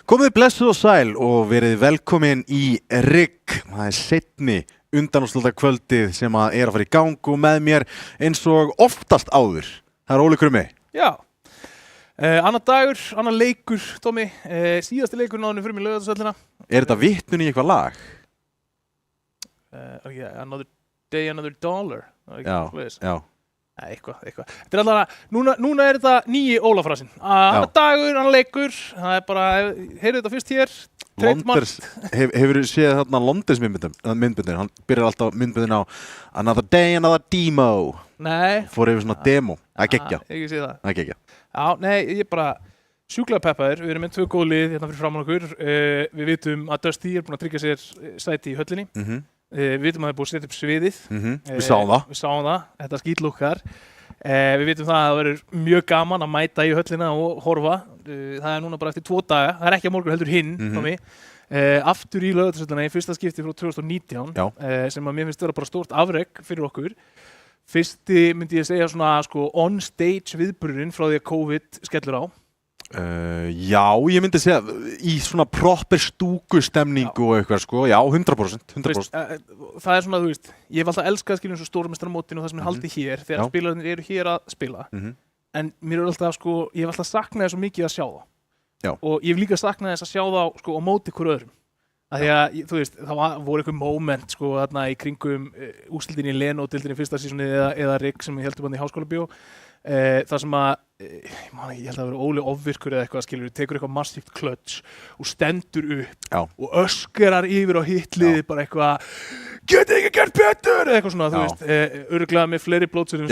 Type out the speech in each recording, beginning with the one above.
Komið blessuð og sæl og verið velkomin í RIGG. Það seinni undanúrslita kvöldið sem að að fara í gang og með mér eins og oftast áður. Það Óli Krummi. Já. Annar dagur, annar leikur, Tommy. Síðasti leikur náðunni fyrir mig Laugardalsvöllina. Þetta vitnun í eitthvað lag? Another day, another dollar. Já. Eitthvað. Þetta allavega, núna þetta nýji Ólafrasinn. Annar dagur, annar leikur. Það bara, heyrðu þetta fyrst hér. Londers, hefur séð þarna Londers myndbundin? Hann byrjar alltaf myndbundin á Another day, another demo. Nei. Fór yfir svona demo. Það geggja. Ekki sé það. Það geggja. Já, nei, ég bara sjúklega peppaður. Við erum með 2 góð lið hérna fyrir framan okkur. Við vitum að Dusty búinn að tryggja sér sæti í höllinni. Við vitum að það búið að setja upp sviðið. Við sáum það. Þetta skýtlukkar. Við vitum það að það verður mjög gaman að mæta í höllina og horfa. Það núna bara eftir 2 daga. Það ekki á morgun heldur hinn, Tommy. Aftur í Laugardalsvöllina í fyrsta skipti frá 2019. Sem að mér finnst vera bara stórt afrek fyrir okkur. Fyrsti myndi ég segja svona on-stage viðburðurinn frá því að COVID skellur á. Já, ég myndi segja í svona proper stúkustemningu og eitthvað Já, 100%. Það svona, þú veist, ég hef alltaf elskað skiljum svo stórmeistaramótin og það sem haldið hér þegar spilararnir eru hér að spila. En mér alltaf, ég hef alltaf saknað svo mikið að sjá þá. Já. Og ég hef líka saknað þess að sjá þá á móti hver öðrum. Af því að, þú veist, það voru einhver moment þarna í kringum úrslitin í Leno-deildinni fyrsta sísoni eða RIGG sem ég heldur í Háskólabíó. Það sem að, ég held að vera Óli ofvirkur eða eitthvað, skilur, tekur eitthvað massíft klöts og stendur upp og öskrar yfir á hitliði bara eitthvað get ekki gert betur eða eitthvað svona, þú veist, örugglega með fleiri blótsörum,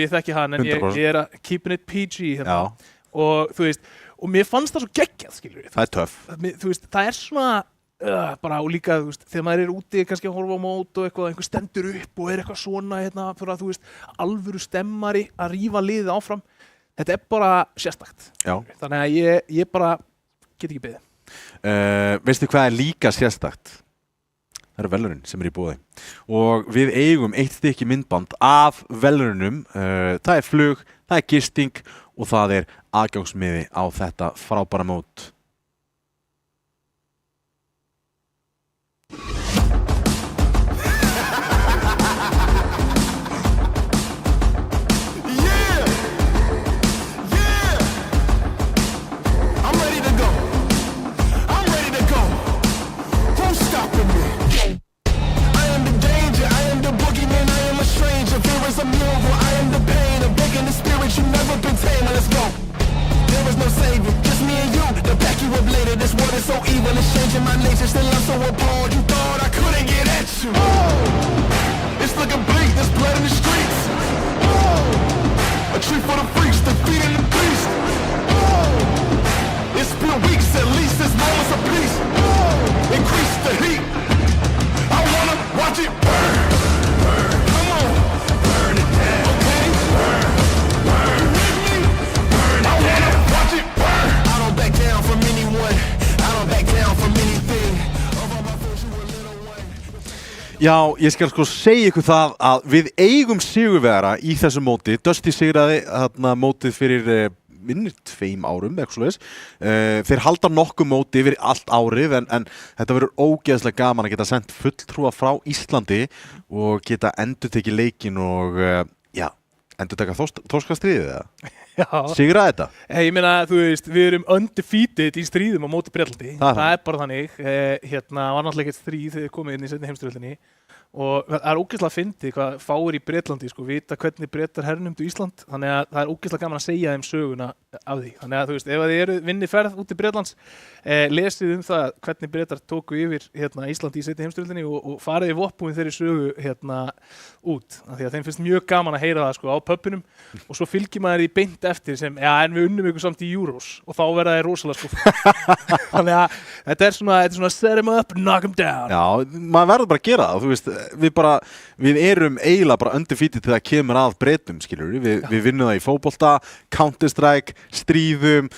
ég þekki hann en ég að keeping it PG hérna. Og þú veist, og mér fannst það svo geggjað, skilur. Það töff. Þú veist, það svona bara og líka, þú veist, þegar maður úti kannski að horfa á mót og eitthvað, einhver stendur upp og eitthvað svona hérna fyrir að, þú veist, alvöru stemmari að rífa liðið áfram. Þetta bara sérstakt. Já. Þannig að ég bara get ekki beðið. Veistu hvað líka sérstakt? Það verðlaunin sem í boði. Og við eigum 1 stykki myndband af verðlaunum. Það flug, það gisting og það aðgangsmiði á þetta frábæra mót. So evil, it's changing my nature. Still I'm so appalled. You thought I couldn't get at you. It's looking bleak. There's blood in the streets. A treat for the freaks, defeating the beast. It's been weeks, at least there's moments of peace. Increase the heat. I wanna watch it burn. Come on, burn it down. Okay, burn. You with me? Burn it down. I wanna watch it burn. I don't back down from anyone. Já, ég skal segja ykkur það að við eigum sigurvegara í þessu móti. Dusty sigraði mótið fyrir minnir 2 árum, eitthvað svoleiðis. Þeir halda nokkuð móti yfir allt árið en þetta verður ógeðslega gaman að geta sendt fulltrúa frá Íslandi og geta endurtekið leikinn og endurteka þorskastríðið eða? Já. Sigra þetta? Ég meina, þú veist, við erum undefeated í stríðum á móti Bretlandi. Það bara þannig. Hérna var náttúrulega ekkert stríð þegar komið inn í seinni heimsstyrjöldinni. Og það ógeðslega fyndið hvað fáir í Bretlandi, vita hvernig Bretar hernumdu Ísland. Þannig að það ógeðslega gaman að segja þeim söguna af því. Þannig að þú veist, ef þið vinni ferð út í Bretlands, lesið það hvernig Bretar tóku yfir Ísland í seinni heimsstyrjöldinni og farið í vopnum þeirri sögu út. Því að þeim finnst mjög gaman að heyra það á pubinum og svo fylgir maður því beint eftir sem, en við unnum ykkur samt í Euros og þá verða þeir rosalega Þannig að þetta svona set them up, knock them down. Já, maður verður bara að gera það, þú veist, við erum eiginlega bara undefeated til það kemur að Bretum, skilur við vinnum það í fótbolta, Counter-Strike, stríðum,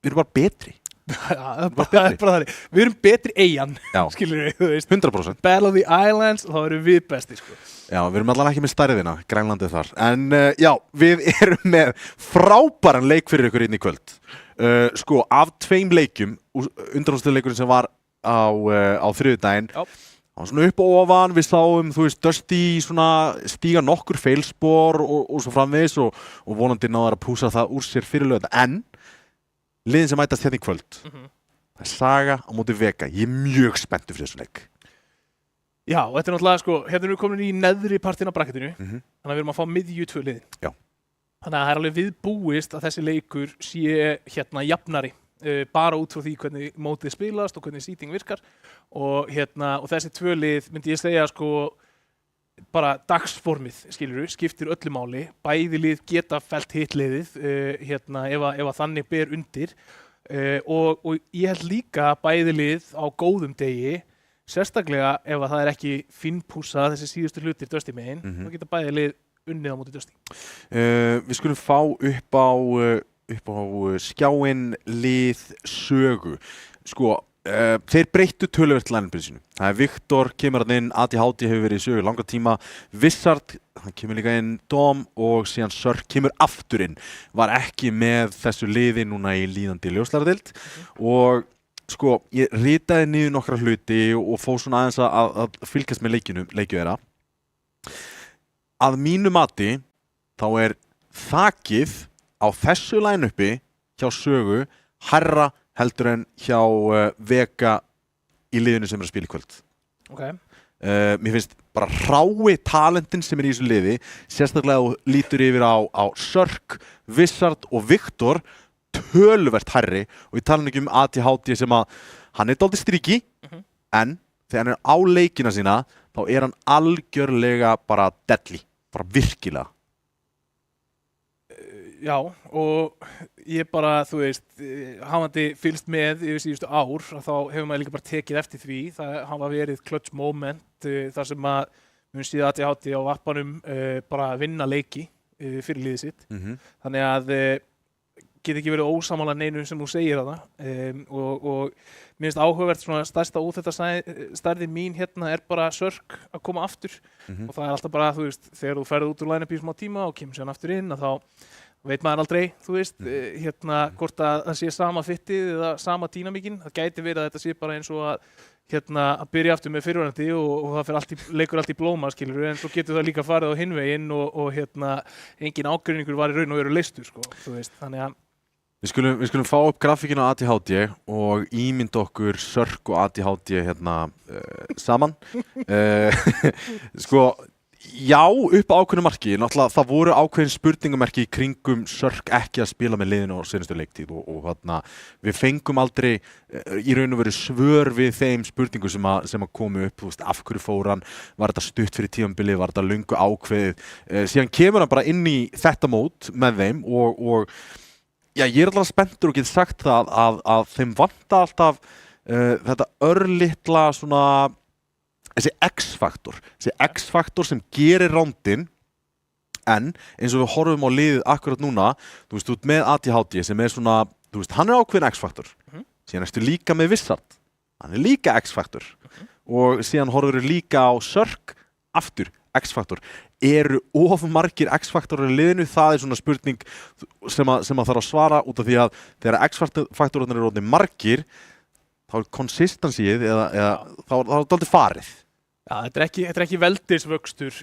við erum bara betri. Við erum betri eyjan, skilur við, þú veist. 100%. Battle of the Islands, þá erum við besti, Já, við erum allavega ekki með stærðina, Grænlandið þar. En já, við erum með frábæran leik fyrir ykkur inn í kvöld. Sko, af 2 leikjum, undanúrslitaleikurinn sem var á þriðjudaginn, það var svona upp og ofan, við sáum, þú veist, Dusty svona stíga nokkur feilspor og svo framvegis og vonandi náðar að púsa það úr sér fyrir lögða. En liðin sem mætast hérna í kvöld, það Saga á móti Vega. Ég mjög spenntur fyrir þessu leik. Já, og þetta náttúrulega, sko, hérna erum við komin í neðri partin af bracketinu, þannig að við erum að fá miðju 2 liðin. Já. Þannig að það alveg viðbúist að þessi leikur sé hérna jafnari, bara út frá því hvernig mótið spilast og hvernig seating virkar og þessi 2 lið myndi ég segja sko bara dagsformið skiptir öllu máli, bæði lið geta fellt hitt liðið ef að þannig ber undir og ég held líka bæði lið á góðum degi, sérstaklega ef að það er ekki finnpússað þessi síðustu hlutir Dusty megin, þá geta bæði lið unnið á móti Dusty. Við skulum fá upp á skjáinn lið Sögu. Sko, þeir breyttu töluvert line-upinu sínu. Það er Viktor, kemur hann inn, ADHD hefur verið í Sögu langa tíma, Vissard, hann kemur líka inn, Dom og síðan Sörk kemur aftur inn. Var ekki með þessu liði núna í líðandi ljóslæradeild og sko, ég ritaði niður nokkra hluti og fór svona aðeins að fylgjast með leikju þeirra. Að mínu mati, þá er þakið á þessu line-upi hjá Sögu hærra heldur en hjá Vega í liðinu sem er að spila í kvöld. Okay. Mér finnst bara rái talentin sem er í þessu liði, sérstaklega þú lítur yfir á Sörk, Vissard og Viktor töluvert hærri og ég tala ekki ADHD sem að hann er dálítið striki en þegar hann er á leikina sína þá er hann algjörlega bara deadly, bara virkilega. Já, og ég bara, þú veist, hafandi fylgst með yfir síðustu ár, þá hefur maður líka bara tekið eftir því. Það hafa verið clutch moment þar sem að við séð ADHD á vappanum bara vinna leiki fyrir liðið sitt. Þannig að get ekki verið ósamála neinu sem þú segir að það og mér finnst áhugavert svona stærsta stærðin mín hérna er bara Sörk að koma aftur og það er alltaf bara, þú veist, þegar þú ferð út úr line-up í smá tíma og kemur sér aftur inn að þá veit maður aldrei, þú veist, hvort að það sé sama fittið eða sama dýnamíkin. Það gæti verið að þetta sé bara eins og að byrja aftur með fyrirvænandi og það leikur allt í blóma, skilur, en svo getur það líka farið á hinveginn og engin ágreiningur var í raun og veru leystur, sko, þú veist, þannig að Við skulum fá upp grafíkina á ADHD og ímynda okkur Sörk og ADHD saman. Sko, já, upp á ákveðnu marki. Náttúrulega það voru ákveðin spurningamerki í kringum Sörk ekki að spila með liðinu á seinustu leiktíð og við fengum aldrei í raun og veru svör við þeim spurningum sem að komu upp. Þú veist, af hverju fór hann? Var þetta stutt fyrir tímabilið? Var þetta löngu ákveðið? Síðan kemur hann bara inn í þetta mót með þeim og já, ég er alltaf spenntur og get sagt það að þeim vantar alltaf þetta örlitla svona þessi X-faktor sem gerir rándinn en eins og við horfum á liðið akkurat núna, þú veist, út með ADHD sem er svona, þú veist, hann er ákveðin X-faktor síðan ertu líka með Vissard, hann er líka X-faktor og síðan horfum við líka á Sörk aftur X-faktor. Eru of margir X-faktorar í liðinu? Það er svona spurning sem að þarf að svara út af því að þegar X-faktorarnir eru orðnir margir þá er konsistansið eða þá er það aldrei farið. Já, þetta er ekki veldisvöxtur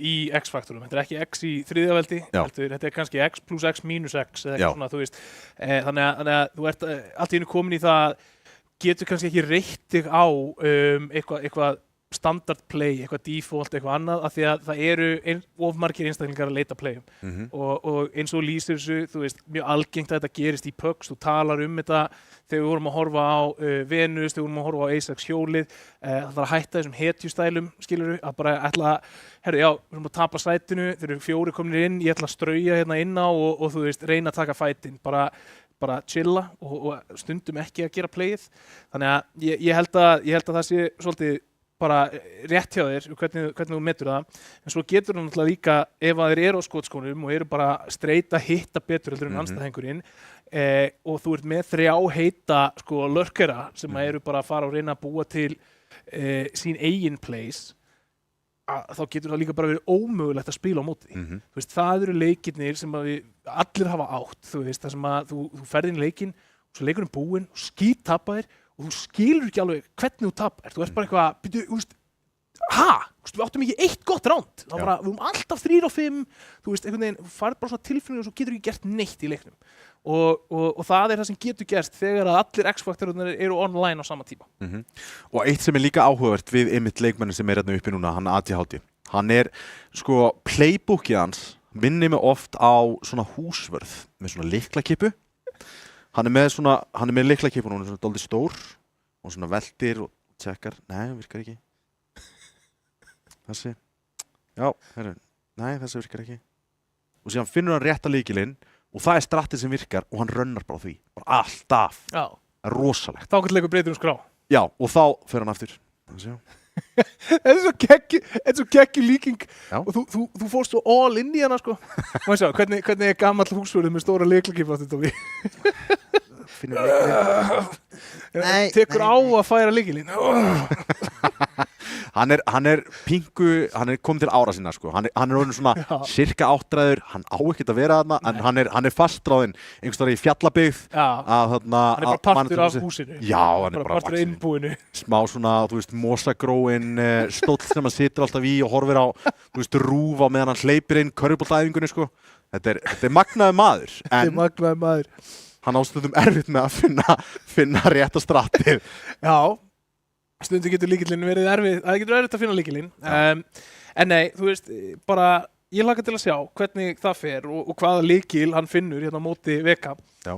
í X-faktorum. Þetta er ekki X í þriðja veldi. Þetta er kannski X plus X minus X eða eitthvað svona, þú veist. Þannig að þú ert allt í einu komin í það getur kannski ekki reitt þig á eitthvað standard play, eitthvað default, eitthvað annað af því að það eru of margir einstaklingar að leita playum og eins og lýsir þessu, þú veist, mjög algengt að þetta gerist í pucks, þú talar þetta þegar við vorum að horfa á Venus, þegar við vorum að horfa á Ajax hjólið, það þarf að hætta þessum hetjustælum, skilurðu, að bara ætla herru, já, við erum að tapa sætinu, þeir eru 4 komnir inn, ég ætla að strauja hérna inn á og þú veist, reyna að taka fætin, bara chilla og stundum ekki að gera playið, þannig að ég held að það sé svolítið bara rétt hjá þér, hvernig þú metur það, en svo getur þú náttúrulega líka ef að þeir eru á skotskónum og eru bara straight að hitta betur heldur en andstæðingurinn og þú ert með 3 heita sko lurkera sem eru bara að fara og reyna að búa til sín eigin plays, þá getur það líka bara verið ómögulegt að spila á móti því. Þú veist, það eru leikirnir sem að við allir hafa átt, þú veist, það sem að þú ferð inn í leikinn og svo leikurinn búinn og skíttapaðir og þú skilur ekki alveg hvernig þú tapar. Þú ert bara eitthvað, byrju, þú veist, við áttum ekki eitt gott ránd. Það var bara, við vorum alltaf 3 á 5, þú veist, einhvern veginn, þú farið bara svona tilfinningu og svo getur ekki gert neitt í leiknum. Og það það sem getur gerst þegar að allir X-faktorarnir eru online á sama tíma. Og eitt sem líka áhugavert við einmitt leikmannin sem hérna uppi núna, hann ADHD. Hann sko, playbookið hans minnir mig oft á svona húsvörð með svona lyklakipu. Hann með lyklakipu og hún svona dálítið stór og svona veltir og tjekkar. Nei, virkar ekki. Þessi. Já, herru. Nei, þessi virkar ekki. Og síðan finnur hann rétta lykilinn og það strattið sem virkar og hann rönnar bara á því. Bara alltaf. Já. Það er rosalegt. Þá getur leikur breytir skrá. Já, og þá fer hann aftur. Þetta er svo geggju líking. Já. Og þú fórst svo all in í hana, sko. Má ég sjá, hvernig gamall húsvörður með stóra lyklakipu átti þetta við? Finnur lykilinn. Nei. Tekur á að færa lykilinn. Hann er kominn til ára sinna, sko. Hann orðinn svona cirka áttræður, hann á ekkert að vera þarna, en hann er fastráðinn einhvers staðar í Fjallabyggð. Hann er bara partur af húsinu. Já, hann er bara partur af innbúinu. Smá svona, þú veist, mosagróin stóll sem hann situr alltaf í og horfir á, þú veist, rúf á meðan hann hleypir inn körfuboltaæfingunni, sko. Þetta er magnaður maður. Þetta er magnaður maður. Hann ástundum erfitt með að finna rétta strattið. Já. Stundum getur lykillinn verið það getur erfitt að finna lykillinn. En nei, þú veist, bara ég hlakka til að sjá hvernig það fer og hvaða lykil hann finnur hérna á móti Veka. Já.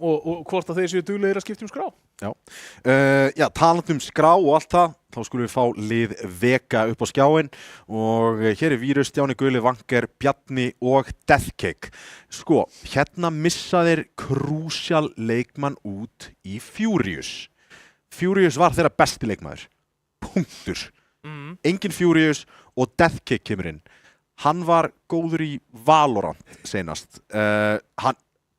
Og hvort að þeir séu duglegir að skipta skrá. Já. Já, talandi skrá og allt það, þá skulum við fá lið Veka upp á skjáinn og hér Vírus, Stjáni Guli, Vanker, Bjarni og Deathcake. Sko, hérna missa þeir krúsjal leikmann út í Furious. Furious var þeirra besti leikmaður. Punktur. Engin Furious og Deathcake kemur inn. Hann var góður í Valorant seinast.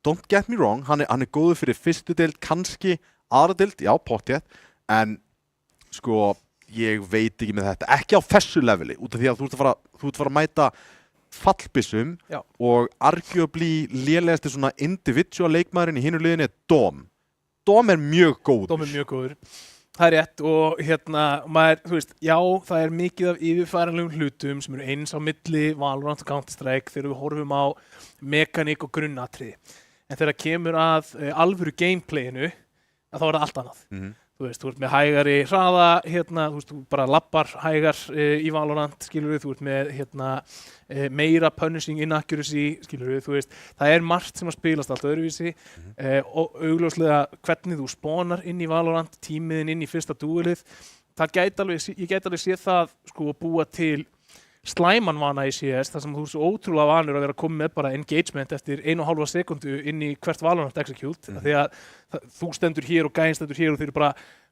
Don't get me wrong, hann er góður fyrir fyrstu deild, kannski aðra deild, já, pottþétt, en sko, ég veit ekki með þetta. Ekki á þessu leveli, út af því að þú ert að fara að mæta fallbyssum og arguably lélegasti svona individual leikmaðurinn í hinu liðinu er Dom. Dom er mjög góður. Dom er mjög góður. Það er rétt og hérna, þú veist, já, það er mikið af yfirfæranlegum hlutum sem eru eins á milli Valorant og Counter-Strike þegar við horfum á mekaník og grunnatriði. En þegar kemur að alvöru gameplayinu, þá er það allt annað. Þú veist, þú ert með hægari hraða, hérna, þú veist, þú bara lappar hægar í Valorant, skilur við, þú ert með meira punishing inaccuracy, skilur við, þú veist, það er margt sem að spilast allt öðruvísi og augljóslega hvernig þú spawnar inn í Valorant, tímiðin inn í fyrsta dúelið, ég gæti alveg séð það, sko, að búa til slæman vana í CS, þar sem þú ert svo ótrúlega vanur að vera að koma með bara engagement eftir 1,5 sekundu inn í hvert Valorant execute, því að þú stendur hér og gæinn stendur hér og þeir eru bara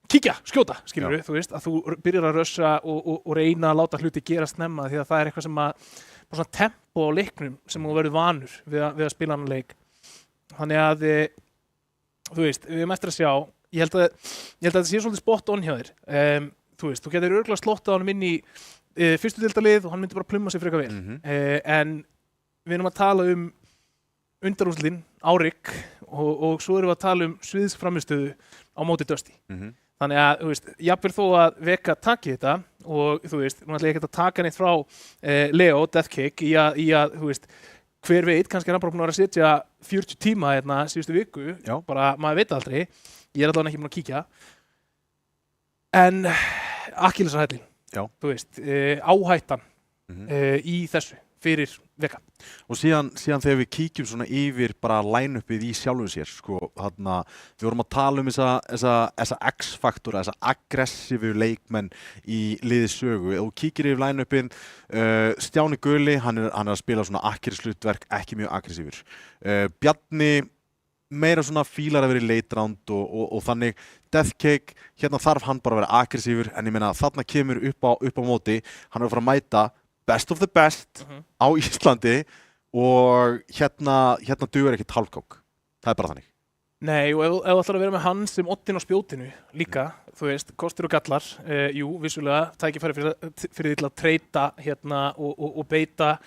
kíkja, skjóta, skilur við, þú veist, að þú byrjar að rössa og reyna að láta hluti gera snemma því að það er eitthvað sem að, bara svona tempo á leiknum sem þú verður vanur við að spila annan leik. Þannig að, þú veist, við erum eftir að sjá, ég held að þetta sé svolítið spot on hjá þér, þú veist, þú getur örugglega slottað honum inn í fyrstu deildalið og hann myndi bara plumma sig frekar vel. En við erum að tala um undanúrslitin á RIG og svo erum við að tala um sviðsframistöðu á móti Dusty. Þannig að, þú veist, jafnvel þó að Veka taki þetta og, þú veist, nú ætla ég ekki að taka neitt frá Leo, Deathcake í að, þú veist, hver veit, kannski er hann bara búinn að vera að setja 40 tíma hérna síðustu viku, bara maður veit aldrei, ég er allavega ekki búinn að kíkja. En Akkillesarhællinn, þú veist, áhættan í þessu fyrir Veka. Og síðan þegar við kíkjum svona yfir bara line-upið í sjálfum sér, sko, við vorum að tala um þessa X-faktora, þessa aggressífu leikmenn í liði sögu. Ef þú kíkir yfir line-upið, Stjáni Guli, hann er að spila svona akkerishlutverk, ekki mjög aggressífur. Bjarni, meira svona fílar að vera í late round og þannig. Deathcake, hérna þarf hann bara að vera aggressífur, en ég meina þarna kemur upp á móti, hann er að fara að mæta best of the best á Íslandi og hérna dugar ekkert hálfkák. Það er bara þannig. Nei, og ef þú ætlar að vera með hann sem oddinn á spjótinu líka, þú veist, kostir og gallar, jú, vissulega, tækifæri fyrir því til að treyta hérna og beita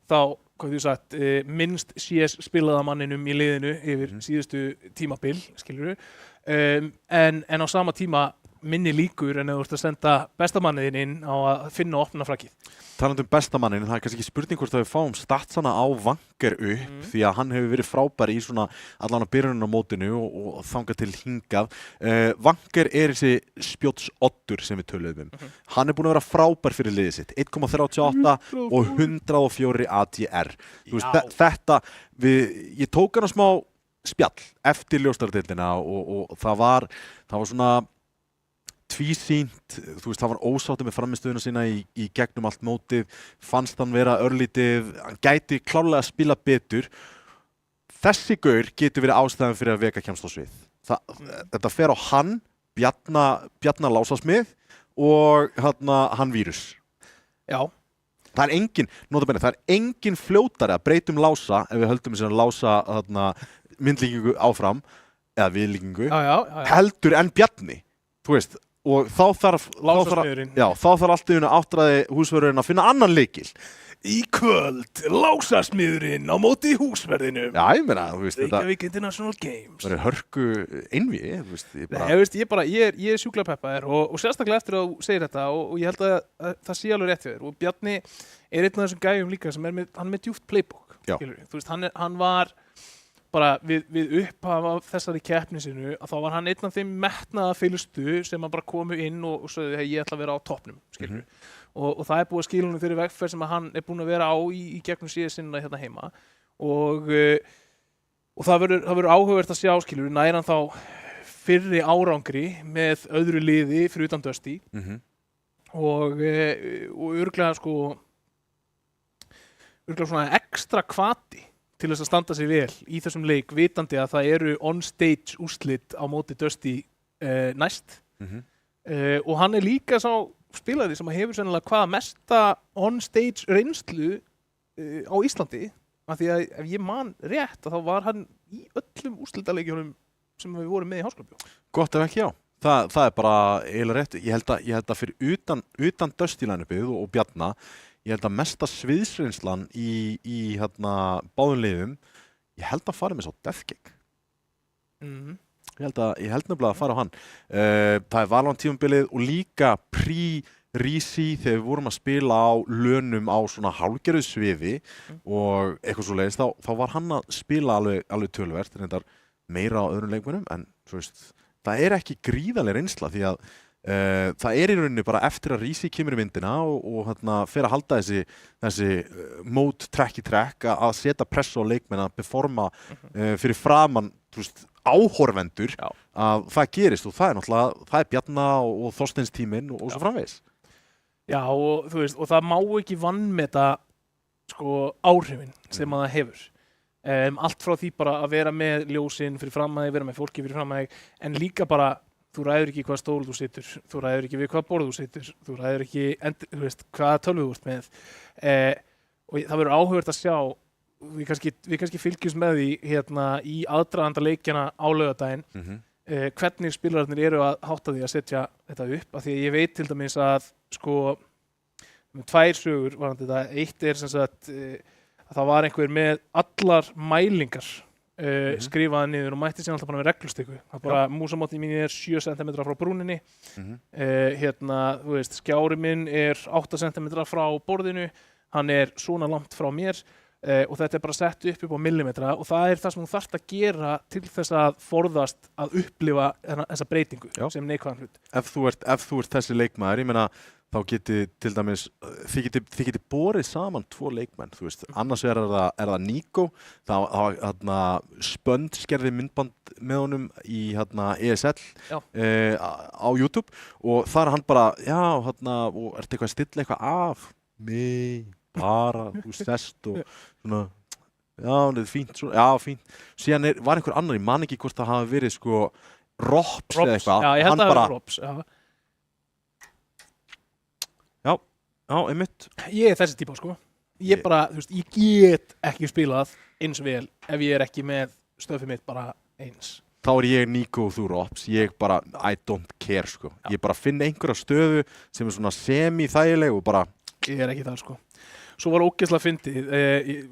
þá, hvað þú sagt, minnst CS spilaða manninum í liðinu yfir síðustu tímabil, skilurðu, en á sama tíma minni líkur en ef þú ert að senda bestamanniðinn inn á að finna og opna frakkið. Talandi bestamannin, það kannski ekki spurning hvort við fáum statsana á Vanger upp því að hann hefur verið frábær í svona allan að byrjunin á mótinu og þangað til hingað. Vanger þessi spjótsoddur sem við töluðum Hann búinn að vera frábær fyrir liðið sitt. 1,38 og 104 ADR. Þú veist, þetta, ég tók hann á smá spjall eftir ljóstardeildina og það var svona tvísýnt, þú veist, það var ósáttur með frammistöðuna sína í gegnum allt mótið, fannst hann vera örlítið, hann gæti klárlega að spila betur. Þessi gaur getur verið ástæðan fyrir að Vega kemst á svið. Þetta fer á hann, Bjarna Lásasmið og hann Vírus. Já. Það engin, notabenni, það engin fljótari að breytum Lása ef við höldum þessi Lása myndlíkingu áfram, eða viðlíkingu, heldur en Bjarni, þú veist. Og þá þarf allt í einu áttræði húsvörðurinn að finna annan lykil. Í kvöld, Lásasmiðurinn á móti húsverðinu. Já, ég meina, þú veist þetta. Reykjavík International Games. Það hörku einvíi, þú veist. Ég er sjúklega peppaður og sérstaklega eftir að þú segir þetta og ég held að það sé alveg rétt fyrir þér. Og Bjarni er einn af þessum gæjum líka sem hann er með djúpt playbook. Þú veist, hann var bara við upphaf þessari keppni sinu að þá var hann einn af þeim metnaðarfyllstu sem hann bara komu inn og sagði hey, ég ætla að vera á toppnum, skilur og það er búið að skila honum fyrir vegferð sem hann er búinn að vera á í gegnum síðan sinna hérna heima og það verður áhugavert að sjá, skilur nær hann þá fyrri árangri með öðru liði fyrir utan Dusty og örugglega svona ekstra hvati til þess að standa sig vel í þessum leik vitandi að það eru on-stage úrslit á móti Dusty næst og hann er líka sá spilari sem hefur sennilega hvaða mesta on-stage reynslu á Íslandi af því að ef ég man rétt þá var hann í öllum úrslitaleikjunum sem við vorum með í Háskólabjó. Gott ef ekki já. Það er bara eiginlega rétt. Ég held að fyrir utan Dusty line-upið og Bjarna ég held að mesta sviðsreynslan í báðum liðum, ég held að fara með svo Deathkick. Ég held nefnilega að fara á hann. Það er Valorant tímabilið og líka pre-Risi þegar við vorum að spila á lönum á svona hálfgerðu sviði og eitthvað svo leiðist, þá var hann að spila alveg töluvert, reyndar meira á öðrum leikmönnum, en svo veist, það er ekki gríðarleg reynsla því að það er í rauninni bara eftir að Risi kemur í myndina og fer að halda þessi mót track í track að setja pressu á leikmenn að performa fyrir framan áhorfendur að það gerist og það er náttúrulega það er Bjarna og Þorsteins tíminn og svo framvegis. Já og þú veist og það má ekki vanmeta áhrifin sem að það hefur. Allt frá því bara að vera með ljósinn fyrir fram að þig, vera með fólki fyrir fram að þig en líka bara þú ræður ekki hvað stól þú situr, þú ræður ekki við hvað borð þú situr, þú ræður ekki þú veist, hvaða tölvu þú ert með og það verður áhugavert að sjá við kannski fylgjumst með því í aðdraganda leikjana á laugardaginn hvernig spilararnir eru að hátta því að setja þetta upp af því að ég veit til dæmis að með tvær sögur var þetta eitt er sem sagt að það var einhver með allar mælingar skrifaði niður og mætti sér alltaf bara með reglustyku. Það bara músamótið mín er 7 cm frá brúninni. Þú veist, skjári minn er 8 cm frá borðinu. Hann er svona langt frá mér og þetta er bara sett upp á millimetra og það er það sem þú þarft að gera til þess að forðast að upplifa þessa breytingu sem neikvæðan hlut. Ef þú ert þessi leikmaður, ég meina þá geti til dæmis þið geti borið saman 2 leikmenn, þú veist, annars er það Nico, það Spönd skerði myndband með honum í ESL á YouTube og þar er hann bara, og ertu eitthvað að stilla eitthvað af? Nei, bara, þú sest og svona, það er fínt, fínt. Síðan var einhver annar, ég man ekki hvort það hafi verið Rops eða eitthvað. Já, ég held að það var Rops, já. Já, einmitt. Ég er þessi típa, Ég bara, þú veist, ég get ekki spilað eins vel ef ég er ekki með stöfið mitt bara eins. þá ég Nico Thurops, ég bara I don't care sko, ég bara finn einhverja stöðu sem svona semi-þægileg og bara ég ekki það sko. Svo var ógeðslega fyndið,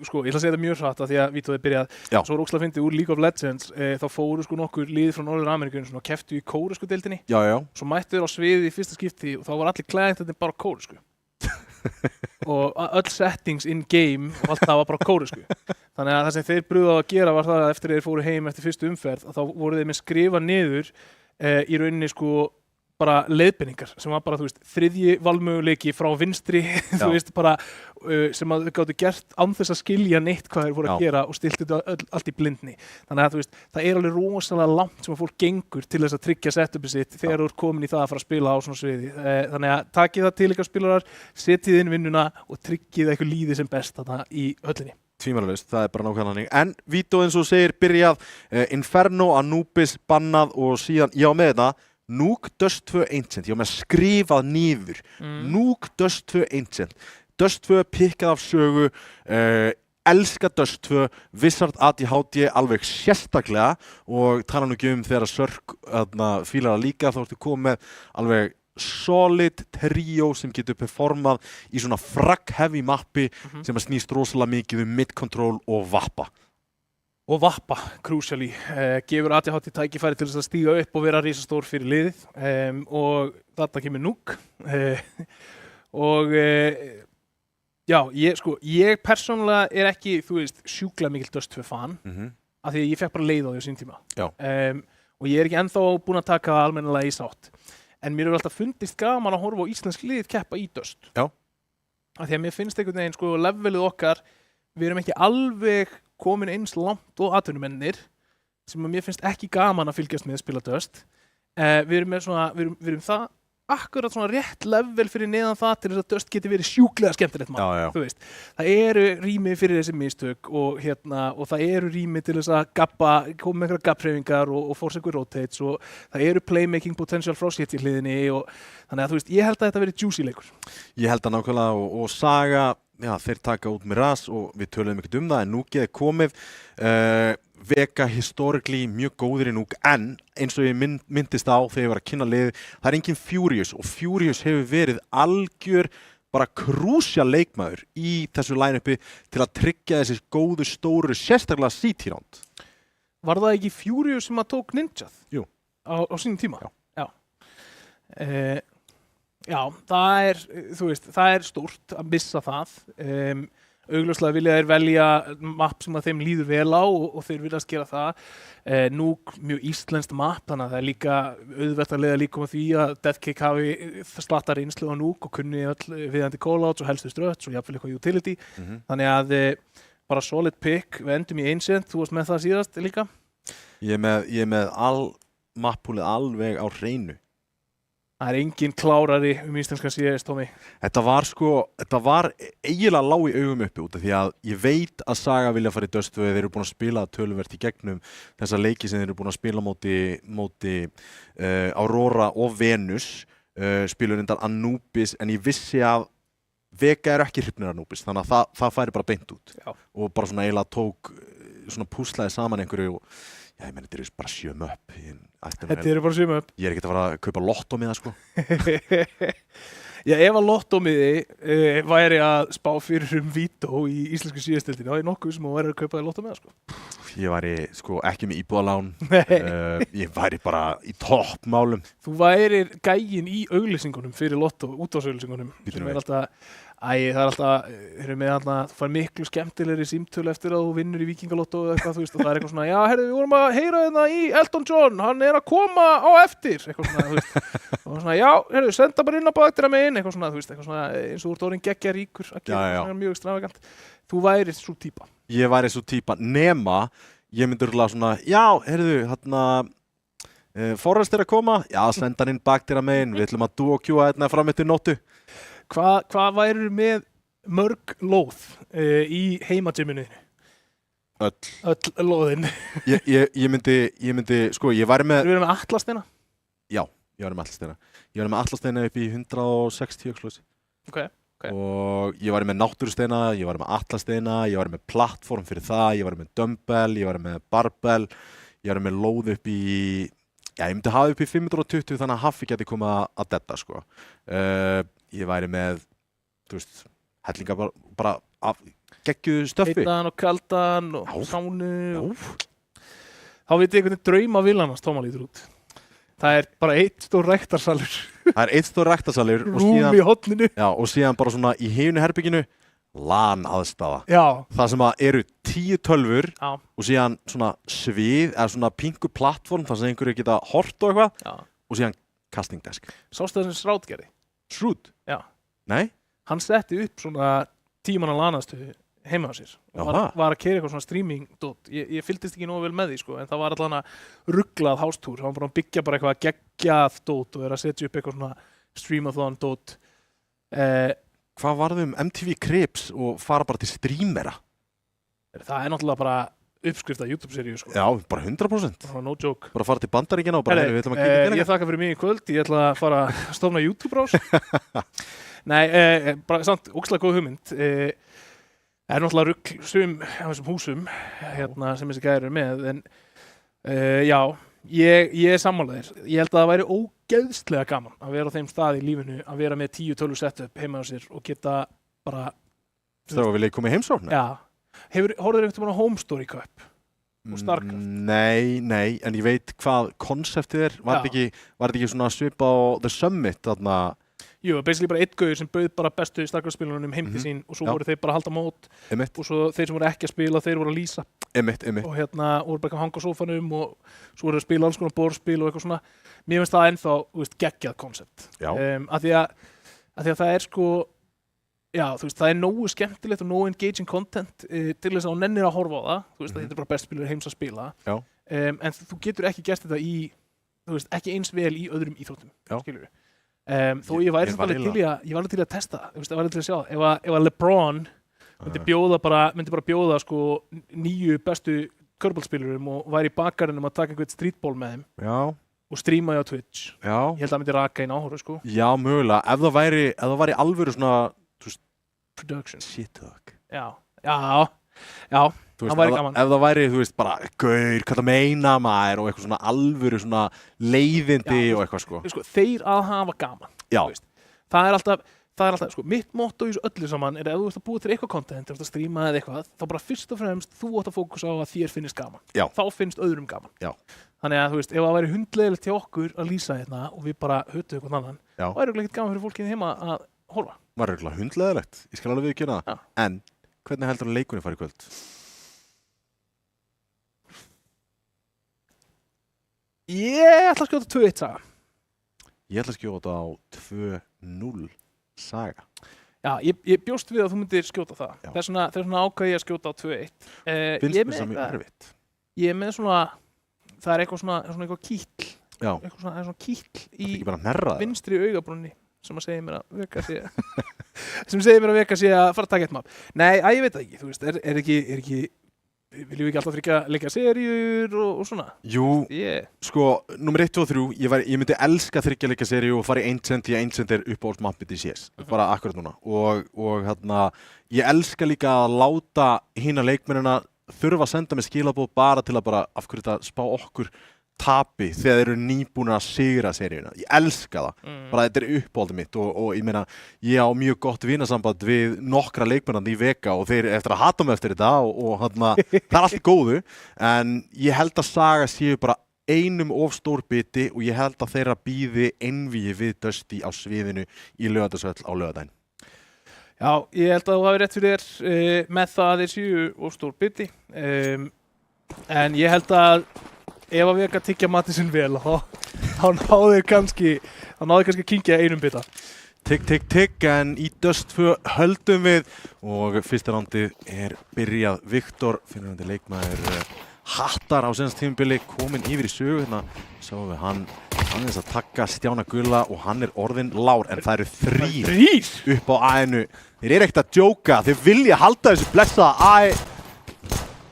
sko, ég ætla að segja þetta mjög hratt af því að Vítóði byrjað, svo var ógeðslega fyndið úr League of Legends, þá fóru sko nokkur lið frá Norður-Ameríku og kepptu í kóresku deildinni. Já. Svo mættu þeir á sviðið í fyrsta skipti og þá var allir klæðingarnir bara kóresku. Og öll settings in game og allt það var bara kóresku. Þannig að það sem þeir brugðu á að gera var það að eftir þeir fóru heim eftir fyrstu umferð, þá voru þeir með skrifa niður í rauninni sko bara leiðbeiningar sem var bara, þú veist, þriðji valmöguleiki frá vinstri, þú veist, bara sem að þau gáttu gert án þess að skilja neitt hvað þeir voru að gera og stiltu þetta allt í blindni. Þannig að, þú veist, það er alveg rosalega langt sem að fólk gengur til þess að tryggja setupið sitt þegar þú ert komin í það að fara að spila á svona sviði. Þannig að takið það til ykkar spilarar, setjið inn vinnuna og tryggið eitthvað líði sem best þarna í höllinni. Tvímælalaust, það er bara nákvæmlega þannig. En Vító eins og segir byrjað, Inferno, Anubis, bannað og síðan, já með þetta, Nuke, Dust 2, Ancient, ég var með skrifað niður Nuke, Dust 2, Ancient Dust 2, pikkað af sögu elska Dust 2 Wizard ADHD alveg sérstaklega og tala nú ekki þegar Sörk fílar að líka, þá ertu komið með alveg solid trio sem getur performað í svona frag-heavy mappi sem að snýst rosalega mikið mid-control og vappa. Og vappa, crucially, gefur ADHD tækifæri til þess að stíga upp og vera risastór fyrir liðið og þarna kemur Nuke og já, ég persónulega er ekki, þú veist, sjúklega mikil Dust 2 fan af því að ég fekk bara leið á því á sín tíma og ég er ekki ennþá búinn að taka það almennilega í sátt en mér hefur alltaf fundist gaman að horfa á íslensk lið keppa í Dust af því að mér finnst einhvern veginn, sko, levelið okkar við erum ekki alveg komin eins langt og atvinnumennir sem að mér finnst ekki gaman að fylgjast með að spila Dust. Við erum það akkurat svona rétt level fyrir neðan það til þess að Dust geti verið sjúklega skemmtilegt mál. Þú veist, það eru rými fyrir þessi mistök og það eru rými til þess að koma með einhverja gapphreyfingar og force einhver rotates og það eru playmaking potential frá sér til hliðinni og þannig að þú veist, ég held að þetta verið juicy leikur. Ég held að nákvæmlega og Saga já, þeir taka út Mirage og við töluðum ekkert það en Nuke er komið Vega historically mjög góðir í Nuke en eins og ég myndist á þegar ég var að kynna liðið það er engin Furious og Furious hefur verið algjör bara krúsjál leikmaður í þessu line-upi til að tryggja þessi góðu stóru sérstaklega CT-round. Var það ekki Furious sem að tók Ninjað? Jú. Á sínum tíma? Já. Já, það er, þú veist, það er stórt að missa það. Augljóslega vilja þeir velja mapp sem að þeim líður vel á og þeir viljast gera það. Nuke, mjög íslenskt mapp, þannig að það er líka auðvelt að leiða líka um því að Deathkick hafi slatta reynslu á Nuke og kunni öll viðandi callouts og helstu struts og jafnvel eitthvað utility. Þannig að bara solid pick, við endum í Ancient, þú varst með það síðast líka? Ég er með mappúlið alveg á hreinu. Það er engin klárari íslenska CS, Tómi. Þetta var eiginlega lág í augum uppi út af því að ég veit að Saga vilja fara í Dust og þeir eru búin að spila töluvert í gegnum þessa leiki sem þeir eru búin að spila móti Aurora og Venus spilur undan Anubis en ég vissi að Vega eru ekki hrifnir Anubis þannig að það færi bara beint út og bara svona eiginlega tók svona púslaði saman einhverju og já, ég menn, þetta eru bara 7 upp. Þetta eru bara 7 upp. Ég er ekkert að fara að kaupa lottómiða, sko. Já, ef að lottómiði væri að spá fyrir Vító í íslensku síðastildinu, þá er nokkuð sem að væri að kaupa lottómiða, sko. Ég væri, sko, ekki með íbúðalán. Ég væri bara í toppmálum. Þú væri gægin í auglýsingunum fyrir lottó, útvarpsauglýsingunum, sem er alltaf það er alltaf, þú fær miklu skemmtilegri símtölu eftir að þú vinnur í Víkingalottó eða eitthvað, þú veist, og það er eitthvað svona, já, herðu, við vorum að heyra hérna í Elton John, hann er að koma á eftir, eitthvað svona, þú veist, og svona, já, herðu, senda bara inn á bakdýra megin, eitthvað svona, þú veist, eitthvað svona, eins og þú ert orðinn geggja ríkur, að gera svona mjög extravagant. Þú væri svo típa. Ég væri svo típa, nema, ég myndi örugglega svona, já, herðu, hérna, Forrest er að koma, já, senda hann inn bakdýra megin, við ætlum að duo-queua hérna fram eftir nóttu. Hvað væru með mörg lóð í heimagyminu? Öll lóðin. Ég myndi, sko, ég væri með... Þú verið með Atlasteina? Já, ég væri með Atlasteina. Ég væri með Atlasteina upp í 160 öxlósi. Okay. Og ég væri með náttúrusteina, ég væri með Atlasteina, ég væri með plattform fyrir það, ég væri með dumbbell, ég væri með barbell, ég er með lóð upp í, já, ég myndi hafa upp í 520 þannig að Haffi geti komið að detta, sko. Ég væri með, þú veist, hellinga bara af geggjuðu stöffi. Heitan og kaldan og sánu. Þá veit ég hvernig drauma villanast Tóma lítur út. Það er bara eitt stór ræktarsalur. Það er eitt stór ræktarsalur Rúm í hotninu. Já, og síðan bara svona í hinu herbygginu LAN aðstafa. Já. Það sem að eru 10 tölvur Já. og síðan svona svið eða svona pingu plattform þar sem einhverju geta hort og eitthvað. Já. Og síðan casting desk. Sástu það sem Srátt gerði? Shrúd? Já. Nei? Hann setti upp svona 10 manna LAN-aðstöðu heima á sér og var að keyra eitthvað svona streaming-dót. Ég fylgdist ekki nógu vel með því, sko, en það var allan að rugglað hástúr. Hann var bara að byggja bara eitthvað geggjað dót og vera að setja upp eitthvað svona streamathon-dót. Hvað varðum MTV Cribs og fara bara til streamera? Það er náttúrulega bara uppskrift af YouTube-seríu, sko. Já, bara 100%. No joke. Bara fara til Bandaríkjanna og bara, við ætlum að kíkja hérna. Ég þakka fyrir mig í kvöld. Ég ætla að fara að stofna YouTube-rás. Nei, bara samt, ógeðslega góð hugmynd. Er náttúrulega rugl sum af þessum húsum hérna, sem þessi gæðir með, en já, ég er sammálaðir. Ég held að það væri ógeðslega gaman að vera á þeim stað í lífinu, að vera með 10 tölvu setup heima á sér og geta bara... Stráðu, vil ég koma í heimsókn? Já. Horfður einhvern veginn á Home Story Cup og Starcraft? Nei, en ég veit hvað konseptið er. Var þetta ekki svona svipa á The Summit, þarna... Jú, basically bara einn gauður sem bauð bara bestu Starcraft-spilunum heim til sín og svo voru þeir bara að halda mót og svo þeir sem voru ekki að spila, þeir voru að lýsa. Og hérna voru bara að hanga á sófanum og svo voru að spila alls konar borðspil og eitthvað svona. Mér finnst það ennþá, geggjað koncept. Af því að það er sko, já, þú veist, það er nógu skemmtilegt og nógu engaging content til þess að þú nennir að horfa á það. Þú veist, þetta er bara best spilur heims að spila. En þú getur ekki gert þetta í, þú veist, ekki eins vel í öðrum íþróttum, skilurðu. Þó ég væri til að testa, ég væri til að sjá ef að LeBron myndi bara bjóða sko 9 bestu körbólspilurum og væri í bakgarðinum að taka einhvern streetball með þeim og streama því á Twitch. Ég held að það myndi raka inn áhorf, sko. Já, mögulega, ef það væri alvöru svona production shit talk. Já, það væri gaman. Ef það væri, þú veist, bara gaur, hvað það meina maður og eitthvað svona alvöru svona leiðindi og eitthvað, sko. Þeir að hafa gaman. Já. Það er alltaf, sko, mitt motto í þessu öllu saman er að ef þú ert að búa til eitthvað content, ef þú ert að streama eða eitthvað, þá bara fyrst og fremst þú átt að fókusa á að þér finnist gaman. Já. Þá finnst öðrum gaman. Já. Þannig að, þú veist, ef það væri hundleiðilegt til okkur að lýsa hérna og við bara höttu eitthvað annan, væri örugglega ekkert gaman fyrir fólkið heima að horfa. Væri örugglega hundleiðilegt. Ég skal alveg viðurkenna það. En hvernig heldur að leikurinn fari í kvöld? Ég ætla að skjóta 2-1 saga. Ég ætla að skjóta á 2-0 saga. Já, ég bjóst við að þú myndir skjóta það. Þess vegna ákvað ég að skjóta á 2-1. Finnst mér það mjög erfitt. Ég er með svona, það er eitthvað kýtl. Já. Það er svona kýtl í vinstri augabrúnni sem að segja mér að veka sé að fara að taka eitt map. Nei, ég veit það ekki, þú veist, er ekki viljum við ekki alltaf þryggja leikja seríur og svona? Jú, sko, nummer 1 og 3, ég myndi elska þryggja leikja seríu og fara í Ancient, því að Ancient er uppáhaldsmappið í CS, bara akkurat núna. Og hérna, ég elska líka að láta hina leikmennina þurfa að senda mig skilaboð bara til að bara af hverju þetta spá okkur tapi þegar þeir eru nýbúin að sigra seríuna. Ég elska það. Bara þetta er uppáhaldið mitt og ég meina, ég á mjög gott vinasamband við nokkra leikmennandi í Vega og þeir eftir að hata mig eftir þetta og það er allt í góðu, en ég held að Saga séu bara einum of stór biti og ég held að þeirra bíði einvígi við Dusty á sviðinu í Laugardalshöll á laugardaginn. Já, ég held að þú hafi rétt fyrir þér með það að þeir séu of stór biti, en ég held að ef að Vega tyggja matinn sinn vel, þá náðu kannski að kyngja einum bita. Tigg, en í Dust 2 höldum við og fyrsta rándið er byrjað. Viktor, fyrirverandi leikmaður Hattar á senast tímabili, kominn yfir í sögu. Hérna sáum við hann aðeins að taka Stjána Gulla og hann er orðinn lár, en það eru 3 upp á A-inu. Þeir eru ekkert að djóka, þeir vilja halda þessu blessaða A.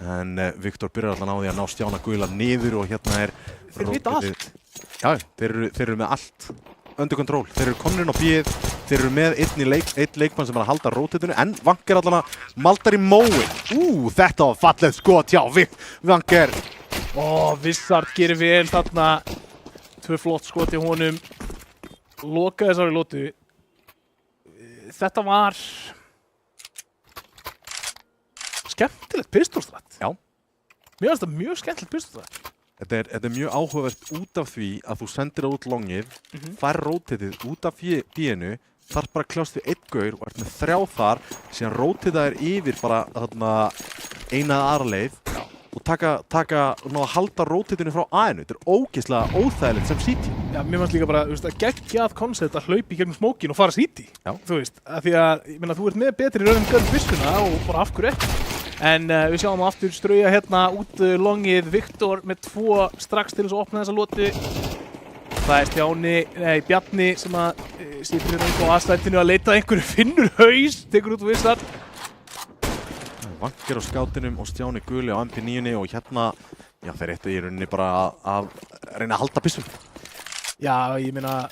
En Viktor byrjar alltaf á því að ná Stjána Gulla niður og hérna er... Þeir vita allt. Já, þeir eru með allt under kontról. Þeir eru komnir inn á bíð, þeir eru með einn leikmann sem er að halda rótetinu, en Vanker allan að maldar í móin. Þetta var fallegt skot hjá Vanker. Vissard gerir vel þarna. 2 flott skot í honum. Loka þessari lotu. Þetta var skemmtilegt pistolstrætt. Já. Mér finnst þetta mjög skemmtilegt pistolstrætt. Þetta er mjög áhugavert út af því að þú sendir það út longið, fær rótitið út af bíinu, þarf bara að kljást við 1 gaur og ert með 3 þar, síðan rótitað yfir bara þarna eina eða aðra leið og taka ná að halda rótitinu frá A-inu. Þetta er ógeðslega óþægilegt sem CT. Já, mér fannst líka bara, þú veist, að geggjað koncept að hlaupa í gegnum smókin og fara CT. Já. Þú veist, af því að, ég meina, þú ert með betri rauðum gun byssuna og bara af hverju ekki. En við sjáum aftur strauja hérna út longið Viktor með 2 strax til þess að opna þessa lotu. Það er Bjarni sem að situr hérna upp á aðstættinu að leita að einhverju, finnur haus, tekur út Vissard. Vankir á skátinum og Stjáni guli á MP9 og hérna, já þeir ættu í rauninni bara að reyna að halda byssum. Já, ég meina,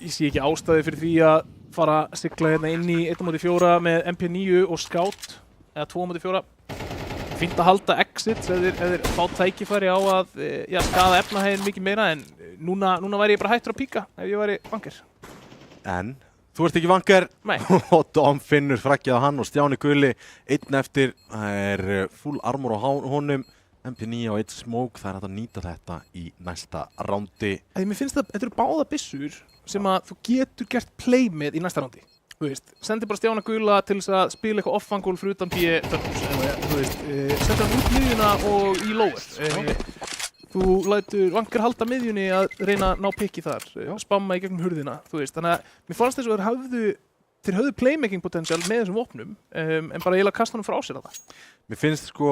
ég sé ekki ástæði fyrir því að fara að sigla hérna inn í 1-4 með MP9 og skát, eða 2-4. Fínt að halda exit ef þeir fá tækifæri á að skaða efnahæginn mikið meira, en núna væri ég bara hættur að píka ef ég væri vankir. En þú ert ekki vankir. Nei. Og Dom finnur frakkið á hann og Stjáni guli 1 eftir. Það er full armor á honum, MP9 og 1 smoke. Það er hægt að nýta þetta í næsta rándi. Mér finnst að þetta eru báða byssur sem að þú getur gert play með í næsta rándi. Þú veist, sendi bara Stjána gula til þess að spila eitthvað off-angul fyrir utan B-turtles, þú veist, sendi hann út miðjuna og í lower. Þú lætur vankir halda miðjunni að reyna að ná pikki þar, spamma í gegnum hurðina, þú veist. Þannig að mér fannst þess að þeir höfðu playmaking potential með þessum vopnum, en bara eiginlega kasta hann frá sér að það. Mér finnst sko,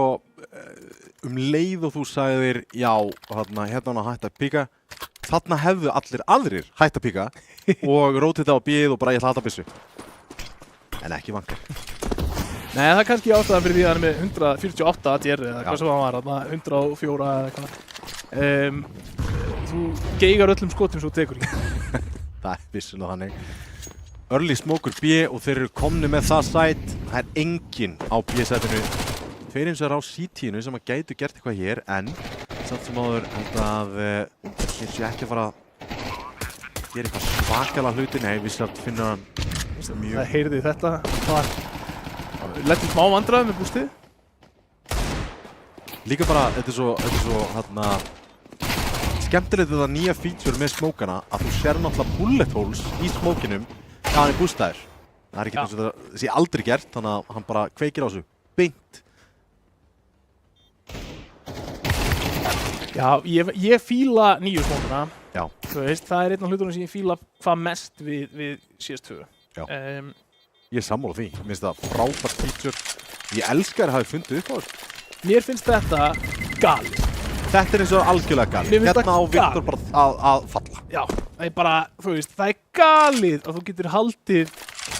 leið og þú sagðir, já, hérna hann að hætta að píka, þarna hefðu allir aðrir hætt að píka og rótið þetta á bíð og bara ég ætla að hata byssu. En ekki vankir. Nei, það er kannski ástæðan fyrir því að hann er með 148 ADR eða hvað sem hann var, 104 eða eitthvað. Þú geigar öllum skotum svo tekur í. Það er vissulega þannig. Early smoker B og þeir eru komni með það sæt. Það er enginn á B-sætinu. Tveir eins og er á CT-inu sem að gætu gert eitthvað hér, en samt sem áður held að hér sé ekki að fara að gera eitthvað svakalega hluti. Nei, Vissard finnur hann mjög. Það heyrði þetta. Það lettum smá vandræði með bústið. Líka bara, þetta er svo hérna skemmtilegt þetta nýja feature með smókana að þú sér náttúrulega bullet holes í smókinum þegar hann er bústaður. Það er ekki eins og þetta sé aldrei gert, þannig að hann bara kveikir á þessu beint. Já, ég fíla nýju smókana. Já. Þú veist, það er einn af hlutunum sem ég fíla hvað mest við CS2. Já. Ég er sammála því. Mér finnst það frábært feature. Ég elskar að hafa fundið upp á þessu. Mér finnst þetta galið. Þetta er eins og algjörlega galið. Hérna á Viktor bara að falla. Já, það er bara, þú veist, það er galið að þú getur haldið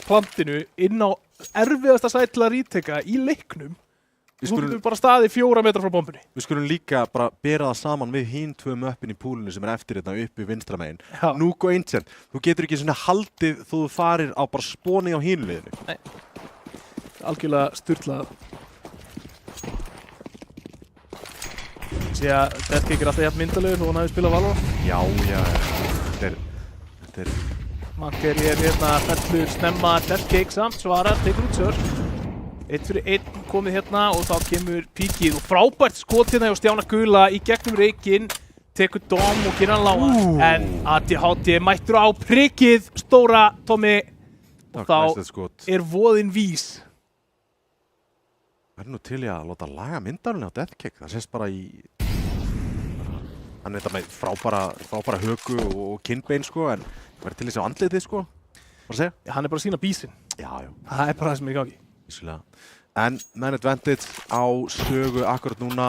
plantinu inn á erfiðasta sæti til að ríteka í leiknum. Þú getur bara staðið 4 metra frá bombunni. Við skulum líka bara bera það saman við hinn 2 möppin í púlinu sem er eftir þetta uppi vinstra megin. Nuke og Ancient. Þú getur ekki svona haldið þó þú farir á bara spóni á hinu liðinu. Nei. Algjörlega sturlað. Sé að Deathcake er alltaf jafn myndalegur þó hann hafi spilað Valorant. Já. Þetta er... Vankir er hérna fellur snemma Deathcake samt, svarar, tekur út Surge. 1 fyrir 1 komið hérna og þá kemur píkið og frábært skot hérna hjá Stjána gula í gegnum reikinn, tekur Dom og gerir hann lága. En ADHD mættur á prikið, stóra Tommy, og þá er voðinn vís. Það er nú til ég að láta laga myndarinn á Deathcake, það sést bara í... Hann er þetta með frábæra höku og kinnbein sko, en það verður til þess að andlitið sko, bara að segja. Já, hann er bara að sína bísinn. Já. Það er bara það sem er í gangi. En Man Advantage á sögu akkurat núna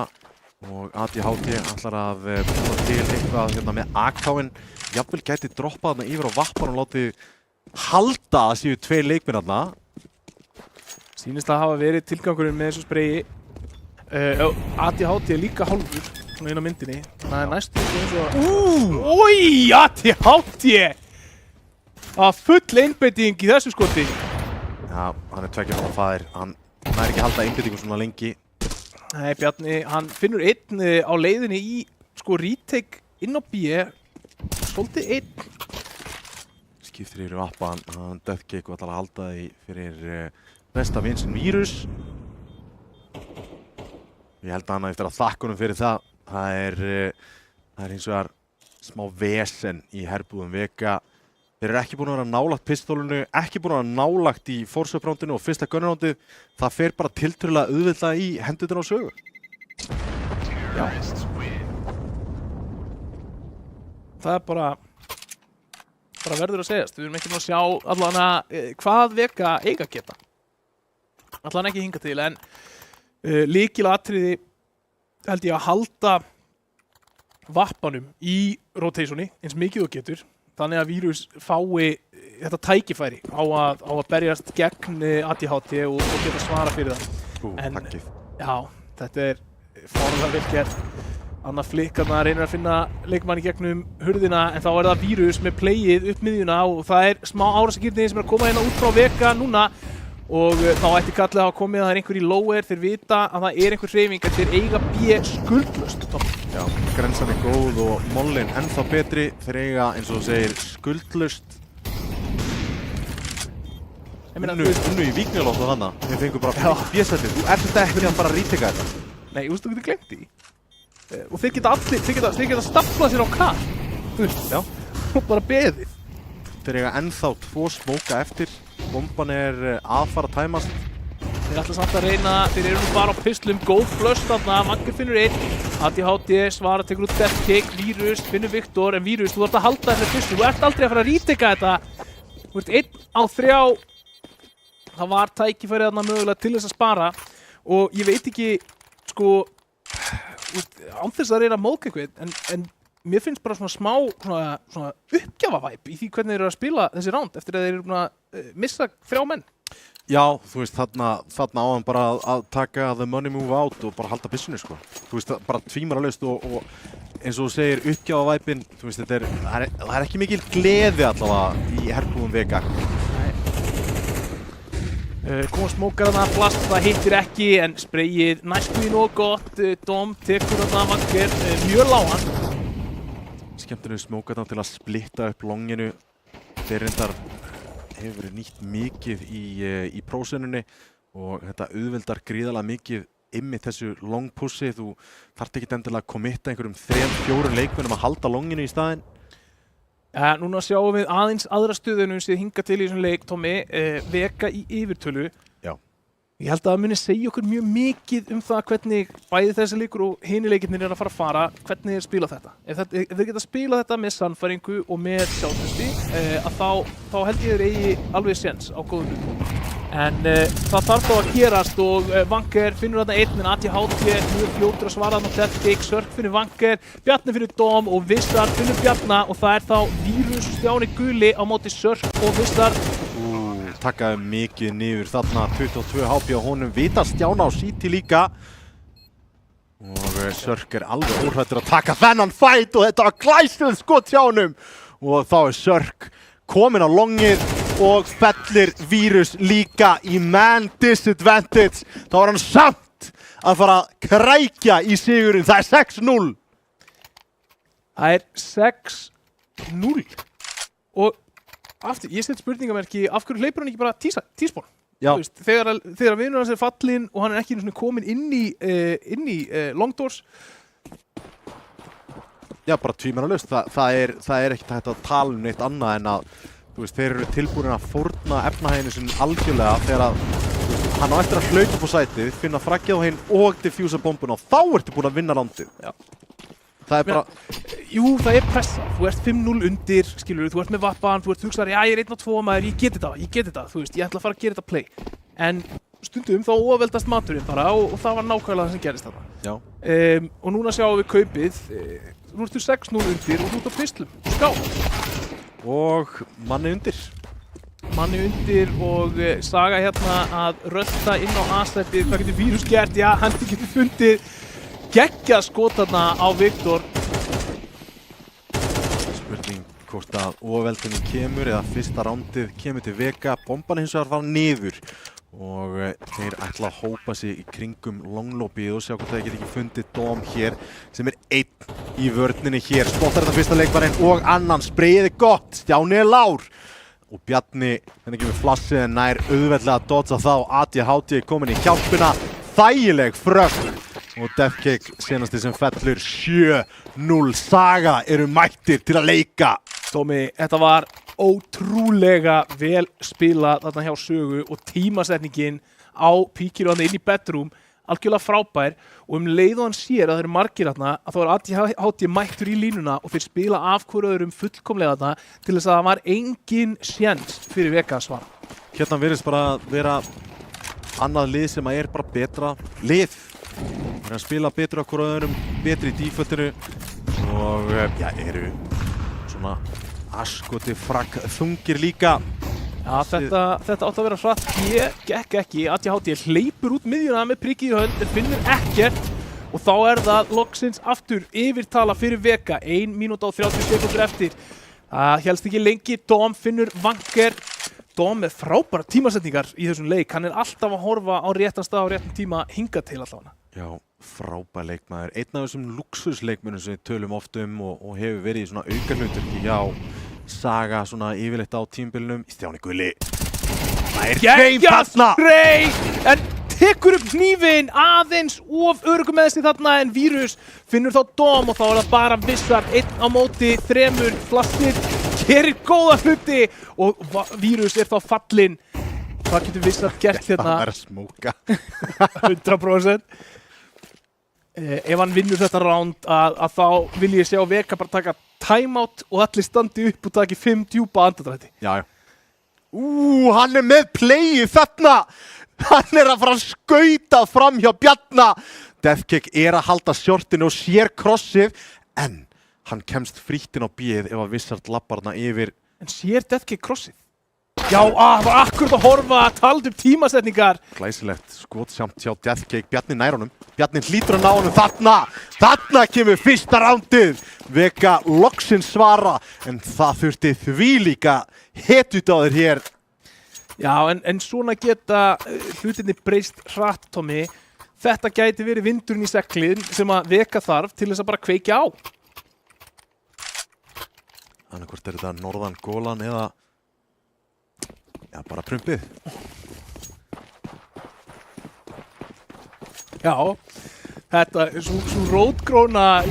og ADHD ætlar að búa til eitthvað hérna með AK-in. Jafnvel gæti droppað þarna yfir á vappan og látið halda að séu 2 leikmenn þarna. Sýnist að hafa verið tilgangurinn með þessu sprayi. ADHD er líka hálfur svona inn á myndinni. Það er næstu eins og... Új, ADHD! Það full einbeiting í þessu skoti. Já, hann er 2 ára faðir. Hann er ekki að halda einbeitingum svona lengi. Nei, Bjarni, hann finnur einn á leiðinni í sko retake inn á B. Svolítið einn. Skiptir yfir Vappa, hann Deathcake og ætlar að halda því fyrir besta vin sinn Vírus. Ég held að hann eftir að þakka honum fyrir það. Það er hins vegar smá vesen í herbúðum Vega. Þeir eru ekki búin að vera nálægt pistólinu, ekki búin að vera nálægt í force-up-rándinu og fyrsta gunner-rándið. Það fer bara tiltölulega auðveldlega í hendurnar á Sögu. Já. Það er bara verður að segjast. Við erum ekki búin að sjá allan hvað Vega eiga geta. Allan ekki hinga til, en lykilatriði held ég að halda Vappanum í rotationi eins mikið og getur. Þannig að Vírus fái þetta tækifæri á að berjast gegn ADHD og geta svara fyrir það. Takkið. Já, þetta er fárlega vel gert. Anna Flick reynir að finna leikmann í gegnum hurðina, en þá er það Vírus með playið upp miðjuna og það er smá árásagirni sem er að koma hérna út frá Vega núna. Og þá ætti kallið að hafa komið að það er einhver í lower, þeir vita að það er einhver hreyfing en þeir eiga B skuldlaust. Já, grensan er góð og mollin ennþá betri, þeir eiga eins og þú segir skuldlaust. Unnu í víknilóttu hana, þeir fengur bara B-sætið, þú ert ekki að fara að ríteka þetta. Nei, þú veist, þú getur glemt því. Og þeir geta staflað sér á kall. Þú veist, já, og bara beðið. Þeir eiga ennþá 2 smóka eftir. Bomban er að fara að tæmast. Þeir ætla samt að reyna, þeir eru nú bara á pislum, góð flöst þarna, Vanger finnur einn, ADHD, Svara tekur út Deathcake, Vírus finnur Viktor, en Vírus, þú ert að halda þessari pislu, þú ert aldrei að fara að retaka þetta. Þú ert 1 á 3, það var tækifærið þarna mögulega til þess að spara og ég veit ekki, sko, án þess að reyna að móðga eitthvað, en mér finnst bara svona smá uppgjafavæp í því hvernig þeir eru að spila þessi ránd eftir að þeir eru búin að missa 3 menn. Já, þú veist, þarna á hann bara að taka the money move out og bara halda byssinu, sko. Þú veist, bara tvímaralaust og eins og þú segir uppgjafavæpin, þú veist, það er ekki mikil gleði allavega í herbúðum Vega. Koma smókar þarna, blast, það hittir ekki en sprayið næstu í nóg gott, Dom tekur þarna Vanger mjög lágan. Skemmtilegu smókarna til að splitta upp longinu. Þeir reyndar hefur verið nýtt mikið í prósenunni og þetta auðveldar gríðarlega mikið ymmið þessu long pussi. Þú þarft ekki endilega að committa einhverjum 3-4 leikmennum að halda longinu í staðinn. Núna sjáum við aðeins aðra stöðunum sem hinga til í þessum leik, Tommi, Vega í yfirtölu. Já. Ég held að það muni segja okkur mjög mikið það hvernig bæði þessi leikur og hini leikirnir er að fara, hvernig þeir spila þetta. Ef þeir geta spila þetta með sannfæringu og með sjálfstrausti, þá held ég þeir eigi alveg séns á góðum hlutum. En það þarf þá að gerast og Vanger finnur þarna einn, en ADHD mjög fljótur að svara þarna á Deathcake, Sörk finnur Vanger, Bjarni finnur Dom og Vissar finnur Bjarna og það er þá Vírus Stjáni Guli á móti Sörk og Vissar. Takkaði mikið niður þarna, 22 HP á honum, vita Stjána á City líka og Sörk er alveg óhrættur að taka þennan fight og þetta var glæsið skot hjá honum og þá er Sörk komin á longið og fellir Vírus líka í man disadvantage. Þá var hann samt að fara að krækja í sigurinn, það er 6-0. Það er 6-0 og aftur, ég set spurningamerki, af hverju hleypur hann ekki bara tísból? Þegar vinur hans er fallinn og hann er ekki komin inn í long doors. Já, bara tvímælalaust. Það er ekkert hægt að tala neitt annað en að þeir eru tilbúin að fórna efnahæginu sinni algjörlega þegar að hann á eftir að hlaupa upp á sætið, finna fraggið á hinn og diffusa bombuna og þá ertu búin að vinna landið. Já. Það er bara... Jú, það er pressa. Þú ert 5-0 undir, skilur, þú ert með vappan, þú ert hugsað, já, ég er 1-2 maður, ég get þetta, þú veist, ég ætla að fara að gera þetta play. En stundum þá ofaveldast maturinn bara og það var nákvæmlega það sem gerist þarna. Já. Og núna sjáum við kaupið, nú ertu 6-0 undir og þú ert á pislum, skál. Og manni undir. Manni undir og Saga hérna að rölda inn á A-sætið, hvað getur Vírus gert? Já, hann getur fundið geggja skotarna á Viktor. Spurning hvort að ofaveldinu kemur eða fyrsta rándið kemur til Vega. Bomban hins vegar var niður og þeir ætla að hópa sig í kringum longlobbyið og sjá hvort þeir geta ekki fundið Dom hér sem einn í vörninni hér. Spottar þetta fyrsta leikvarinn og annan, spreyið gott, Stjáni lár og Bjarni, henni kemur flassið en nær auðveldlega að dodsa þá. ADHD komin í hjálpina, þægileg frökk og Defcake senasti sem fellur. 7-0 Saga eru mættir til að leika. Tómi, þetta var ótrúlega vel spilað þarna hjá Sögu og tímasetningin á píkir og inn í bedroom algjörlega frábær og leið og hann sér að það eru margir þarna að þá ADHD mættur í línuna og þeir spila af hverju öðrum fullkomlega þarna til þess að það var engin séns fyrir Vega að svara. Hérna virðist bara vera annað lið sem er bara betra lið. Það er að spila betur af hverju öðrum, betri í defaultinu og eru svona askoti fragg þungir líka. Já, þetta átti að vera hratt, gekk ekki, ADHD hleypur út miðjuna með prikið í hönd en finnur ekkert og þá er það loksins aftur yfirtala fyrir Vega, 1 mínúta og 30 sekúndur eftir. Það hélst ekki lengi, Dom finnur Vanker, Dom með frábæra tímasetningar í þessum leik, hann er alltaf að horfa á réttan stað og réttan tíma hingað til allavega. Já, frábær leikmaður, einn af þessum luxusleikmönnum sem við tölum oft og hefur verið í svona aukahlutverki hjá Saga svona yfirleitt á tímabilinum. Stjáni Gulli. Það er tveim þarna! En tekur upp hnífinn aðeins of öruggum með þessi þarna en Vírus finnur þá Dom og þá er það bara Vissart 1 á móti 3 flassir, gerir góða hluti og Vírus er þá fallinn. Hvað getur Vissart gert hérna? Það er að smóka. 100%. Ef hann vinnur þetta round að þá vil ég sjá Vega bara taka timeout og allir standi upp og taki 5 djúpa andardrætti. Já. Hann er með playið þarna! Hann er að fara að skauta fram hjá Bjarna! Defcake er að halda shortinu og sér krossið, en hann kemst frítt inn á bíið ef að Vissart lappar hana yfir. En sér Defcake krossið? Já, það var akkurat að horfa, talað tímasetningar. Glæsilegt skot samt hjá Defcake, Bjarni nær honum. Bjarni hlýtur að ná honum þarna. Þarna kemur fyrsta rándið. Vega loksins svara, en það þurfti þvílíka hetjudáður hér. Já, en svona geta hlutinni breyst hratt, Tommy. Þetta gæti verið vindurinn í seglið sem að Vega þarf til þess að bara kveikja á. Annarkvort er þetta norðan gólan eða bara prumpið. Já, þetta er svo rótgróna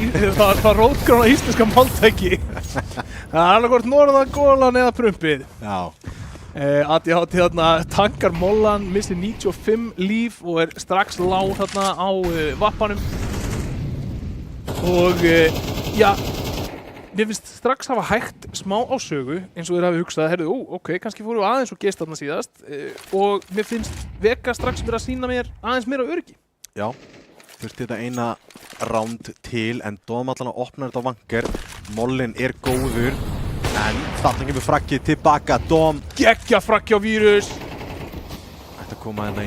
íslenska máltæki. Það er annarkvort norðan gólan eða prumpið. Já. ADHD þarna tankar mollan, missir 95 líf og er strax lág þarna á vappanum. Og mér finnst strax hafa hægt smá á Sögu eins og þeir hafi hugsað, heyrðu, ok, kannski fórum við aðeins og geist þarna síðast og mér finnst Vega strax verið að sýna mér aðeins meira öryggi. Já, þurfti þetta eina ránd til en Dom allan að opna þetta á Vanker. Mollin er góður en þarna kemur frakkið tilbaka. Dom geggja frakki á Vírus. Ætti að koma hérna í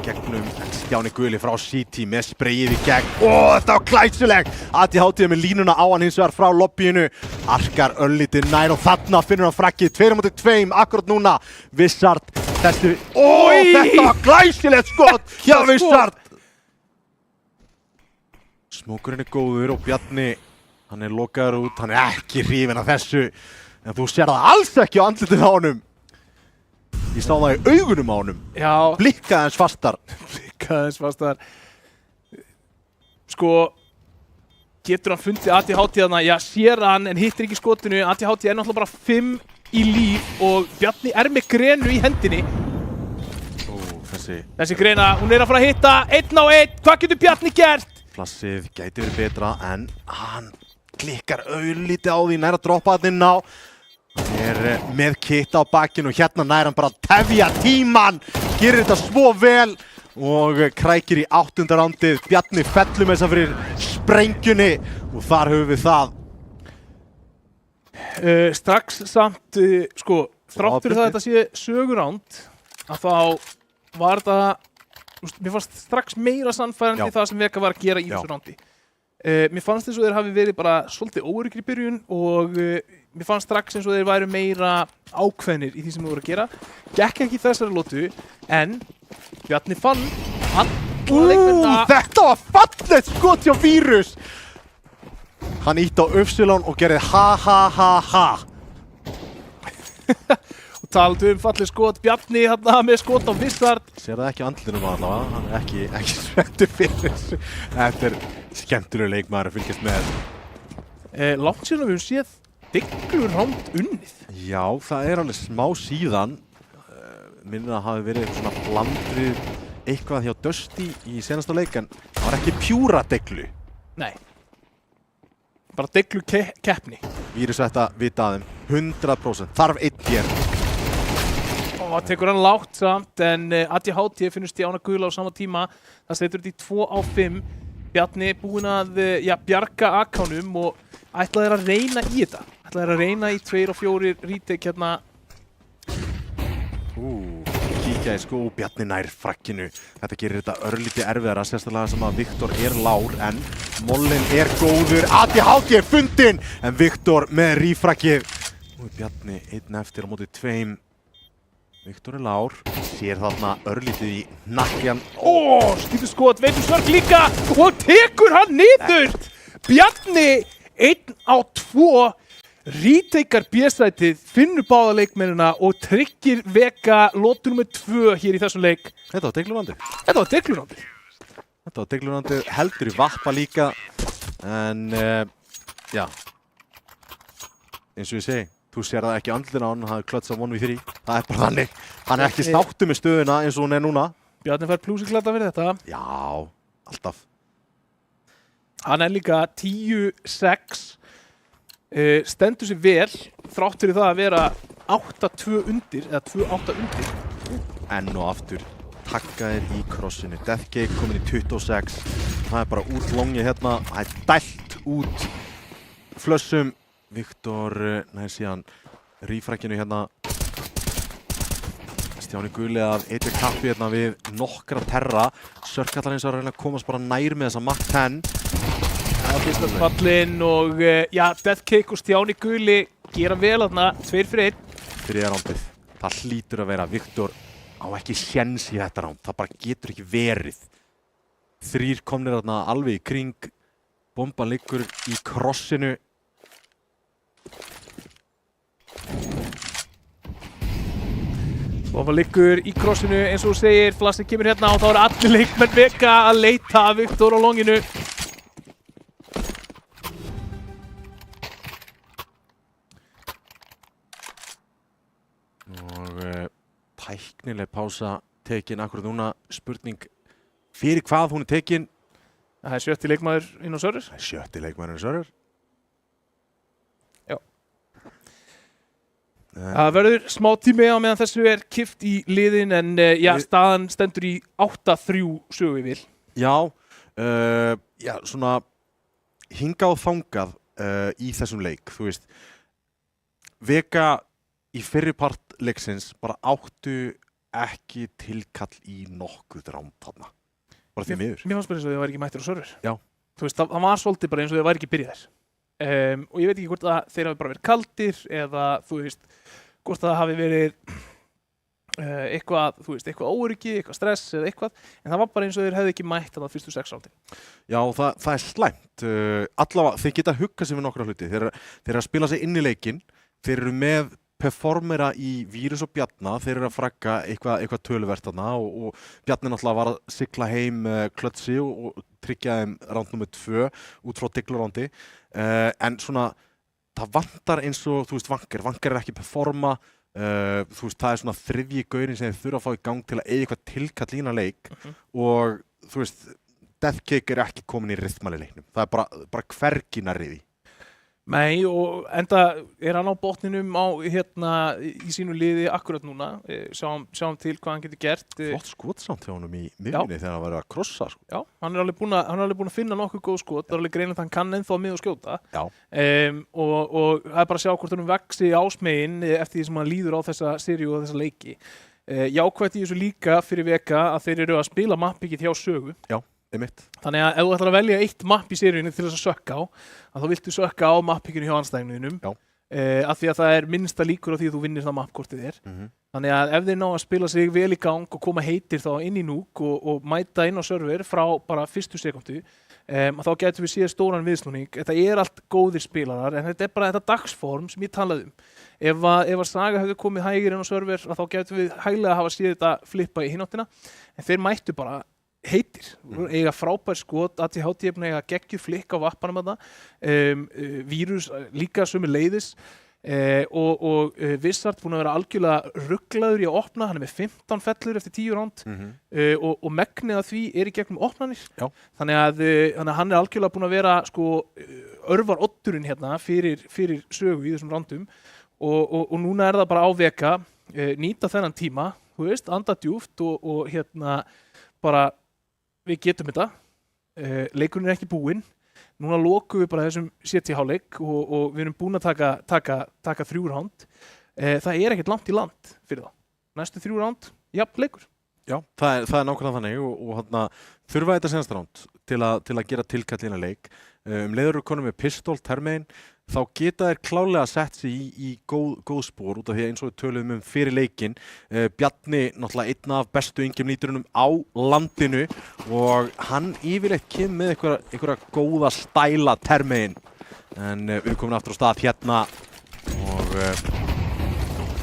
gegnum Stjáni Guli frá CT með spreyið í gegn. Þetta var glæsileg! ADHD með línuna á hann hins vegar frá lobbyinu. Arkar örlítið nær og þarna finnur hann frakkið 2-2 akkurat núna. Vissart þessi... Þetta var glæsilegt skot hjá Vissart! Smókurinn er góður og Bjarni, hann er lokaður út, hann er ekki hrifinn af þessu. En þú sér það alls ekki á andlitið á honum. Ég sá það í augunum á honum. Já. Blikkaði hans fastar. Sko, getur hann fundið ADHD þarna? Já, sér hann en hittir ekki skotinu. ADHD er náttúrulega bara 5 í líf og Bjarni er með grenu í hendinni. Þessi grena, hún er að fara að hitta 1 á 1. Hvað getur Bjarni gert? Flassið gæti verið betra en hann klikkar auðlítið á því, nær að droppa hann inn á. Hann er með kitt á bakkinu og hérna nær hann bara að tefja tíman. Gerir þetta svo vel og krækir í 8. rándið. Bjarni fellur með þess að fyrir sprengjunni og þar höfum við það. Strax samt, sko, þrátt fyrir það að þetta sé söguránd að þá var þetta, mér fannst strax meira sannfærandi það sem Vega var að gera í þessu rándi. Mér fannst þess að þeir hafi verið bara svolítið óöruggir í byrjun og mér fannst strax eins og þeir væru meira ákveðnir í því sem þeir voru að gera. Gekk ekki í þessari lotu, en Bjarni fann alla leikmennina. Þetta var fallegt skot hjá Vírus. Hann ítti á Upsilon og gerði ha. Og talandi fallið skot, Bjarni hérna með skot á Vissard. Sér það ekki andlinum allavega, hann er ekki spenntur fyrir þessu. Þetta skemmtilegur leikmaður að fylgjast með. Langt síðan við höfum séð Diglur rámt unnið. Já, það er alveg smá síðan. Minnir að hafi verið svona blandrið eitthvað hjá Dusty í senasta leik, en það var ekki pjúra Diglu. Nei. Bara Diglu keppni. Vírus þetta vita að þeim 100%. Þarf einn hér. Og tekur hann lágt samt, en ADHD finnur Stjána gula á sama tíma. Það setur þetta í 2 á 5. Bjarni búinn að bjarga akkánum og ætlaði að reyna í þetta. Ætlaði að reyna í 2 og 4 retake hérna. Kíkja í sko, Bjarni nær frakkinu. Þetta gerir þetta örlítið erfiðara, sérstaklega sem að Viktor er lár, en mollin er góður. ADHD er fundinn, en Viktor með rífrakkið. Nú er Bjarni einn eftir á móti 2. Viktor er lár, sér þarna örlítið í nakkjan. Skýtur skot, veitur Sörg líka og tekur hann niður. Bjarni 1 á 2. Retakar B-sætið, finnur báða leikmennina og tryggir Vega lotu nr. 2 hér í þessum leik. Þetta var deglunandi. Þetta var deglunandi, heldur í vappa líka, en já, eins og ég segi, þú sér það ekki andlina á hann, hann hafði klötsað 1v3, það er bara þannig. Hann er ekki sáttur með stöðuna eins og hún er núna. Bjarni fær plús í glata fyrir þetta. Já, alltaf. Hann er líka 10-6. Stendur sig vel þrátt fyrir það að vera 8-2 undir eða 2-8 undir. Enn og aftur taggaðir í krossinu. Deathcake komin í 26. Það er bara út longið hérna. Það er dælt út flössum. Viktor nær síðan rífrakkinu hérna. Stjáni guli að eitri kappi hérna við nokkra terra. Sörk allar eins og að reyna að komast bara nær með þessa Mach 10. Fyrsta fallinn og Deathcake og Stjáni guli gera vel þarna 2 fyrir 1. Þriðja rándið. Það hlýtur að vera Viktor á ekki séns í þetta ránd. Það bara getur ekki verið. 3 komnir þarna alveg í kring. Bomban liggur í krossinu. Bomban liggur í krossinu eins og þú segir. Flassi kemur hérna og þá eru allir leikmenn Vega að leita að Viktor á longinu. Tæknileg pása tekin akkurat núna. Spurning fyrir hvað hún er tekin. Það er 7. leikmaður inn á Sörur. Það er 7. leikmaður inn á Sörur. Já. Það verður smá tími á meðan þessu er kippt í liðin, en staðan stendur í 8-3 sögu yfir. Já, svona hingað og þangað í þessum leik. Þú veist, Vega í fyrri part leiksins bara áttu ekki tilkall í nokkuð ránd þarna. Bara því miður. Mér fannst bara eins og þau væri ekki mættir á Sörur. Já. Þú veist, það var svolítið bara eins og þau væri ekki byrjaðir. Og ég veit ekki hvort að þeir hafi bara verið kaldir eða þú veist, hvort það hafi verið eitthvað, þú veist, eitthvað óöryggi, eitthvað stress eða eitthvað. En það var bara eins og þeir hefði ekki mætt þarna fyrstu 6 rándin. Já, það er slæmt. Allavega, þeir geta huggað sig við nokkra hluti. Þeir eru að spila sig inn í leikinn. Þeir eru með performera í Vírus og Bjarna. Þeir eru að fragga eitthvað töluvert þarna og Bjarni náttúrulega var að sigla heim klötsi og tryggja þeim ránd nr. 2 út frá Diglurándi. En svona, það vantar eins og, þú veist, Vanker er ekki performa. Þú veist, það er svona 3. gaurinn sem þeir þurfa að fá í gang til að eiga eitthvað tilkall í þennan leik. Og þú veist, Deathcake er ekki komin í ryþmali leiknum. Það er bara hvergi nærri því. Nei, og enda er hann á botninum í sínu liði akkurat núna. Sjáum til hvað hann getur gert. Flott skot samt hjá honum í miðjunni þegar hann var að krossa. Sko. Já, hann er alveg búinn að finna nokkuð góð skot. Það er alveg greinilegt að hann kann ennþá mið og skjóta. Já. Og það er bara að sjá hvort hann vexi ásmegin eftir því sem hann líður á þessa seríu og þessa leiki. Jákvætt í þessu líka fyrir Vega að þeir eru að spila mappikið hjá Sögu. Já. Einmitt. Þannig að ef þú ætlar að velja eitt mapp í seríunni til þess að sökka á, að þá viltu sökka á mappikinu hjá anstæðinum. Já. af því að það minnsta líkur á því að þú vinnir það mappkortið þannig að ef þeir ná að spila sig vel í gang og koma heitir þá inn í núk og mæta inn á server frá bara fyrstu sekundu þá getum við séð stóran viðsnúning. Þetta allt góðir spilarar en þetta bara þetta dagsform sem ég talaði ef að Saga hefði komið hægir inn á server þá getum við hæglega hafa séð þetta flippa í hináttina en þeir mættu bara heitir, eiga frábær skot ATHT eiga geggjur flikk á vappanum Vírus líka sömuleiðis og Wizard búin að vera algjörlega rugglaður í að opna, hann með 15 fellur eftir 10 ránd og megnið af því í gegnum opnanir þannig að hann algjörlega búin að vera örvar oddurinn hérna fyrir sögu í þessum rándum og núna það bara á veka nýta þennan tíma, þú veist, anda djúpt og hérna bara við getum þetta, leikurinn ekki búinn, núna lokum við bara þessum CT-hálfleik og við erum búin að taka 3 ránd, það ekkert langt í land fyrir það, næstu 3 ránd, leikur. Já, það nákvæmlega þannig og þurfa þetta senasta ránd til að gera tilkallina leik, leiður eru konum með pistol, termegin, þá geta þeir klálega sett sig í góð spór út af því að eins og við töluðum fyrir leikinn. Bjarni náttúrulega einn af bestu yngjumnýturunum á landinu og hann yfirleitt kemur með einhverja góða stæla termegin en við erum komin aftur á stað hérna og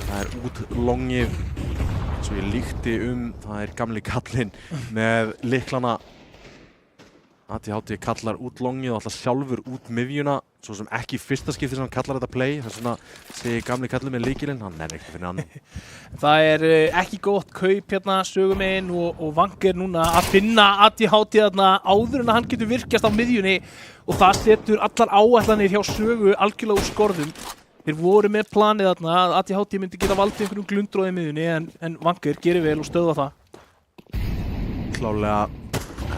það útlongið eins og ég líkti það gamli kallinn með lyklana ATHT kallar út longið og alltaf sjálfur út miðjuna, svo sem ekki í fyrsta skipti sem hann kallar þetta play, þess vegna segir gamli kallur með lykilinn, hann ekkert að finna hann. Það ekki gott kaup hérna sögumegin og Vanger núna að finna ATHT þarna áður en að hann getur virkjast á miðjunni og það setur allar áætlanir hjá sögu algjörlega úr skorðum. Þeir voru með planið þarna að ATHT myndi geta valdið einhverjum glundróði í miðjunni en Vanger gerir vel og stöðva það. Klálega.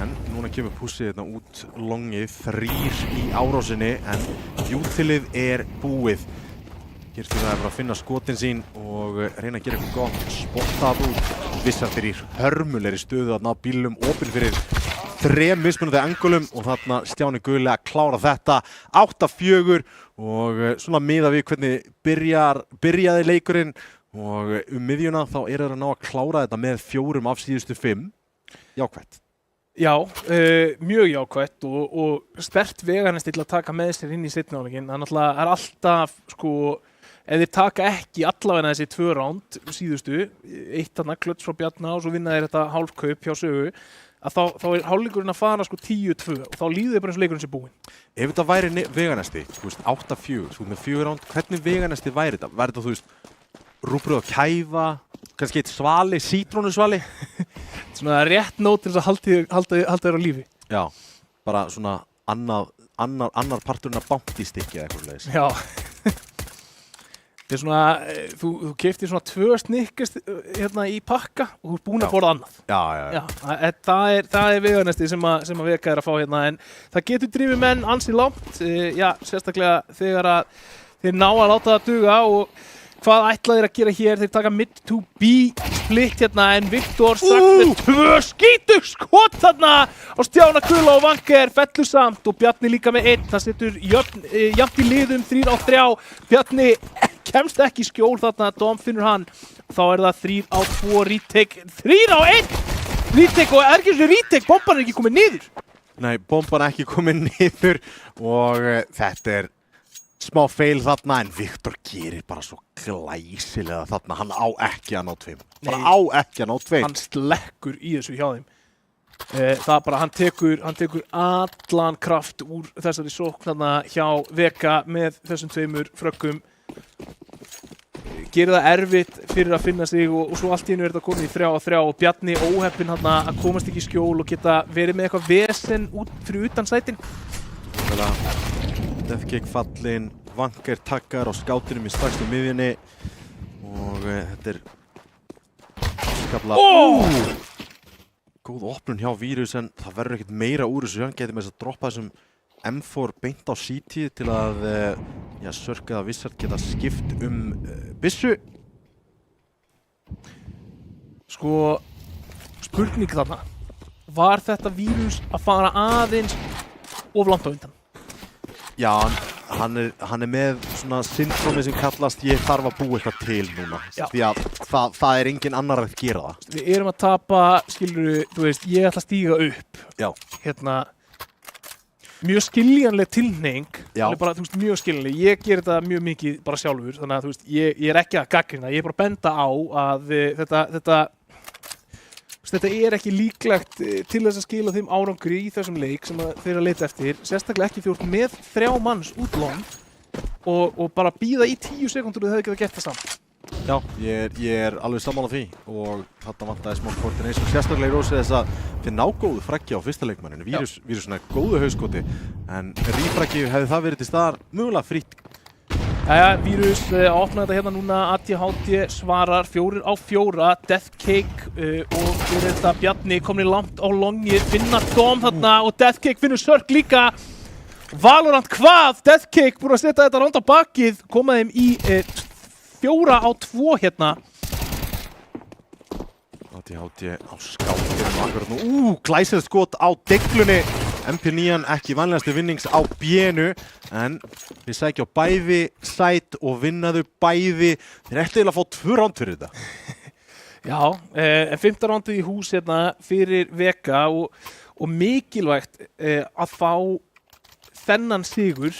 En núna kemur pússið hérna út longið, 3 í árásinni en jútilið búið. Hér þurfa þeir að finna skotin sín og reyna að gera eitthvað gott, spottað út. Wizard í hörmulegri stöðu að ná bílum opinn fyrir 3 mismunandi angulum og þarna Stjáni Gulli að klára þetta 8-4 og svona miðað við hvernig byrjaði leikurinn og miðjuna þá þeir að ná að klára þetta með 4 af síðustu 5. Jákvætt. Já, mjög jákvætt og sterkt veganesti til að taka með sér inn í seinni hálfleikinn. Það náttúrulega alltaf, ef þeir taka ekki allavega þessi 2 ránd síðustu, eitt þarna klöts frá Bjarna og svo vinna þeir þetta hálfkaup hjá sögu, að þá hálfleikurinn að fara 10-2 og þá líður þeir bara eins og leikurinn sé búinn. Ef þetta væri veganesti, 8-4, með 4 ránd, hvernig veganesti væri þetta? Væri þetta, þú veist, rúbröð og kæfa, kannski eitt svali, sítrónusvali? Svona rétt nót til þess að halda þér á lífi. Já, bara svona annar parturinn að bántistykki eða eitthvað leiðis. Já. Þetta svona, þú keyptir svona 2 snikkast hérna í pakka og þú búinn að borða annað. Já. Það veganesti sem að veka að fá hérna en það getur drifið menn ansi langt, sérstaklega þegar að þeir ná að láta það duga og hvað ætla þeir að gera hér? Þeir taka mid to B split hérna en Viktor strax með 2 skítug skot þarna á Stjána Gula og Vanger fellur samt og Bjarni líka með 1. Það setur jafnt í liðum 3-3. Bjarni kemst ekki í skjól þarna, Dom finnur hann. Þá það 3-2 retake, 3-1 retake og ekki þessu retake, bomban ekki komið niður. Nei, bomban ekki komið niður og þetta smá fail þarna en Viktor gerir bara svo glæsilega þarna, hann á ekki að ná 2. Bara á ekki að ná 2. Hann slekkur í þessu hjá þeim. Það bara, hann tekur allan kraft úr þessari sókn þarna hjá Veka með þessum 2 frökkum. Gerir það erfitt fyrir að finna sig og svo allt í einu þetta komið í 3-3 og Bjarni óheppinn þarna að komast ekki í skjól og geta verið með eitthvað vesen fyrir utan sætin. Deathkick fallinn, Vanger taggar á skátinum í strax á miðjunni og þetta skaplega góð opnun hjá Vírus en það verður ekkert meira úr þessu. Hann getur með þess að droppa þessum M4 beint á CT til að Sörk eða Wizard geta skipt byssu. Spurning þarna, var þetta Vírus að fara aðeins of langt á undan? Já, hann er með svona syndromi sem kallast ég þarf að búa eitthvað til núna. Því að það er engin annar að gera það. Við erum að tapa, skilurðu, þú veist, ég ætla að stíga upp. Já. Hérna, mjög skiljanleg tilhneiging. Já. Bara, þú veist, mjög skiljanleg. Ég ger þetta mjög mikið bara sjálfur, þannig að, þú veist, ég er ekki að gagnrýna. Ég er bara að benda á að þetta er ekki líklegt til þess að skila þeim árangri í þessum leik sem þeir að leita eftir, sérstaklega ekki því þú ert með 3 manns útlón og bara bíða í 10 sekúndur og þau geta gert það saman. Já, ég er alveg sammála því og þarna vantaði smá coordination, sérstaklega í rósi þess að þeir ná góðu frækki á fyrsta leikmanninu, vírus svona góðu hauskoti, en rífrækki hefði það verið til staðar mögulega frýtt. Jæja, Vírus opnaði þetta hérna núna, ATHT svarar 4 á 4, Deathcake og fyrir þetta Bjarni komni langt á longið, finna Dom þarna og Deathcake finnur Sörk líka. Valorant hvað? Deathcake búinn að setja þetta ránd á bakið, koma þeim í 4 á 2 hérna. ATHT á skáttinu akkurat nú, glæsilegt skot á deglunni. MP9 ekki vanlegasti vinnings á B-nu, en við sækja á bæði sæt og vinnaðu bæði. Þeir ættu eiginlega að fá 2 ránd fyrir þetta. Já, en 5. rándið í hús hérna fyrir Vega og mikilvægt að fá þennan sigur.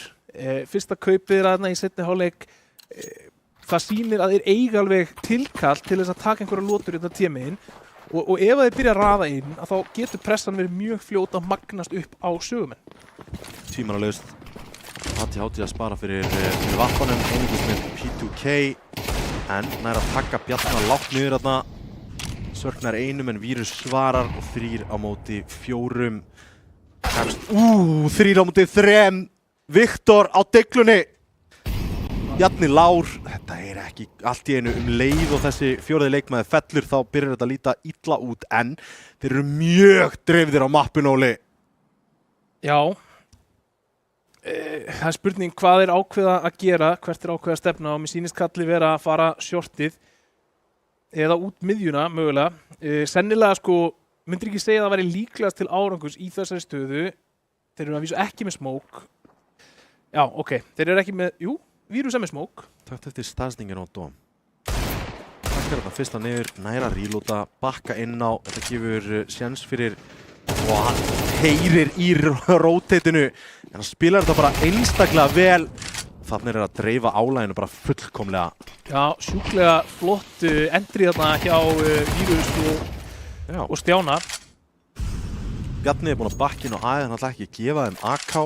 Fyrsta kaupið þarna í seinni hálfleik, það sýnir að þeir eiga alveg tilkall til þess að taka einhverja lotur í þetta tímainn. Og ef þeir byrja að raða inn, þá getur pressan verið mjög fljót að magnast upp á sögumenn. Tímanalaust. ATHT að spara fyrir vappanum, einungis með P2K, en nær að taka Bjarnar lágt niður þarna. Sörknar einum en Vírus svarar og 3 á móti 4. 3 á móti 3. Viktor á deglunni. Bjarni Lár, þetta er ekki allt í einu leið og þessi 4. leikmaður fellur, þá byrjar þetta að líta illa út, en þeir eru mjög dreifðir á mappinu, Óli. Já, það er spurning hvað er ákveða að gera, hvert er ákveða að stefna og mér sýnist kalli vera að fara shortið eða út miðjuna mögulega. Sennilega sko, myndir ekki segja að það væri líklegast til árangurs í þessari stöðu. Þeir eru að vísu ekki með smoke. Já, ok, þeir eru ekki með, jú. Vírus er með smók. Takt eftir staðsningin á Dom. Takkar þetta fyrsta niður, næra rílóta, bakka inn á. Þetta gefur sjans fyrir og hann heyrir í róteitinu. En hann spilar þetta bara einstaklega vel. Þannig er að dreifa álæginu bara fullkomlega. Já, sjúklega flott endri þarna hjá Vírus og Stjána. Bjarni er búinn að bakka inn á A, hann ætla ekki að gefa þeim AK.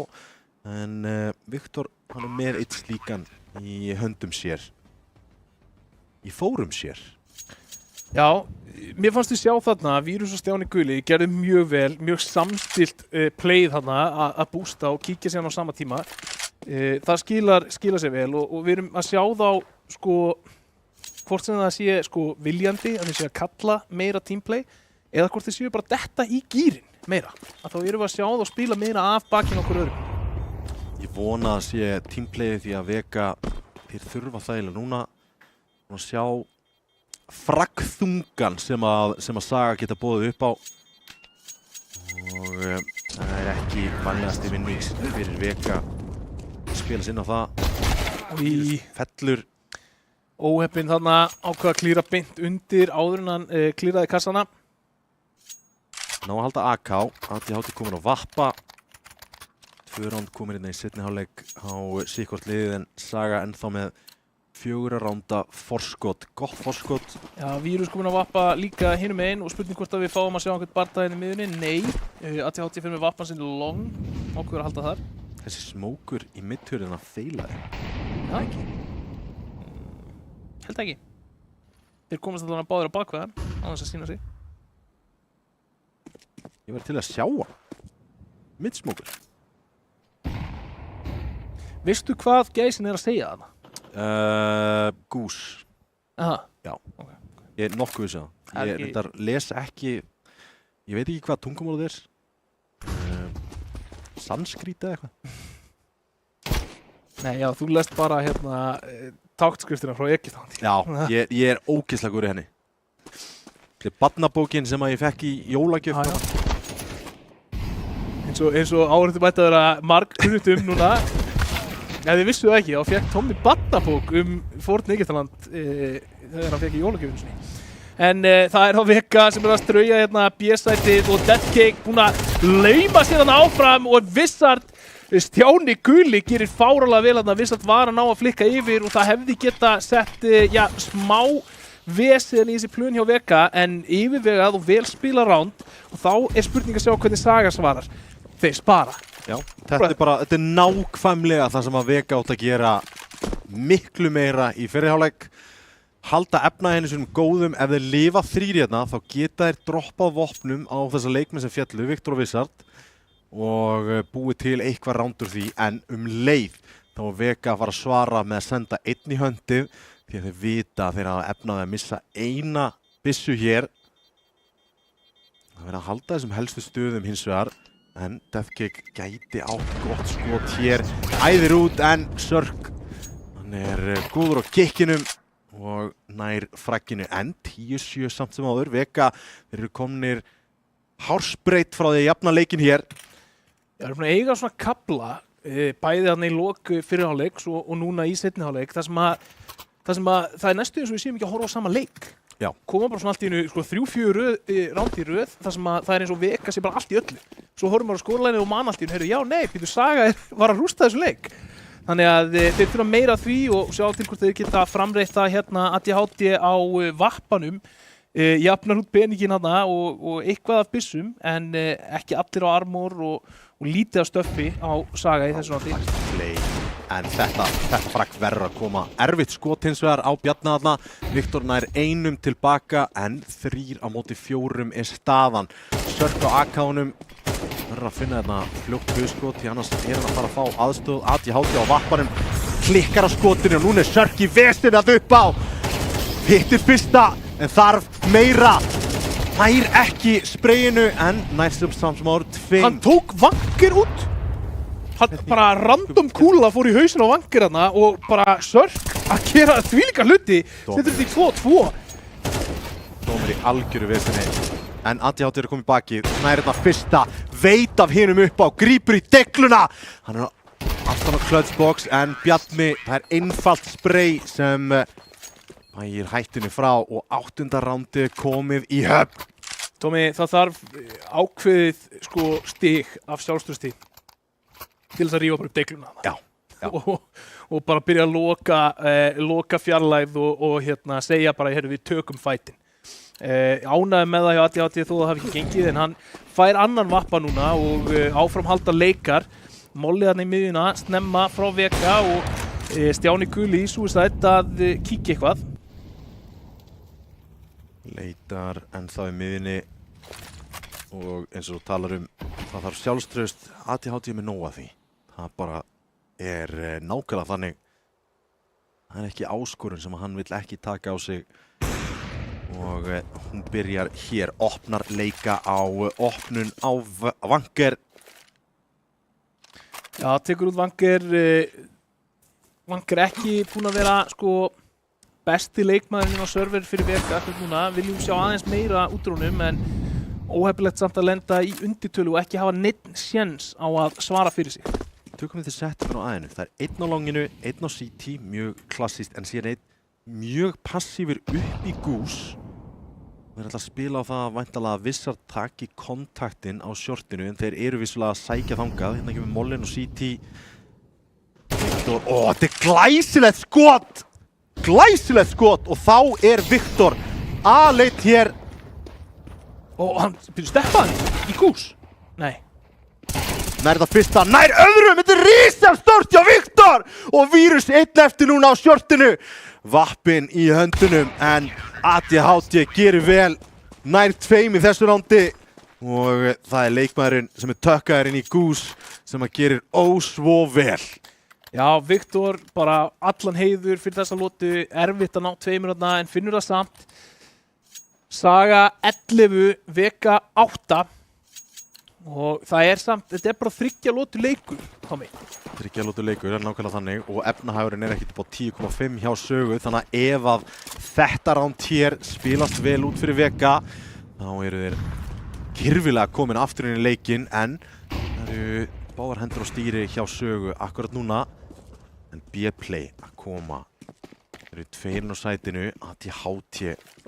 En Viktor, hann er með eitt slíkan í höndum sér. Í fórum sér. Já, mér fannst við sjá þarna að Vírus og Stjáni Guli gerðu mjög vel, mjög samstilt playið þarna að bústa og kíkja sér á sama tíma. Það skilar sér vel og við erum að sjá þá sko, hvort sem það sé sko viljandi, að þeir séu að kalla meira teamplay eða hvort þeir séu bara detta í gírinn meira. Að þá erum við að sjá þá spila meira af bakinn okkur öðrum. Ég vona að sé teamplayið því að Vega þeir þurfa þægilega núna að sjá fraggþungan sem að Saga geta boðið upp á og það er ekki vanlegasti vinnings fyrir Vega að spila sinna á það fellur óheppinn þarna ákvað að klíra beint undir áður en hann klíraði kassana. Ná að halda AK, ATHT komin á vappa. 2 ránd komin inn í seinni hálfleik á sikkvort liðið en Saga ennþá með 4 ránda forskot, gott forskot. Já, Vírus komin að vappa líka hinum einn og spurning hvort að við fáum að sjá einhvern bardaðinn í miðunni. Nei, ATHT fyrir með vappan sinni long, ákveður að halda þar. Þessi smókur í middhjörðina feilaði. Já, ekki. Held ekki. Þeir komast allavega báðir á bakveðan, á þess að sína sig. Ég var til að sjá hann. Middsmókur. Veistu hvað gæsin er að segja þarna? Gús. Aha. Já. Okay. Ég er nokkuð vissi það. Ég reyndar les ekki, ég veit ekki hvað tungumálið er. Sanskrít eða eitthvað. Nei, já, þú lest bara hérna taktskriftina frá Egyptalandi. Já, ég er ógeðslega góður í henni. Þetta er barnabókin sem að ég fekk í jólagjöf. Eins og áhorfendur mætti að vera margkunnugt núna. Ef þið vissu það ekki, þá fékk Tommy barnabók Forn Egyptaland þegar hann fékk í jólagjöfinu sinni. En það er þá Vega sem að strauja hérna B-sætið og Deathcake búinn að lauma sér hann áfram og Wizard Stjáni Guli gerir fáralega vel að Wizard var að ná að flikka yfir og það hefði geta sett smá vesen í þessi plön hjá Vega en yfirvegað og vel spila ránd og þá er spurning að sjá hvernig Saga svarar. Þeir spara. Já, þetta er nákvæmlega það sem að Vega átt að gera miklu meira í fyrri hálfleik. Halda efnahenni sem góðum, ef þeir lifa 3 hérna þá geta þeir droppað vopnum á þessa leikmenn sem fjallu, Viktor og Wizard og búið til eitthvað rándur því en leið þá var Vega að fara að svara með að senda einn í höndið því að þeir vita að þeir hafa efnaði að missa eina byssu hér. Það verður að halda þessum helstu stöðum hins vegar en Deathcake gæti átt gott skot hér, æðir út en Sörk, hann er góður á kikkinum og nær fragginu en 10-7 samt sem áður. Vega, þeir eru komnir hársbreytt frá því að jafna leikinn hér. Ég er búin að eiga svona kabla, bæði þarna í lok fyrri hálfleiks og núna í seinni hálfleik, það sem að það er næstu eins og við séum ekki að horfa á sama leik. Já. Koma bara svona allt í einu, 3-4 ránd í röð, þar sem að það er eins og Vega sé bara allt í öllu. Svo horfum við á skólalæginu og man allt í einu, heyrðu, já, nei, Pétur Saga var að rústa þessu leik. Þannig að þeir þurfa meira því og sjá til hvort þeir geta framreitt það hérna ADHD á vappanum, jafnar út peningin hana og eitthvað af byssum en ekki allir á armor og lítið af stöffi á Saga í þessu nátti. En þetta frakk verður að koma erfitt skot hins vegar á Bjarna þarna. Viktor nær einum tilbaka en 3 á móti 4 er staðan. Sörk á AK-unum. Verður að finna þarna fljótt hugskot því annars er hann að fara að fá aðstöð. ADHD á vappanum klikkar á skotinu og núna er Sörk í vestin að upp á. Hittir fyrsta en þarf meira. Nær ekki sprayinu en nær samt áður 2. Hann tók Vanger út. Hann bara random kúla fór í hausinn á Vanger þarna og bara Sörk að gera þvílíka hluti. Þetta er því 2-2. Dómur í algjöru vesinni. En ADHD er komið bakið, nær þetta fyrsta, veit af hinum upp á, grípur í degluna. Hann er aftan á clutchbox en Bjarni, það er einfalt spray sem mægir hættinu frá og 8. rándi komið í höfn. Tómi, það þarf ákveðið stig af sjálfströsti til þess að rífa bara upp degluna. Já. Og bara byrja að loka fjarlægð og segja bara, heyrðu, við tökum fætin. Ánægði með það hjá ADHD þó það hafi ekki gengið en hann fær annan vappa núna og áfram halda leikar. Molli þarna í miðjuna, snemma frá Vega og Stjáni Guli í Suicide að kíkja eitthvað. Leitar ennþá í miðjunni og eins og þú talar það þarf sjálfstraust. ADHD með nóg af því. Það bara er nákvæmlega þannig. Það er ekki áskorun sem hann vill ekki taka á sig. Og hún byrjar hér, opnar leika á opnun á Vanger. Já, tekur út Vanger. Vanger ekki búinn að vera besti leikmaðurinn á server fyrir Vega núna. Viljum sjá aðeins meira útrónum en óheppilegt samt að lenda í undirtölu og ekki hafa neinn séns á að svara fyrir sig. Tökum við til settingur á aðeinu. Það er 1 á longinu, 1 á CT, mjög klassíst en síðan 1 mjög passífur upp í Goose. Þeir ætla að spila á það væntanlega að Wizard taki kontaktinn á shortinu en þeir eru vissulega að sækja þangað. Hérna kemur Mollin og CT. Viktor, þetta er glæsilegt skot! Glæsilegt skot og þá er Viktor aðleitt hér. Og hann byrju steppaði í Goose? Nei. Nær þetta fyrsta, nær öðrum, þetta er risastórt hjá Viktor! Og Vírus 1 eftir núna á shortinu. Vappin í höndunum en ADHD gerir vel, nær 2 í þessu rándi og það er leikmaðurinn sem er tökkaður inn í Goose sem að gerir ósvo vel. Já, Viktor bara allan heiður fyrir þessa lotu, erfitt að ná 2 þarna en finnur það samt. Saga 11, Vega 8 og það er samt, þetta er bara 3 lotu leikur, Tommy. 3 lotu leikur er nákvæmlega þannig og efnahagurinn er ekkert upp á 10,5 hjá Sögu þannig að ef að þetta ránd hér spilast vel út fyrir Vega þá eru þeir kyrfilega komin aftur inn í leikinn en það eru báðar hendur á stýri hjá Sögu akkurat núna. En B-play að koma. Þeir eru tveirinn á sætinu, ATHT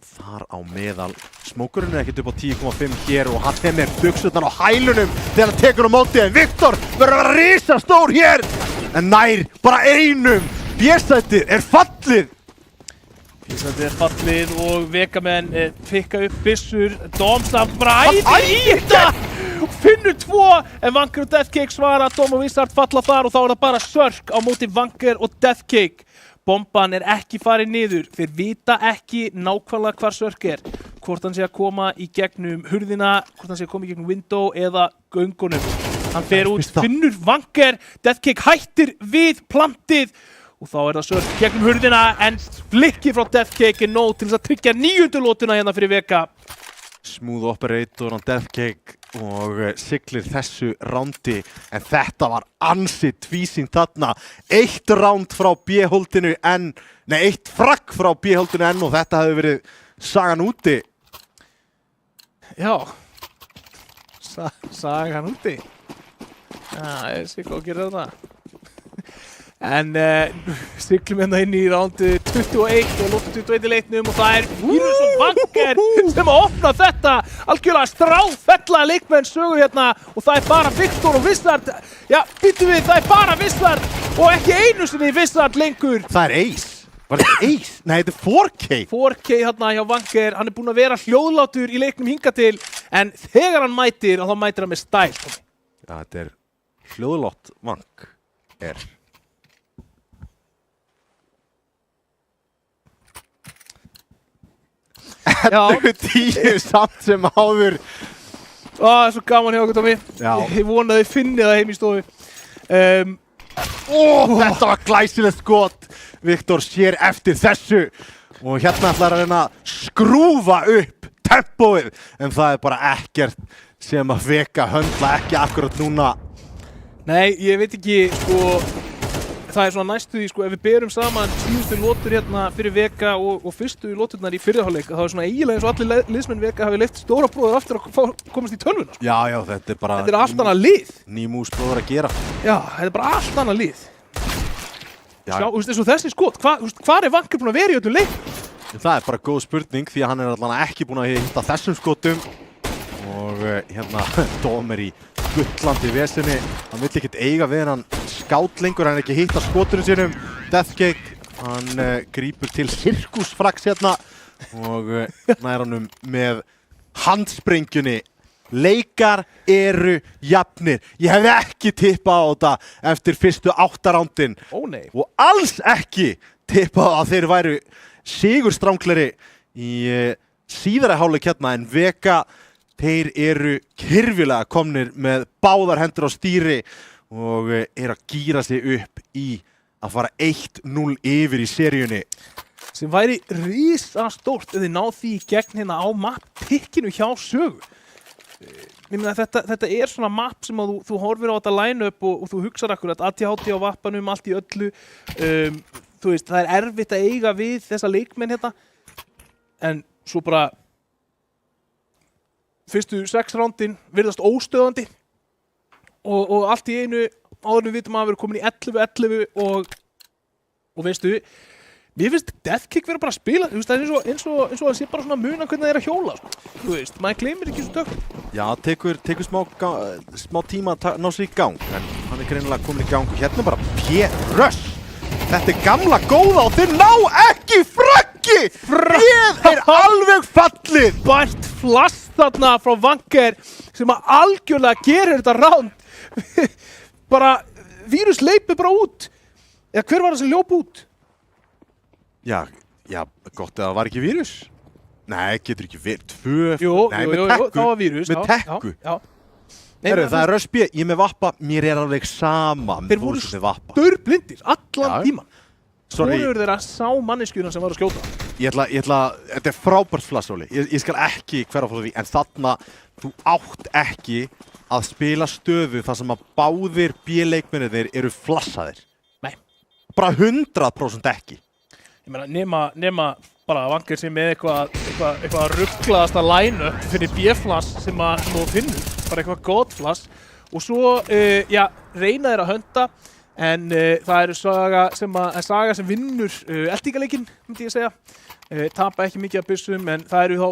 þar á meðal. Smókurinn er ekkert upp á 10,5 hér og hann með buxurnar á hælunum þegar hann tekur á móti. En Viktor verður að vera risastór hér, en nær bara einum. B-sætið er fallið. B-sætið er fallið og Vegamenn pikka upp byssur. Dom samt bara æðir í þetta! Finnur 2, en Vanker og Deathcake svara. Dom og Wizard falla þar og þá er það bara Sörk á móti Vanker og Deathcake. Bomban er ekki farin niður. Þeir vita ekki nákvæmlega hvar Sörk er. Hvort hann sé að koma í gegnum hurðina, hvort hann sé að koma í gegnum window eða göngunum. Hann fer út, finnur Vanker, Deathcake hættir við plantið og þá er það Sörk gegnum hurðina en blikkið frá Deathcake er nóg til þess að tryggja 9. lótuna hérna fyrir Vega. Smooth operator á Deathcake og siglir þessu rándi, en þetta var ansi tvísýnt þarna. 1 ránd frá B-holdinu en, nei 1 fragg frá B-holdinu en og þetta hefði verið sagan úti. Já, sagan úti. Já, ég sé hvað að gera þetta. En siglum hérna inn í rándi 21 og lóttu 21 í leiknum og það er Vírus og Vanker sem að opna þetta algjörlega stráfella leikmenn sögu hérna og það er bara Viktor og Wizard. Já, býtum við, það er bara Wizard og ekki einu sinni Wizard lengur. Það er Ace. Var þetta Ace? Nei, þetta er 4K. 4K hérna hjá Vanker, hann er búinn að vera hljóðlátur í leiknum hingað til en þegar hann mætir, þá mætir hann með stæl. Já, þetta er hljóðlátt Vanker. Já. 10 samt sem áður. Það er svo gaman hjá okkur, Tommy. Já. Ég vona að þið finnið það heim í stofu. Þetta var glæsilegt skot. Viktor sér eftir þessu og hérna ætlar að reyna að skrúfa upp tempóið, en það er bara ekkert sem að Vega höndla ekki akkurat núna. Nei, ég veit ekki, sko, það er svona næstu því, sko, ef við berum saman síðustu lótur hérna fyrir Vega og fyrstu lóturnar í fyrriháleik, þá er svona eiginlega eins og allir liðsmenn Vega hafi leyft stóra bróður aftur að komast í tölvuna. Sko. Já, þetta er bara... Þetta er allt annað lið. Nýmús bróður að gera. Já, þetta er bara allt annað lið. Já. Sjá, þú veist, eins og þessi skot, hvar er Vanker búinn að vera í öllu leik? Það er bara góð spurning því að hann er allan ekki búinn að hitta þessum skotum og hérna Dom er í gullandi vesinni. Hann vill ekkert eiga við hann skát lengur, hann er ekki hitta skotunum sínum. Deathcake, hann grípur til sirkusfrags hérna og nær honum með handsprengjunni. Leikar eru jafnir. Ég hefði ekki tippað á þetta eftir fyrstu 8 rándin. Ó nei. Og alls ekki tippað að þeir væru sigurstrangleri í síðari hálfleik hérna, en Vega, þeir eru kyrfilega komnir með báðar hendur á stýri og eru að gíra sig upp í að fara 1-0 yfir í seríunni. Sem væri risastórt ef þið ná því í gegn hérna á map-pikkinu hjá Sögu. Ég meina, þetta er svona map sem að þú horfir á þetta line-up og þú hugsar akkurat ATHT á vappanum, allt í öllu. Þú veist, það er erfitt að eiga við þessa leikmenn hérna. En svo bara fyrstu 6 rándin virðast óstöðandi og allt í einu áður við vitum að vera komin í 11-11 og veistu, mér finnst Deathcake vera bara að spila, þú veist, það er eins og það sé bara svona muna hvernig það er að hjóla, sko. Þú veist, maður gleymir ekki svo tökum. Já, tekur smá tíma að ná sig í gang, en hann er greinilega komin í gang og hérna bara P-Rush. Þetta er gamla góða og þeir ná ekki fraggi! Ég er alveg fallið! Bært flast þarna frá Vanker sem að algjörlega gerir þetta ránd. Bara, Vírus leipir bara út. Eða hver var það sem ljóp út? Já, gott að það var ekki Vírus. Nei, getur ekki verið 2. Jú, það var Vírus. Með tekku. Já. Heru, það er Rush B, ég með Vappa, mér er alveg sama. Þeir voru störblindir, allan tíman. Hvorur þeirra sá manneskjuna sem var að skjóta? Ég ætla, þetta er frábært flass, Óli. Ég skal ekki hverfa frá því, en þarna, þú átt ekki að spila stöðu þar sem að báðir B-leikmennir eru flassaðir. Nei. Bara 100% ekki. Ég meina, nema bara Vanker sem með eitthvað rugglaðasta line-up fyrir B-flass sem þú finnur. Bara eitthvað gott flass. Og svo, reyna þeir að hönda. en það eru saga sem vinnur eltingaleikinn, myndi ég segja. Tapa ekki mikið af byssum, en það eru þá,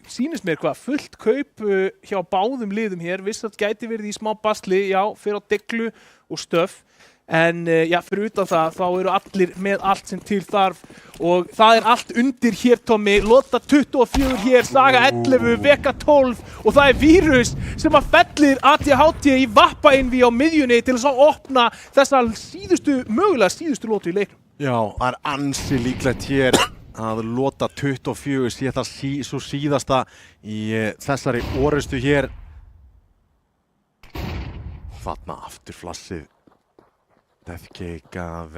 sýnist mér fullt kaup hjá báðum liðum hér, viss að gæti verið í smá basli, já, fyrir á deglu og stöf, en fyrir utan það, þá eru allir með allt sem til þarf og það er allt undir hér, Tommy, Lota 24 hér, Saga 11, Veka 12 og það er Vírus sem að fellir ATHT í vappa-innví á miðjunni til þess að opna þessa mögulega síðustu lotu í leiknum. Já, það er ansi líklegt hér að Lota 24 sé það svo síðasta í þessari orrustu hér. Þarna aftur flassið. Deathcake að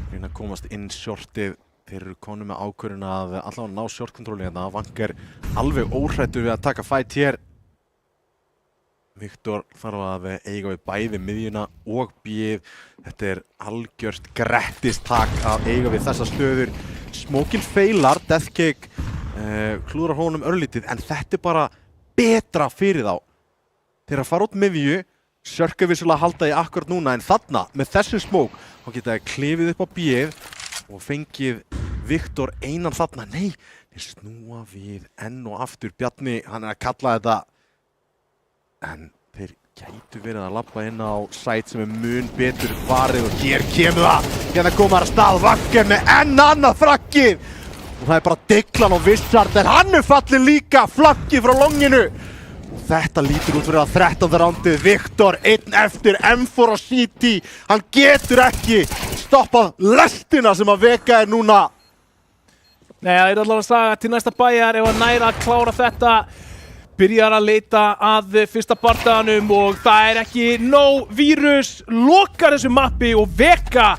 reyna að komast inn shortið. Þeir eru konum með ákvörðun að allavega ná shortkontróli hérna. Vangar alveg óhrættur við að taka fight hér. Viktor þarf að eiga við bæði miðjuna og bíð. Þetta er algjört grettistak að eiga við þessa stöður. Smokinn feilar, Deathcake klúðrar honum örlítið, en þetta er bara betra fyrir þá. Þeir að fara út miðju, Sörka vissulega halda í akkurat núna, en þarna, með þessu smók, þá geta þeir klifið upp á bíð og fengið Viktor einan þarna. Nei, þeir snúa við enn og aftur. Bjarni, hann er að kalla þetta, en þeir gætu verið að labba inn á sæt sem er mun betur varið og hér kemur það. Hérna koma að stað Vangar með enn annað flaggið og það er bara Deglan og Vissard, en hann er fallin líka, flaggið frá longinu. Og þetta lítur út fyrir að 13. rándið. Viktor einn eftir, M4 og CT, hann getur ekki stoppað lestina sem að Veka er núna. Nei, það er allavega að Saga til næsta bæjar ef að næra að klára þetta. Byrjar að leita að fyrsta bardaganum og það er ekki nóg. Vírus lokar þessu mappi og Veka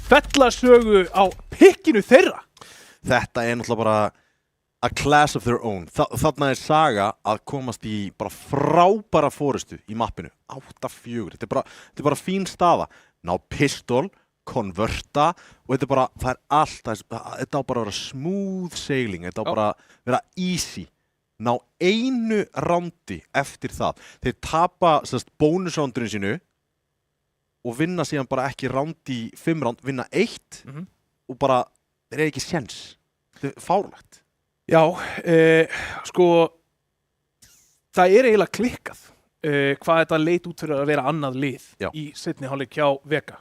fella sögu á pikkinu þeirra. Þetta er náttúrulega bara a class of their own. Þarna er Saga að komast í bara frábæra forystu í mappinu. 8-4. Þetta er bara fín staða. Ná pistol, konverta og þetta er bara, það er allt, þetta á bara að vera smooth sailing, þetta á bara að vera easy. Ná einu rándi eftir það. Þeir tapa bónusrándurinn sínu og vinna síðan bara ekki rándi í 5 ránd, vinna 1 og bara, þeir eru ekki séns. Þetta er fárlegt. Já, sko, það er eiginlega klikkað hvað þetta leit út fyrir að vera annað lið í seinni hálfleik hjá Veka.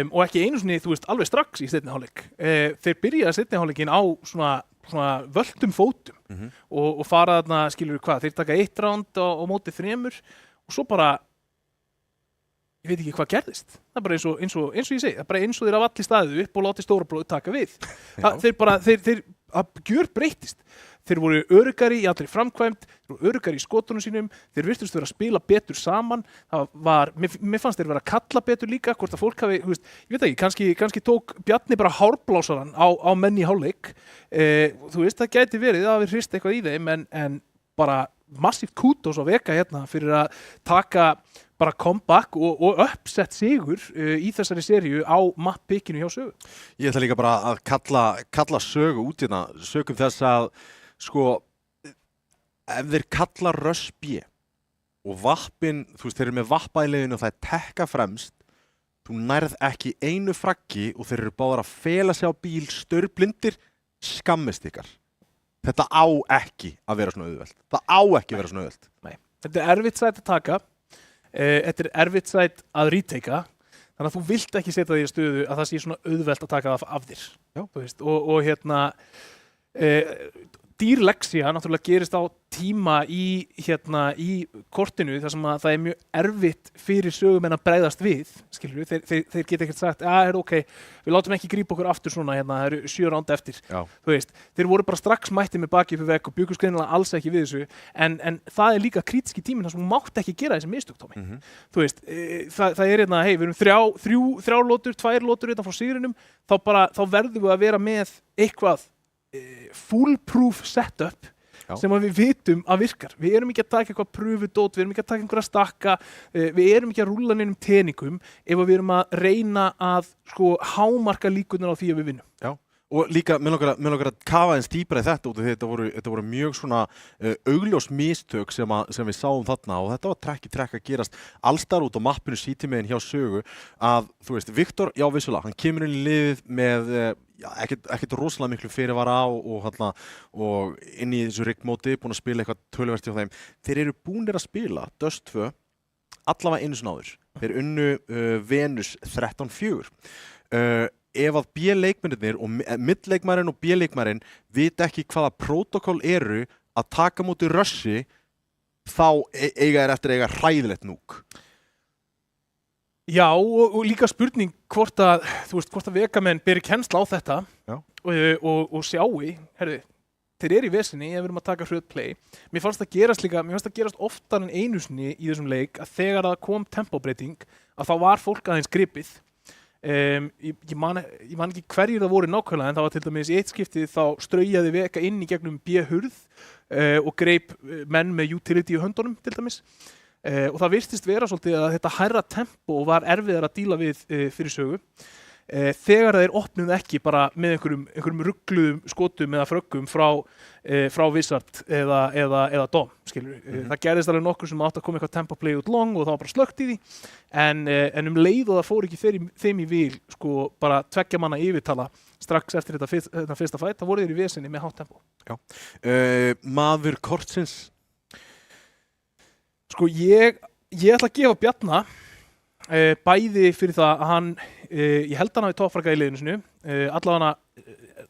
Og ekki einu sinni, þú veist, alveg strax í seinni hálfleik. Þeir byrjaði seinni hálfleikin á svona völtum fótum og fara þarna, skilur við hvað, þeir taka 1 ránd á móti 3 og svo bara, ég veit ekki hvað gerðist. Það er bara eins og ég segi, það er bara eins og þeir hafa allir staðið upp og látið stóra blóð taka við. Þeir gjör breytist. Þeir voru öruggari í allri framkvæmd, þeir voru öruggari í skotunum sínum, þeir virtust vera að spila betur saman. Mér fannst þeir vera að kalla betur líka, hvort að fólk hafi, ég veit ekki, kannski tók Bjarni bara hárblásaran á menn í hálfleik. Þú veist, það gæti verið að við hrist eitthvað í þeim, en bara massíft kútos á Veka hérna fyrir að taka bara comeback og uppsett sigur í þessari seríu á map-pickinu hjá Sögu. Ég ætla líka bara að kalla Sögu út hérna, sögum þess að sko, ef þeir kalla Rush B og vappin, þú veist, þeir eru með vappa í leiðinu og það er tekka fremst, þú nærð ekki einu fraggi og þeir eru báðar að fela sig á bíl staurblindir, skammist ykkar. Þetta á ekki að vera svona auðvelt. Það á ekki að vera svona auðvelt. Nei, þetta er erfitt sætt að taka, þetta er erfitt sætt að retaka, þannig að þú vilt ekki setja því í stöðu að það sé svona auðvelt að taka það af þér. Þú veist, og hérna, dýr lexía náttúrulega gerist á tíma í kortinu þar sem að það er mjög erfitt fyrir sögumenn að bregðast við, skilur við, þeir geta ekkert sagt, ok, við látum ekki grípa okkur aftur svona, það eru 7 ránd eftir, þú veist, þeir voru bara strax mættið með baki upp í vegg og bjuggust greinilega alls ekki við þessu, en það er líka krítiski tíminn þar sem þú mátt ekki gera þessi mistök, Tommy. Þú veist, það er hérna, hei, við erum 3 lótur, 2 lótur hérna frá sigrinum, þá verðum við að vera með eitthvað foolproof setup sem við vitum að virkar. Við erum ekki að taka eitthvað prufudót, við erum ekki að taka einhverja stakka, við erum ekki að rúlla neinum teningum ef við erum að reyna að hámarka líkurnar á því að við vinnum. Já, Og líka, mér langar að kafa eins dýpra í þetta út af því þetta voru mjög svona augljós mistök sem við sáum þarna og þetta var trekk í trekk að gerast allstar út á mappinu sítimegin hjá Sögu að, þú veist, Viktor, já vissulega, hann kemur inn í liðið með ekkert rosalega miklu fyrirvara og inn í þessu riggmóti, búin að spila eitthvað töluvert hjá þeim. Þeir eru búnir að spila Dust 2 allavega einu sinni áður. Þeir unnu Venus 13-4. Ef að B-leikmennirnir og middleikmærin og B-leikmærin vita ekki hvaða prótokól eru að taka móti russi, þá eiga eftir að eiga hræðilegt núk. Já, og líka spurning hvort að vegamenn beri kennsla á þetta og sjáu, herðu, þeir eru í vesinni ef við erum að taka hröð play. Mér fannst það gerast oftar en einu sinni í þessum leik að þegar það kom tempóbreyting að þá var fólk aðeins gripið. Ég man ekki hverjir það voru nákvæmlega en það var til dæmis í eitt skiptið þá straujaði Vega inn í gegnum B-hurð og greip menn með utility í höndunum til dæmis og það virtist vera svolítið að þetta hærra tempo var erfiðar að díla við fyrir Sögu þegar þeir opnuðu ekki bara með einhverjum ruggluðum skotum eða fröggum frá Wizard eða Dom, skilur. Það gerðist alveg nokkur sem átt að koma eitthvað tempo play út long og það var bara slökkt í því en leið og það fór ekki þeim í vil sko bara 2 manna yfirtala strax eftir þetta fyrsta fight, það voru þeir í vesinni með hátt tempo. Já. Maður kortsins? Sko ég ætla að gefa Bjarna bæði fyrir það að hann ég held hann hafi toppfragað í liðinu sinu allavega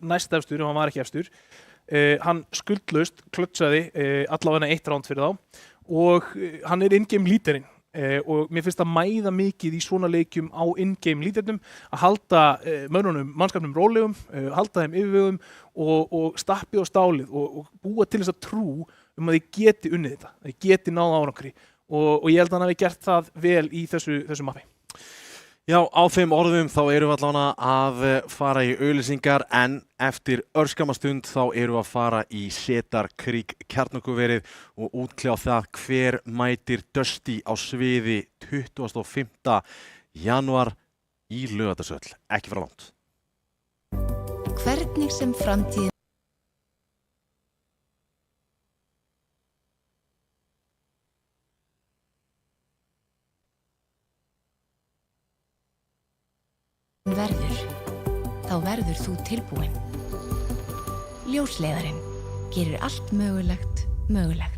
næst efstur ef hann var ekki efstur hann skuldlaust klötsaði allavega 1 round fyrir þá og hann in-game líderinn og mér finnst að mæða mikið í svona leikjum á in-game lídernum að halda mannskapnum rólegum halda þeim yfirvegum og stappi á stálið og búa til þess að trú að þeir geti unnið þetta, þeir geti náð árangri og ég held að hann hafi gert það vel í þessu mappi. Já, á þeim orðum þá erum við allavega að fara í auglýsingar en eftir örskamma stund þá erum við að fara í Setarkrík kjarnorkuverið og útkljá það hver mætir Dusty á sviði 25. janúar í Laugardalshöll. Ekki fara langt. Hvernig sem framtíðin verður, þá verður þú tilbúin. Ljósleiðarinn gerir allt mögulegt mögulegt.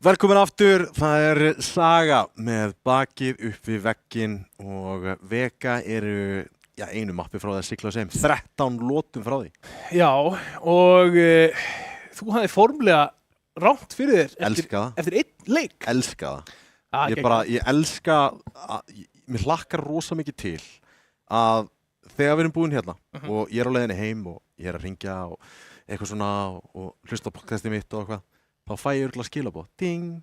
Velkomin aftur, það Saga með bakið upp við vegginn og Vega eru einu mappi frá það að sigla sem 13 lotum frá því. Já, og þú hafði formlega rangt fyrir þér eftir einn leik. Elska það. Ég elska, mér hlakkar rosa mikið til að þegar við erum búin hérna og ég á leiðinni heim og ég að ringja og eitthvað svona og hlusta á podcastið mitt og eitthvað, þá fæ ég örugglega skilaboð. Ding!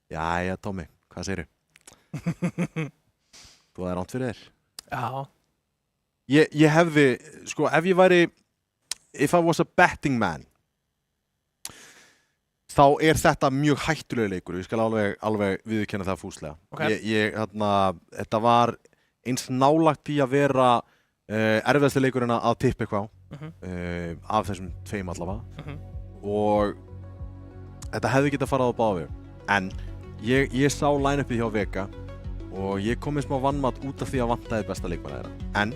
Jæja, Tommi, hvað segirðu? Þú hafði rangt fyrir þér. Já. Ég hefði, sko, ef ég væri, if I was a betting man, þá þetta mjög hættulega leikur. Ég skal alveg viðurkenna það fúslega. Okay. Þetta var eins nálagt í að vera erfiðasti leikurinn að tippa eitthvað á, af þessum 2 allavega. Og þetta hefði getað farið á báðu. En ég sá line-upið hjá Vega og ég kom með smá vannmatt út af því að vantaði besta leikmann þeirra. En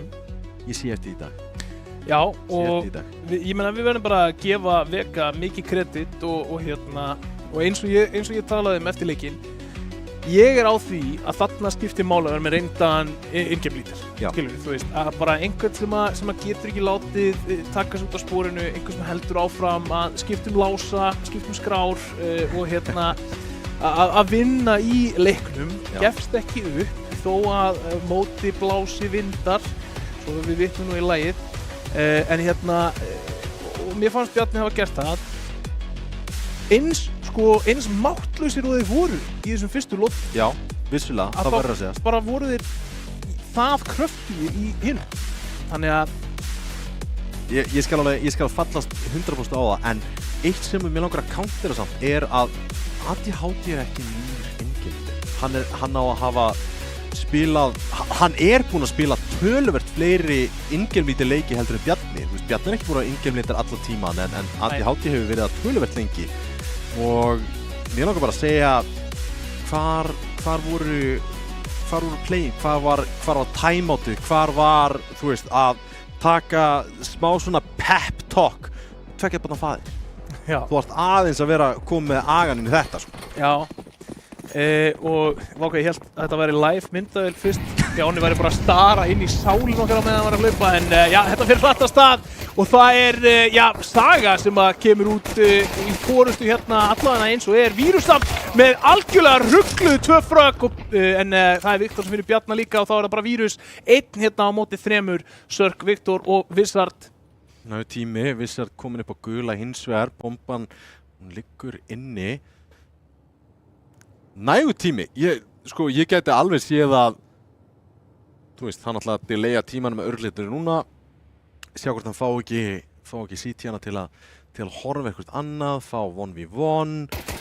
ég sé eftir í dag. Já, og ég meina við verðum bara að gefa Vega mikið kredit og eins og ég talaði eftir leikinn. Ég á því að þarna skiptir máli að vera með reyndan in-game-lítir. Skilur við, þú veist, að bara einhvern sem að getur ekki látið taka sig út á sporinu, einhvern sem heldur áfram að skiptum lása, skiptum skrár og að vinna í leiknum gefst ekki upp þó að móti blási vindar, svo við vitnum nú í lagið. En og mér fannst Bjarni hafa gert það eins máttlausir og þeir voru í þessum fyrstu lotum. Já, vissulega, það verður að segja. Bara voru þeir það kröftugir í hinum. Þannig að ég skal fallast 100% á það, en eitt sem mér langar að countera samt að ADHD ekki nýr in-game. Hann á að hafa spilað, hann búinn að spila töluvert fleiri in-game leiki heldur en Bjarni. Bjarni ekki búinn að in-game alla tíman, en ADHD hefur verið að töluvert lengi. Og mér langar bara að segja hvar voru play, hvar var timeoutu, hvar var, þú veist, að taka smá svona pep talk, tvekja bara faðir. Já. Þú varst aðeins að vera komið með aganinn í þetta, sko. Já. Og ég held að þetta væri live myndavél fyrst. Jóni væri bara að stara inn í sálinn okkar á meðan hann var að hlaupa, en þetta fyrir hratt af stað og það Saga sem kemur út í forustu hérna allavega eins og Vírusam með algjörlega ruggluð 2 frögg en það Viktor sem finnur Bjarna líka og þá það bara Vírus 1 hérna á móti 3, Sörk, Viktor og Vissard. Nægur tími, Vissard komin upp á gula hins vegar, bomban hún liggur inni. Nægur tími, ég gæti alveg séð að, þú veist, hann ætlaði að delaya tímanum með örlitur núna, sjá hvort hann fá ekki CT-hana til að horfa eitthvað annað, fá 1v1,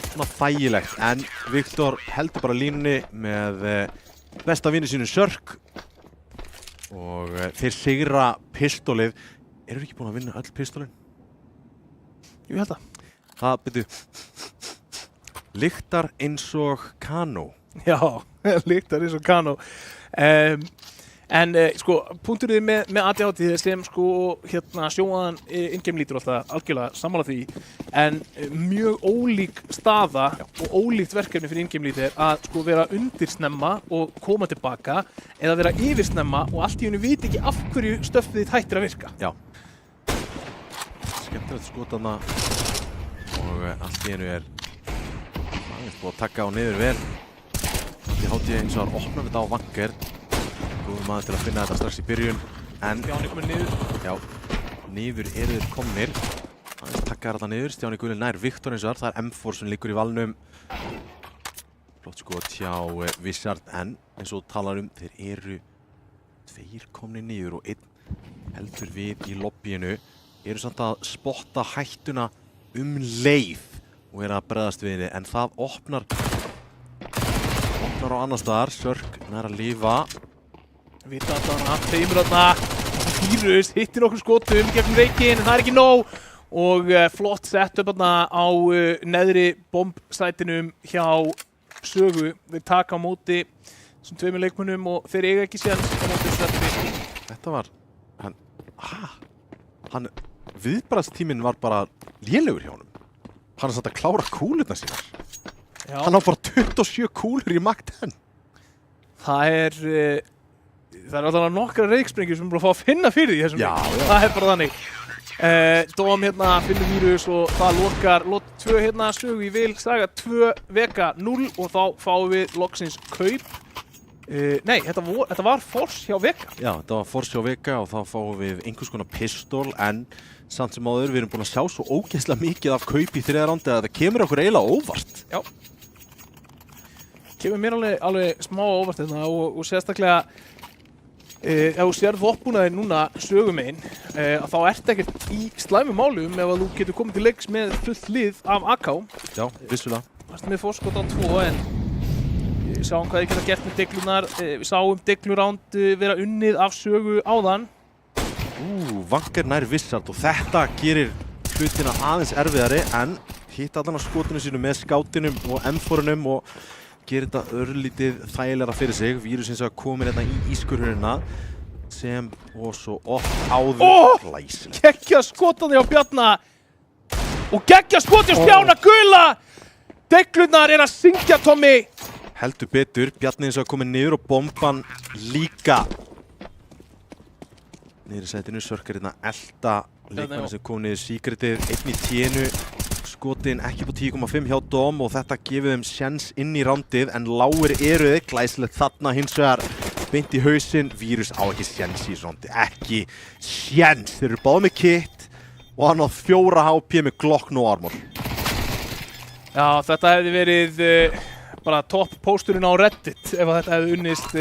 svona þægilegt, en Viktor heldur bara línunni með besta vini sínu Sörk og þeir sigra pistólið. Eru ekki búin að vinna öll pistólin? Ég held það. Það byrju. Lyktar eins og Kano. Já, lyktar eins og Kano. En punkturinn með ADHD sem sjóaðan in-game lítur alltaf algjörlega sammála því, en mjög ólík staða og ólíkt verkefni fyrir in-game lítur að vera undir snemma og koma tilbaka eða vera yfir snemma og allt í einu viti ekki af hverju stöffið þitt hættir að virka. Já. Skemmtilegt skotana og allt í einu búið að taka á niður vel. Ég hátti eins og að opna þetta á Vanker. Góðum maður til að finna þetta strax í byrjun. En Stjáni kominn niður. Já, niður eru þeir komnir. Hann takkar þetta niður. Stjáni Guðli nær Viktor eins og þar. Það M4 sem liggur í valnum. Flott skot hjá Vissard, en eins og talar þeir eru 2 komnir niður og 1 heldur við í lobbyinu. Eru samt að spotta hættuna leið og að bregðast við henni, en það opnar á annar staðar. Sörk nær að lifa. Vita að hann teimur Vírus hittir okkur skotum gegn reikinn, en það ekki nóg og flott sett upp á neðri bombsætinum hjá Sögu. Þeir taka á móti þessum 2 leikmönnum og þeir eiga ekki séns á móti Sveppi. Þetta var viðbragðstíminn var bara lélegur hjá honum. Hann satt að klára kúlurna sínar. Já. Hann á bara 27 kúlur í Mag 10. Það er alltaf nokkra reyksprengjur sem er bara að fá að finna fyrir því þessum. Já. Það er bara þannig. Dóm hérna, finnur vírus og það lokar lot 2 hérna, sögu í vil, saga 2, veka 0 og þá fáum við loksins kaup. Nei, þetta var Force hjá Vega. Já, þetta var Force hjá Vega og þá fáum við einhvers konar pistol en samt sem áður, við erum búin að sjá svo ógeðslega mikið af kaup í 3. rándi að það kemur okkur eiginlega óvart. Já. Kemur mér alveg smá óvart þetta og sérstaklega ef þú sér vopnbúnaði núna sögumegin þá ertu ekkert í slæmu málum ef að þú getur komið til leiks með fullt lið af AK. Já, vissulega. Það er með forskot á 2 en við sáum hvað þið geta gert með deglunar. Við sáum degluránd vera unnið af sögu áðan. Vanker nær Vissard og þetta gerir hlutina aðeins erfiðari en hitta allan á skotinu sínu með skátinum og M4-unum og gerir þetta örlítið þægilega fyrir sig. Vírus hins vegar komin hérna í ískurhurina sem og svo oft áður glæsilegt. Geggja skotandi á Bjarna og geggja skoti á Stjána gula! Deglunar er að syngja, Tommy! Heldur betur, Bjarni hins vegar komin niður og bomban líka. Niður í sætinu, Sörkar hérna elda leikmanni sem kom niður Secretið, 1 í 10, skotin ekki på 10,5 hjá Dom og þetta gefið þeim sjens inn í rándið en lágir eru þið, glæsilegt þarna hins vegar beint í hausinn, Vírus á ekki sjens í rándið, ekki sjens, þeir eru báð með kit og hann á 4 HP með Glock no armor. Já, þetta hefði verið bara topp pósturinn á Reddit ef þetta hefði unnist.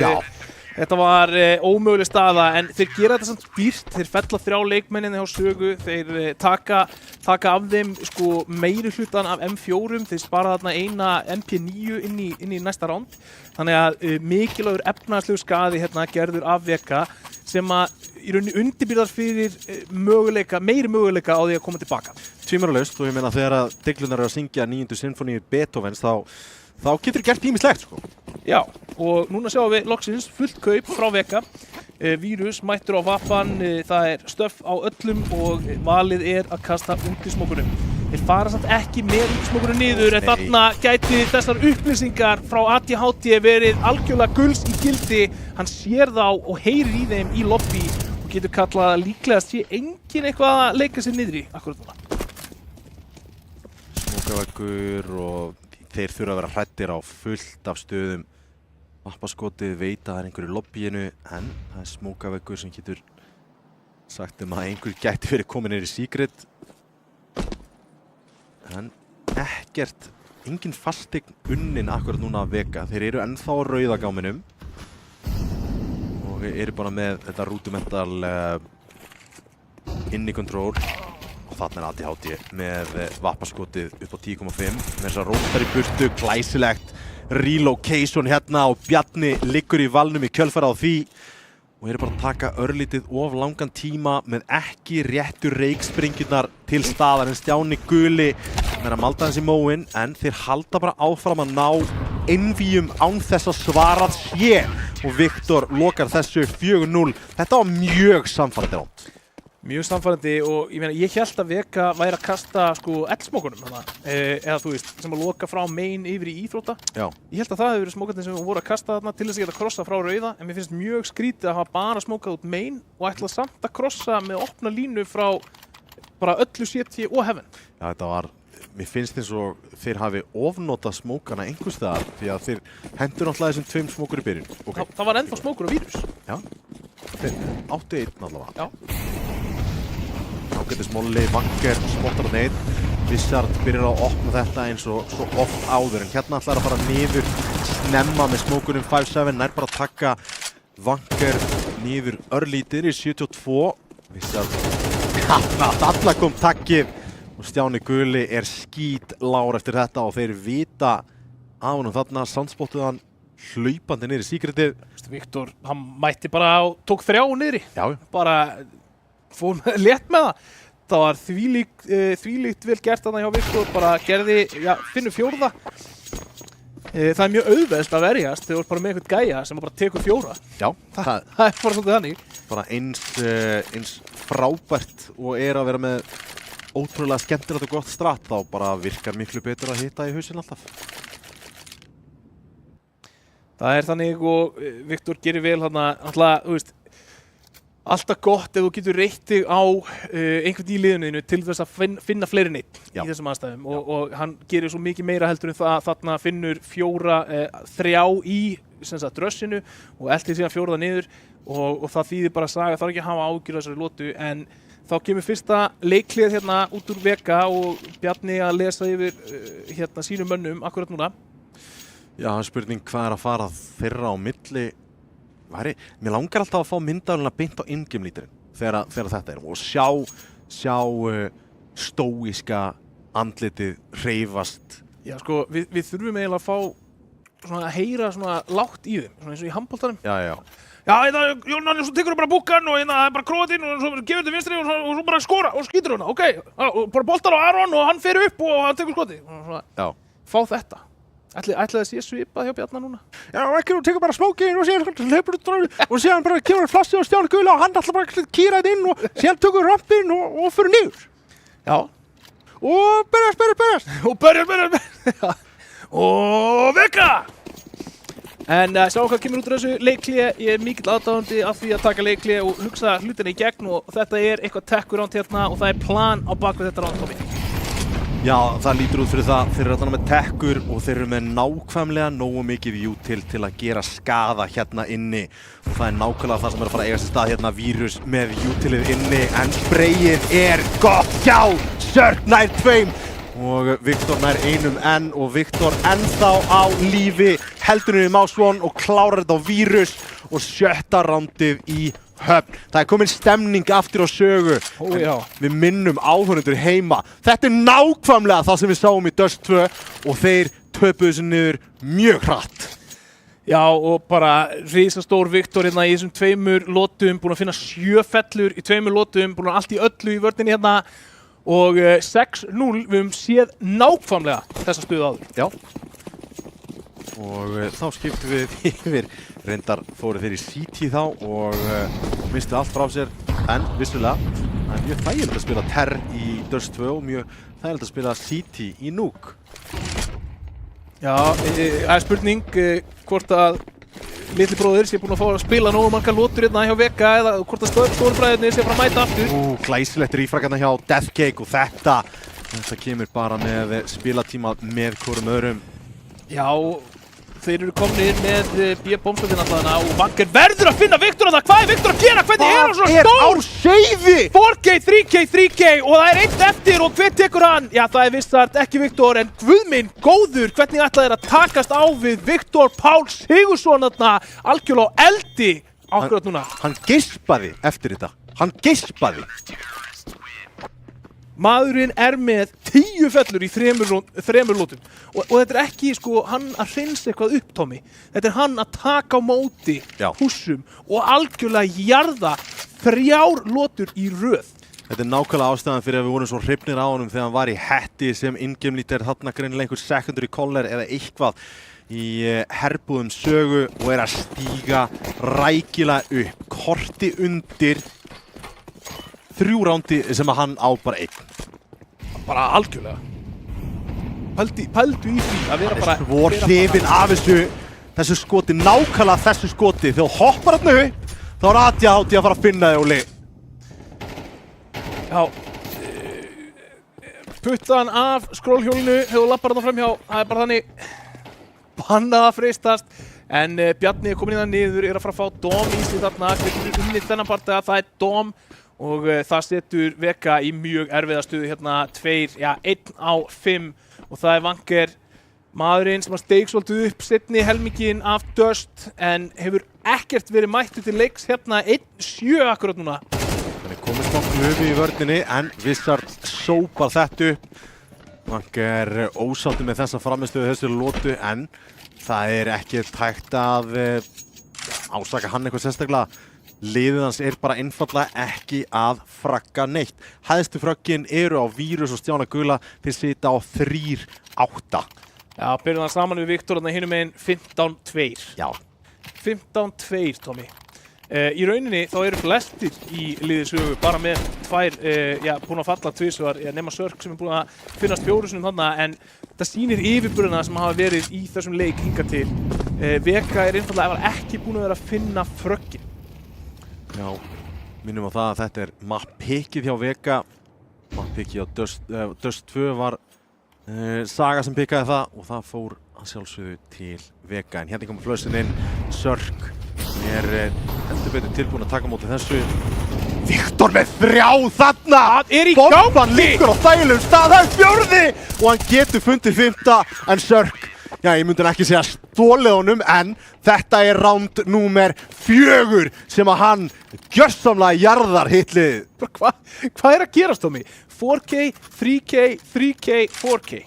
Þetta var ómöguleg staða en þeir gera þetta samt dýrt, þeir fella 3 leikmenninni hjá sögu, þeir taka af þeim sko meiri hlutan af M4, þeir spara þarna eina MP9 inn í næsta ránd. Þannig að mikilvægur efnahagslegu skaði hérna gerður af Vega sem að í rauninni undirbyrðar fyrir meiri möguleika á því að koma tilbaka. Tvímælalaust og ég meina þegar að deglunar eru að syngja 9. symfóníu Beethovens þá getur gert ýmislegt sko. Já, og núna sjáum við loksins fullt kaup frá Vega. Vírus mættur á vappan, það er stöff á öllum og valið er að kasta undirsmokunum. Þeir fara samt ekki með undirsmokunum niður en þarna gæti þessar upplýsingar frá ADHD verið algjörlega gulls í gildi. Hann sér þá og heyrir í þeim í lobby og getur kallað að líklega sé enginn eitthvað að leika sér niðri akkurat núna. Smokaveggur og þeir þurfa að vera hræddir á fullt af stöðum. Vappaskotið veit að það er einhver í lobbyinu en það er smokaveggur sem getur sagt að einhver gæti verið komin niður í Secret. En ekkert, engin fastegn unnin akkurat núna að Vega. Þeir eru ennþá á rauðagáminum og eru bara með þetta rútumental inni control og þarna er ADHD með vappaskotið upp á 10,5 með þessar rótar í burtu, glæsilegt relocation hérna og Bjarni liggur í valnum í kjölfara á því og eru bara að taka örlítið of langan tíma með ekki réttu reykspringjurnar til staðar en Stjáni guli er að malda hans í móin en þeir halda bara áfram að ná einvíum án þess að svarað sé og Viktor lokar þessu 4-0. Þetta var mjög samfærandi ránd. Mjög samfærandi og ég meina ég held að Vega væri að kasta sko eldsmokunum þarna eða þú veist sem að loka frá main yfir í íþrótta. Já. Ég held að það hefur verið smókandi sem voru að kasta þarna til þess að geta krossa frá rauða en mér finnst mjög skrítið að hafa bara smókað út main og ætla samt að krossa með opna línu frá bara öllu CT og Heaven. Já, þetta var, mér finnst eins og þeir hafi ofnotað smókana einhvers staðar því að þeir hendur náttúrulega þessum 2 smókur í byrjun. Okay. Það var ennþá smókur á Vírus. Já. Þeir áttu 1 allavega. Já. Ágætis Molli, Vanker, spottar á neitt. Vissard byrjar að opna þetta eins og svo oft áður en hérna ætlar að fara niður snemma með smókunum 5-7 nær bara að taka Vanker niður örlítið í 72. Vissard allar kom takkið og Stjáni guli er skítlár eftir þetta og þeir vita á honum þarna, sandspottuð hann hlaupandi niður í Secretið. Viktor, hann mætti bara og tók 3 niðri. Já. Bara fór létt með það. Það var þvílíkt vel gert þarna hjá Viktor, bara gerði, já, finnur 4. Það er mjög auðvelt að verjast, þeir voru bara með einhvern gæja sem bara tekur 4. Já. Það er bara svolítið þannig. Bara eins frábært og er að vera með ótrúlega skemmtilegt og gott strat þá bara virkar miklu betur að hitta í hausinn alltaf. Það þannig og Viktor gerir vel þarna, alltaf gott ef þú getur reitt þig á einhvern í liðinu til þess að finna fleiri neitt í þessum aðstæðum og hann gerir svo mikið meira heldur en það þarna finnur 3 í drössinu og eltir síðan 4 niður og það þýðir bara að Saga þarf ekki að hafa áhyggjur af þessari lotu en þá kemur fyrsta leiklið hérna út úr Vega og Bjarni að lesa yfir sínum mönnum akkurat núna. Já, spurning hvað að fara þeirra á milli. Mér langar alltaf að fá myndaðurinn að beint á in-game-líturinn þegar þetta og sjá stóíska andlitið hreyfast. Já, sko, við þurfum eiginlega að fá að heyra lágt í þeim, eins og í handboltanum. Já, Jónan, svo tekur þú bara búkan og það bara Króatinn og svo gefur þetta vinstri og svo bara skora og skýtur hana, ok, og bara boltar á Aron og hann fer upp og hann tekur skoti. Já. Fá þetta. Ætli það sé svipað hjá Bjarna núna? Já, ekki, þú tekur bara smókinn og síðan hleypur og síðan bara kemur flassi og Stjáni Gula og hann ætlar bara að kýra þetta inn og síðan tekur rampinn og fyrir niður. Já. Og berjast. Og berjast. Og Vega! En sjá hvað kemur út úr þessu leiklíi. Ég mikill aðdáðandi af því að taka leiklíi og hugsa hlutina í gegn og þetta eitthvað tech-round hérna og það plan á bakvið þetta round, Tommy. Já, það lítur út fyrir það. Þeir eru þarna með tech-ur og þeir eru með nákvæmlega nógu mikið util til að gera skaða hérna inni og það nákvæmlega það sem að fara að eiga sér stað hérna Vírus með utilið inni en sprayið gott hjá Sörk nær 2 og Viktor nær 1 enn og Viktor ennþá á lífi heldur niður Másson og klárar þetta á Vírus og 7. roundið í höfn. Það komin stemning aftur á Sögu. Við minnum áhorfendur heima. Þetta nákvæmlega það sem við sáum í Dust 2 og þeir töpuðu þessu niður mjög hratt. Já, og bara risastór Viktor hérna í þessum 2 lotum, búinn að finna 7 fellur í 2 lotum, búinn að allt í öllu í vörninni hérna og 6-0, við höfum séð nákvæmlega þessa stöðu áður. Já. Og þá skiptum við yfir, reyndar fóru þeir í CT þá og mistu allt frá sér, en vissulega, það er mjög þægilegt að spila Terr í Dust 2 og mjög þægilegt að spila CT í Nuke. Já, það spurning hvort að litli bróðir sé búinn að fá að spila nógu margar lotur hérna hjá Vega eða hvort að stórbræðirnir sé að fara að mæta aftur. Glæsilegt rífrakarna hjá Deathcake og þetta kemur bara með spilatíma með hvorum öðrum. Já, þeir eru komnir með B-bombstöðin alltaf og Vanker verður að finna Viktor að það. Hvað Viktor að gera? Hvernig hann svona stór? Hvað á seiði? 4K, 3K, 3K og það 1 eftir og hver tekur hann? Já, það Vissart, ekki Viktor en guð minn góður, hvernig ætla þeir að takast á við Viktor Pál Sigurðsson þarna algjörlega á eldi akkurat núna? Hann geispaði eftir þetta. Hann geispaði. Maðurinn með 10 fellur í 3 lótum og þetta ekki hann að hreinsa eitthvað upp, Tommy. Þetta hann að taka á móti húsum og algjörlega jarða 3 lótur í röð. Þetta nákvæmlega ástæðan fyrir að við vorum svo hrifnir á honum þegar hann var í hetti sem in-game leader þarna greinilega einhver secondary caller eða eitthvað í herbúðum Sögu og að stíga rækilega upp. Korti undir 3 rándi sem að hann á bara 1. Bara algjörlega. Pældu í því að vera bara... Svo hrifinn af þessu skoti, nákvæmlega þessu skoti. Þegar þú hoppar þarna upp, þá Adja að fara að finna þig, Óli. Já. Putta hann af skrollhjólinu, þegar þú lappar þarna framhjá. Það bara þannig bannað að freistast. En Bjarni komin í það niður, að fara að fá Dom í sig þarna. Getur unnið þennan partega, það Dom. Og það setur Vega í mjög erfiða stöðu hérna 1 á 5 og það Vanker maðurinn sem steig svolítið upp seinni helminginn af Dust en hefur ekkert verið mættur til leiks hérna 1-7 akkurat núna. Þannig komið smá klufi í vörninni en Vissart sópar þetta upp. Vanker ósáttur með þessa framistöðu þessu lótu en það ekkert hægt að ásaka hann eitthvað sérstaklega. Liðið hans bara einfaldlega ekki að fragga neitt. Hæðstu fröggin eru á Vírus og Stjána Gula, þeir sita á 3-8. Já, byrjum það saman við Viktor hinum meginn 15-2. Já. 15-2, Tommy. Í rauninni þá eru flestir í liði sögu bara með tvær, búin að falla tvisvar, nema Sörk sem búin að finnast 4 sinnum þarna, en það sýnir yfirburðina sem hafa verið í þessum leik hingað til. Vega einfaldlega ekki búin að vera að finna fröggin. Já, minnum á það að þetta map-pickið hjá Vega. Map-pickið á Dust 2 var Saga sem pickaði það og það fór að sjálfsögðu til Vega. En hérna komur flössin inn, Sörk heldur betur tilbúin að taka móti þessu. Viktor með 3 þarna! Hann í Bomban gangi! liggur á þælum stað, það 4. Og hann getur fundið 5. En Sörk, ég myndi ekki segja stólið honum, en þetta round númer 4 sem að hann gjörsamlega jarðar hitlið. Hvað að gerast, Tommy? 4K, 3K, 3K, 4K.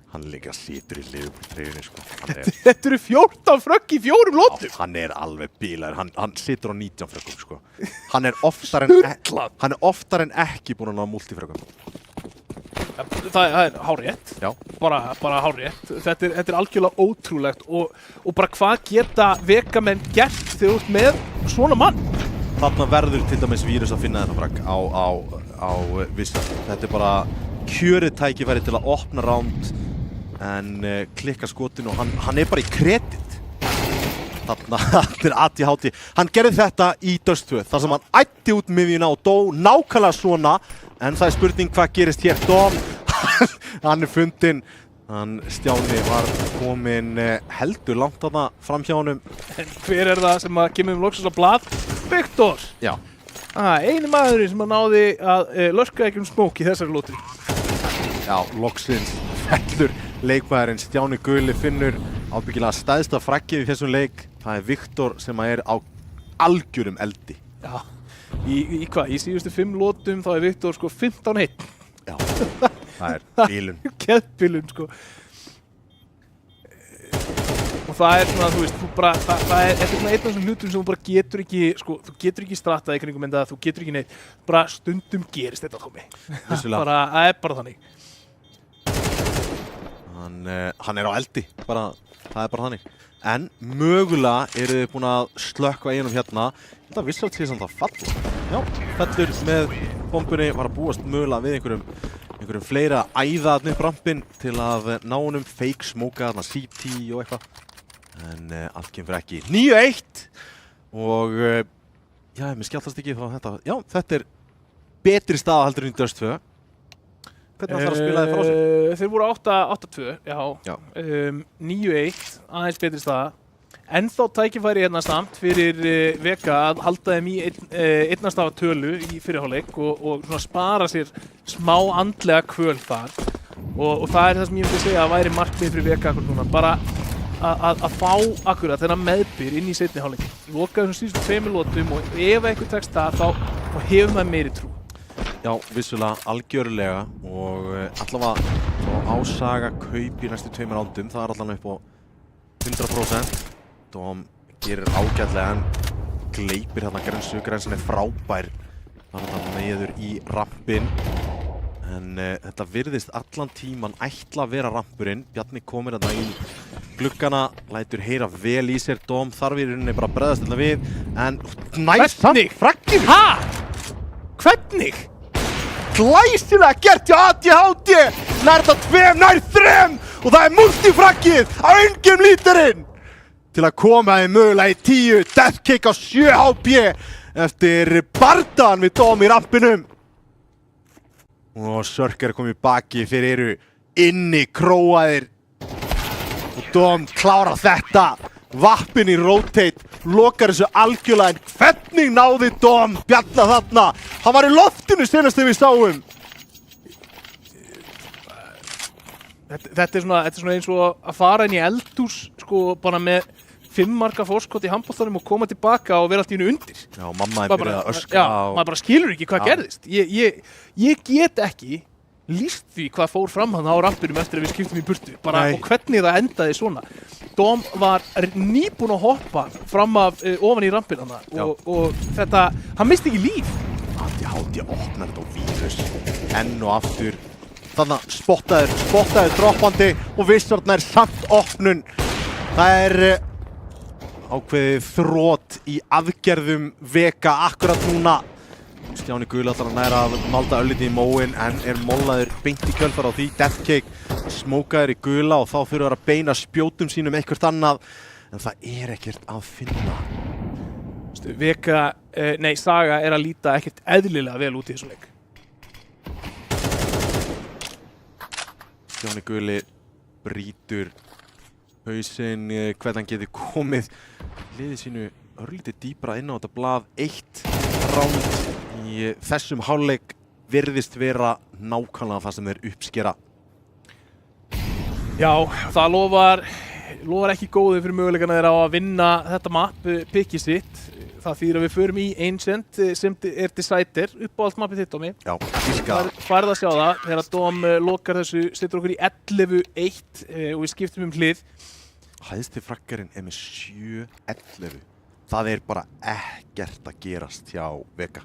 Hann líka situr í liðutreyjunni, sko. Þetta eru 14 frögg í 4 lotum. Hann alveg bílar, hann situr á 19 fröggum, sko. Hann oftar en ekki búinn að ná multifröggum. Það hárrétt. Já. Bara hárrétt. Þetta algjörlega ótrúlegt og bara hvað geta Vegamenn gert þegar þú ert með svona mann? Þarna verður til dæmis Vírus að finna þetta fragg á Vissar. Þetta bara kjörið tækifæri til að opna round en klikka skotinu og hann bara í kredit. Þarna, þetta ATHT. Hann gerði þetta í Dust 2 þar sem hann ætti út miðjuna og dó nákvæmlega svona, en það spurning hvað gerist hér. Dom, hann fundinn. Stjáni var kominn heldur langt þarna fram hjá honum. En hver það sem kemur loksins á blað? Viktor! Já. Einu maðurinn sem náði að lörka ekki smók í þessari lóti. Já, loksins fellur leikmaðurinn. Stjáni Guli finnur ábyggilega stæðsta fraggið í þessum leik. Það Viktor sem á algjörum eldi. Já, í hvað? Í síðustu 5 lótum þá Viktor sko 15-1. Já, það bílun. Geðbílun, sko. Og það svona, þú veist, það einn af þessum hlutum sem þú bara getur ekki, sko, þú getur ekki strattað í kringum en þú getur ekki neitt. Bara stundum gerist þetta, Tommy. Það bara þannig. Hann á eldi, það bara þannig. En mögulega eru þið búin að slökkva einum hérna. Þetta Vissar sé samt að falla. Já, fellur með bombunni, var að búast mögulega við einhverjum fleira æða þarna upp rampinn til að ná honum, fake smoka þarna CT og eitthvað. En allt kemur ekki. 9-1 og mér skjáltast ekki þá þetta. Já, þetta betri staða heldur en í Dust 2. Hvernig ætlar að spila þið frá sig? Þeir voru 8-2, já. 9-1, aðeins betri staða. Ennþá tækifæri hérna samt fyrir Vega að halda þeim í einnastafa tölu í fyrirháleik og svona spara sér smá andlega kvöl þar. Og það það sem ég myndi segja að væri markmið fyrir Vega akkur núna. Bara að fá akkurat þennan meðbyr inn í seinni hálfleik. Loka þessum síðustu 2 lótum og ef eitthvað tekst það þá hefur maður meiri trú. Já, vissulega, algjörlega og allavega Ásaga kaup í næstu 2 rándum, það allavega upp á 100%. Dom gerir ágætlega en gleypir hérna grensin frábær. Það meður í rampinn. En þetta virðist allan tíman ætla að vera rampurinn. Bjarni komir hérna í gluggana, lætur heyra vel í sér. Dom þarf í rauninni bara að bregðast þetta við. En Hvernig? Fraggir! Hvernig? Glæsilega gert hjá ATHT! Nær þetta 2, nær 3! Og það multifraggið á engum líturinn! Til að koma mögulega í 10, death kick á 7 HP eftir bardagan við Dom í rampinum. Og Sörk komið baki fyrir inni króaðir. Og Dom klárar þetta. Vappin í rotate, lokar þessu algjörlega, en hvernig náði Dom Bjarna þarna? Hann var í loftinu senast þegar við sáum. Þetta svona eins og að fara inn í eldhús, sko, bara með 5 marka fórskot í handboltanum og koma tilbaka og vera allt í einu undir. Já, mamma byrjað að öskra. Já, maður bara skilur ekki hvað gerðist. Ég get ekki lýst því hvað fór fram hann á rampinum eftir að við skiptum í burtu. Bara, og hvernig það endaði svona. Dom var nýbúinn að hoppa fram af ofan í rampin hann og þetta, hann misti ekki líf. ATHT opnar þetta á Vírus. Enn og aftur. Þannig spottaður droppandi og Vissarna samt opnun. Það ákveðið þrótt í aðgerðum Vega akkurat núna. Stjáni Gula ætlar að næra að malda örlítið í móin en mollaður beint í kjölfar á því. Deathcake smókaður í Gula og þá þurfa að beina spjótum sínum eitthvað annað en það ekkert að finna. Vega, Saga að líta ekkert eðlilega vel út í þessum leik. Stjáni Guli brýtur hausinn, hvernig hann getur komið liðið sínu örlítið dýpra inn á þetta blað. 1 ránd í þessum hálfleik virðist vera nákvæmlega það sem þeir uppskera. Já, það lofar ekki góðu fyrir möguleikana þeirra á að vinna þetta mapp, pikkið sitt. Það þýðir að við förum í Ancient sem Decider upp á allt mappið þitt, Dómi. Já, físka. Færð að sjá það þegar Dóm lokar þessu, setur okkur í 11-1 og við skiptum hlið. Hæðsti fraggarinn með 7-11. Það bara ekkert að gerast hjá Vega.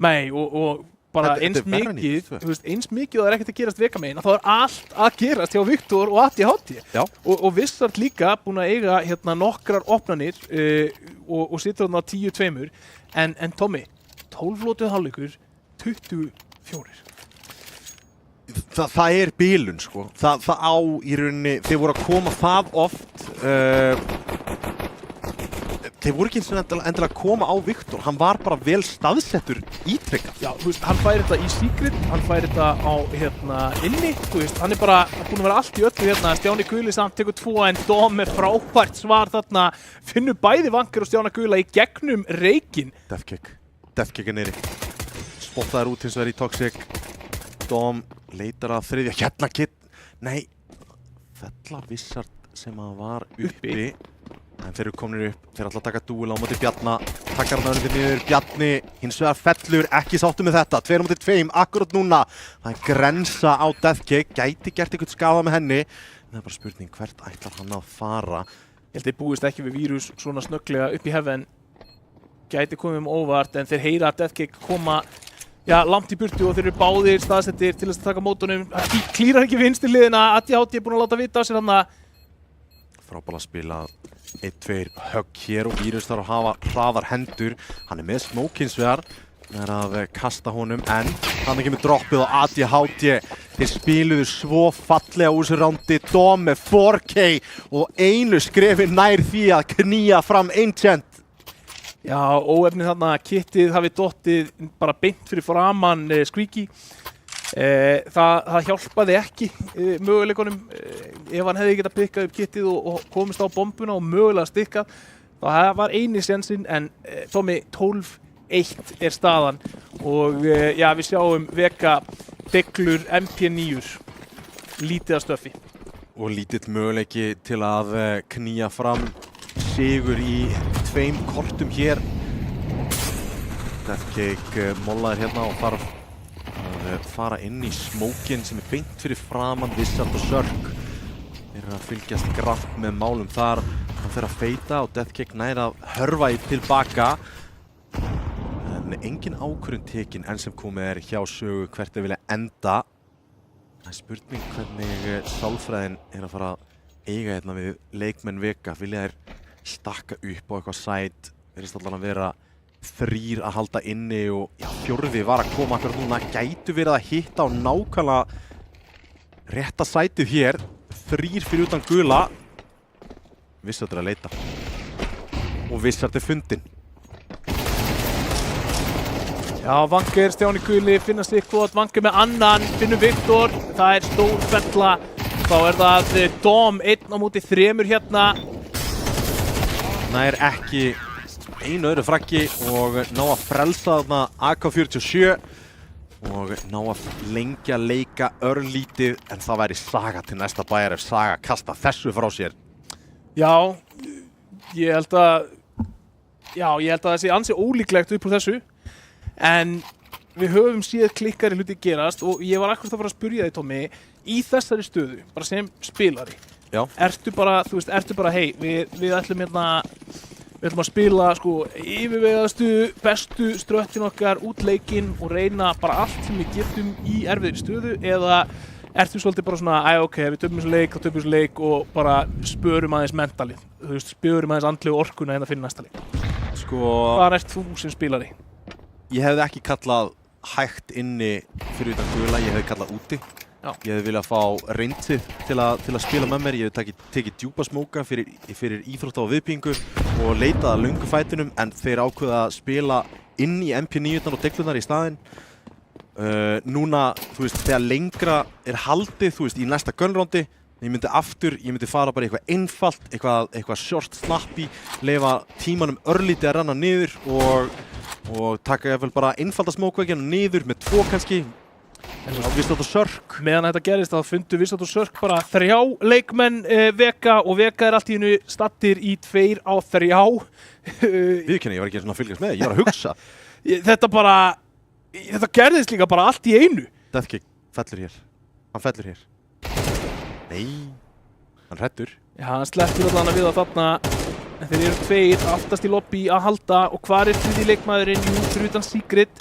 Nei, og bara eins mikið og það ekkert að gerast Vega megin, þá allt að gerast hjá Viktor og ADHD. Já. Og Vissart líka búin að eiga nokkrar opnanir og situr þarna 10-2. En Tommi, 12 lótuð hálfleikur, 24. Það bilun, sko. Það á í rauninni, þeir voru að koma það oft. Þeir voru ekki eins og endilega að koma á Viktor. Hann var bara vel staðsettur ítrekkað. Já, hann fær þetta í Secret, hann fær þetta á inni. Hann bara búinn að vera allt í öllu Stjáni Guli samt tekur 2 en Dóm frábært svar þarna. Finnur bæði Vanker og Stjána Gula í gegnum reikinn. Deathcake niðri. Spottaður út hins vegar í Toxic. Dóm leitar að þriðja. Kitt. Nei, fella Vissart sem að var uppi. En þeir eru komnir upp, þeir ætla að taka dúel á móti Bjarna. Takkar hann öðrundi niður, Bjarni hins vegar fellur, ekki sáttur með þetta. 2 móti 2, akkurat núna. Það grensa á Deathcake, gæti gert eitthvað skaða með henni. En það bara spurning, hvert ætlar hann að fara? Ég held þeir búist ekki við vírus svona snögglega upp í heaven. Gæti komið óvart, en þeir heyra að Deathcake koma langt í burtu og þeir eru báðir staðsettir til þess að taka mótunum. Klírar ekki vinstri liðina, ADHD búinn að láta vita á sér hann að frábæla spila 1-2 högg hér og Vírus þarf að hafa hraðar hendur. Hann með smoke hins vegar, að kasta honum en hann ekki með droppið á ADHD. Þeir spiluðu svo fallega úr þessu rándi. Dóm með 4K og einu skrefi nær því að knýja fram Ancient. Já, óefnið þarna kittið hafi dottið bara beint fyrir framan Squeaky. Það hjálpaði ekki möguleikunum. Ef hann hefði getað pikkað upp kittið og komist á bombuna og mögulega stikkað, það var eini sénsinn, en Tommi, 12-1 staðan og við sjáum Vega deglur MP9, lítið að stöffi. Og lítill möguleiki til að knýja fram sigur í 2 kortum hér. Deathcake mollaður hérna og þarf að fara inn í smókin sem beint fyrir framan Vissart og Sörk. Þeir eru að fylgjast grannt með málum þar. Hann fer að feita og Deathcake nær að hörfa í tilbaka. En engin ákvörðun tekin enn sem komið hjá Sögu hvert vilja enda. Það spurning hvernig sálfræðin að fara að eiga hérna við leikmenn Vega. Vilja þeir stakka upp á eitthvað sæt? Virðist allan að vera 3 að halda inni og 4 var að koma akkur núna. Gætu verið að hitta á nákvæmlega rétta sætið hér. 3 fyrir utan Gula. Vissart að leita. Og Vissart fundinn. Já, Vanker, Stjáni Guli finna Sikkot, Vanker með annan, finnur Viktor. Það stór fella. Þá það Dóm 1 á móti 3 hérna. Það ekki einu öðru fraggi og ná að frelsa þarna AK-47 og ná að lengja leika örlítið, en það væri Saga til næsta bæjar ef Saga kasta þessu frá sér. Já, ég held að það sé ansi ólíklegt upp úr þessu, en við höfum séð klikkari hluti gerast og ég var akkurat að fara að spyrja þig, Tommi, í þessari stöðu, bara sem spilari. Já. Ertu bara, hei, við ætlum að spila yfirvegaðastu, bestu ströttin okkar út leikinn og reyna bara allt sem við getum í erfiðri stöðu, eða ertu svolítið bara svona, ok, við töpum þessu leik, þá töpum þessu leik og bara spörum aðeins mentalið, þú veist, spörum aðeins andlegu orkuna hérna fyrir næsta leik. Sko, Hvað ert þú sem spilari? ég hefði ekki kallað hægt inni fyrir utan gula, ég hefði kallað úti. Já. Ég hefði viljað fá reyndið til að spila með mér, ég hefði tekið djúpa smóka fyrir íþrótta og viðbyggingu og leitað að löngu fætinum, en þeir ákveða að spila inn í MP9 og deglunar í staðinn. Núna, þú veist, þegar lengra haldið, þú veist, í næsta gunroundi, ég myndi fara bara eitthvað einfalt, eitthvað short snappy, leyfa tímanum örlítið að renna niður og taka vel bara einfalda smókveikina niður með 2 kannski. Vistat og Sörk. Meðan þetta gerist þá fundu Vistat og Sörk bara 3 leikmenn Vega og Vega allt í hennu stattir í 2 á 3. Viðurkenni, ég var ekki svona að fylgjast með, ég var að hugsa. Þetta gerðist líka bara allt í einu. Deathkick fellur hér. Hann fellur hér. Nei, hann hræddur. Já, hann sleppur allan að við á þarna. En þeir eru 2 aftast í lobby að halda og hvar er 3. leikmaðurinn? Jú, fyrir utan Sigrid.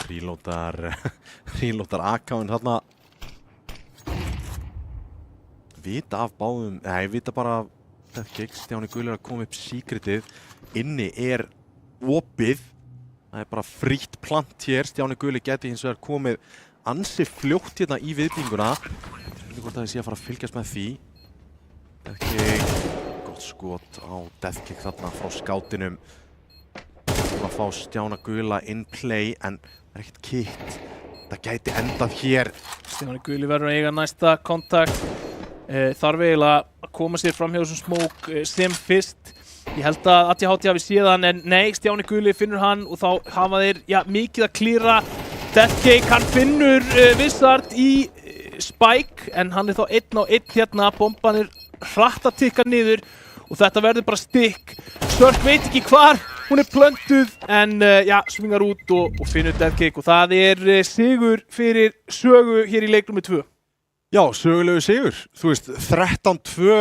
Reloadar AK-in þarna. Vita af báðum, vita bara af Deathkick. Stjáni Gulur að koma upp Sigridið. Inni opið. Það bara frítt plant hér. Stjáni Guli geti hins vegar komið ansi fljótt hérna í viðbygginguna. Hvort að ég sé að fara að fylgjast með því. Deathkick, gott skot á Deathkick þarna frá skátinum. Að fá Stjána Gula in play, en það ekkert kitt. Það gæti endað hér. Stjáni Guli verður að eiga næsta kontakt. Þarf eiginlega að koma sér fram hjá þessum smók sem fyrst. Ég held að ATHT hafi séð hann, en nei, Stjáni Guli finnur hann og þá hafa þeir, mikið að klíra. Deathkick, hann finnur Wizard í Spike, en hann er þá 1 á 1 hérna. Bomban hratt að tikka niður og þetta verður bara stikk. Sörk veit ekki hvar hún plöntuð, en svingar út og finnur Deathkick og það sigur fyrir Sögu hér í leik nr. 2. Já, sögulegu sigur. Þú veist, 13-2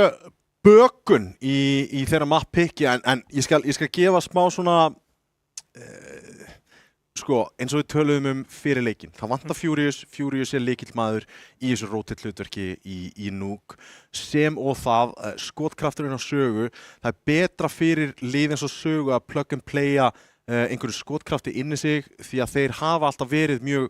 bökun í þeirra mapp-picki, en ég skal gefa smá svona sko, eins og við töluðum fyrir leikinn. Það vantar Furious lykilmaður í þessu rotate hlutverki í Nuke, sem og það skotkrafturinn á Sögu. Það betra fyrir lið eins og Sögu að plug and playa einhverju skotkrafti inn í sig, því að þeir hafa alltaf verið mjög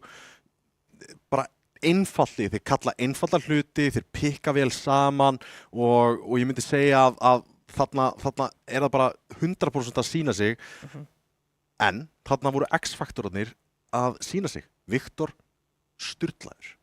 bara einfalli, þeir kalla einfalda hluti, þeir pikka vel saman og ég myndi segja að þarna það bara 100% að sýna sig. En þarna voru X-faktorarnir að sýna sig. Viktor Sturlaður.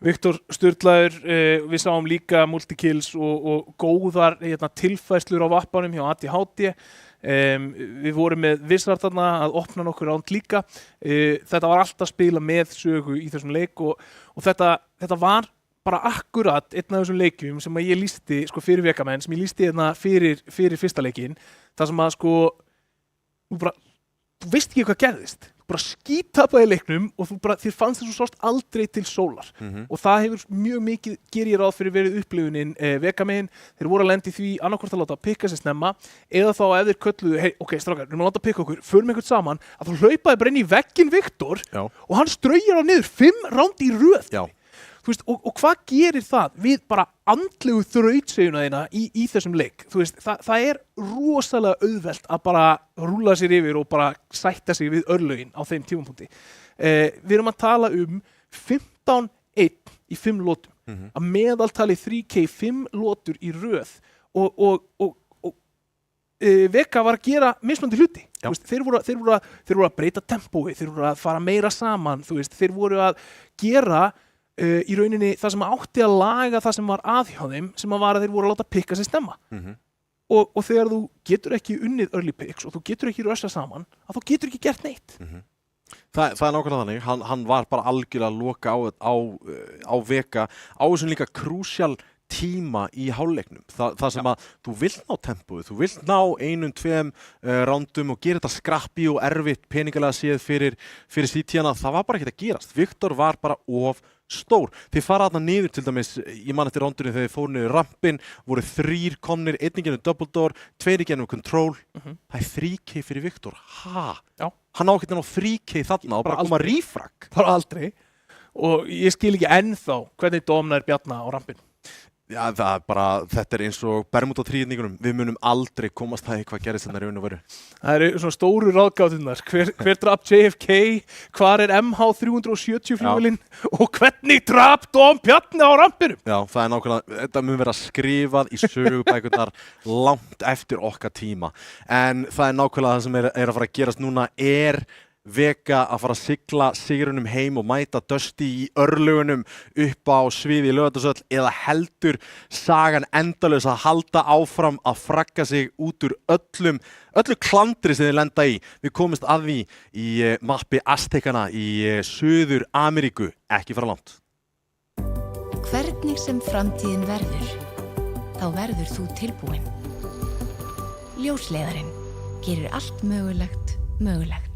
Viktor Sturlaður, við sáum líka multikills og góðar tilfærslur á vappanum hjá ATHT. Við vorum með Wizard þarna að opna nokkur ránd líka. Þetta var alltaf að spila með Sögu í þessum leik og þetta var bara akkurat einn af þessum leikjum sem ég lýsti fyrir Vegamenn, sem ég lýsti hérna fyrir fyrsta leikinn. Það sem að þú veist ekki hvað gerðist. Þú bara skítapaði leiknum og þér fannst þess að sást aldrei til sólar. Og það hefur mjög mikið, ger ég ráð fyrir, verið upplifunin Vegamegin. Þeir voru að lenda í því annarkvort að láta pikka sér snemma, eða þá ef þeir kölluðu, hey, ok, strákar, við erum að láta pikka okkur, förum einhvern saman, að þá hlaupaði bara inn í vegginn Viktor. Já. Og hann straugir á niður 5 ránd í röð. Já. Þú veist, og hvað gerir það við bara andlegu þrautsegjuna þína í þessum leik? Þú veist, það rosalega auðvelt að bara rúlla sér yfir og bara sætta sig við örlögin á þeim tímapunkti. Við erum að tala 15-1 í 5 lótum. Að meðaltali 3K 5 lótur í röð og Vega var að gera mismunandi hluti. Veist, þeir voru að breyta tempói, þeir voru að fara meira saman, þú veist, þeir voru að gera í rauninni það sem átti að laga það sem var að hjá þeim, sem að var að þeir voru að láta pikka sér stemma. Og þegar þú getur ekki unnið early picks og þú getur ekki rössa saman, að þú getur ekki gert neitt. Það nákvæmlega þannig. Hann var bara algjörlega að loka á Vega á þessum líka krúsjál tíma í hálfleiknum. Það sem að þú vilt ná tempóið, þú vilt ná 1-2 rándum og gera þetta skrappi og erfitt peningalega séð fyrir sítíðana. Það var bara ekkert að gerast. Viktor var bara of stór. Þeir fara þarna niður til dæmis, ég man eftir rándunni þegar þeir fóru niður rampinn, voru 3 komnir, 1 gennum double door, 2 gennum control. Það 3K fyrir Viktor. Ha? Já. Hann á ekki að ná 3K þarna og bara koma refrag. Bara aldrei. og ég skil ekki ennþá hvernig domnar Bjarna á rampinu. Já, þetta eins og Bermuda þríhyrningunum. Við munum aldrei komast það hvað gerist þarna í raun og veru. Það eru svona stóru ráðgáturnar. Hver drap JFK? Hvar MH370 flugvélin? Og hvernig drap Dom Bjarni á rampinu? Já, það nákvæmlega, þetta mun vera skrifað í sögubækurnar langt eftir okkar tíma. En það nákvæmlega það sem er að fara að gerast núna Vega að fara að sigla sigrunum heim og mæta Dusty í örlögunum upp á sviði í Laugardalshöll eða heldur sagan endalaus að halda áfram að fragga sig út úr öllu klandri sem þeir lenda í. Við komumst að því í mappi Aztekana í Suður Ameríku, ekki fara langt. Hvernig sem framtíðin verður, þá verður þú tilbúinn. Ljósleiðarinn gerir allt mögulegt mögulegt.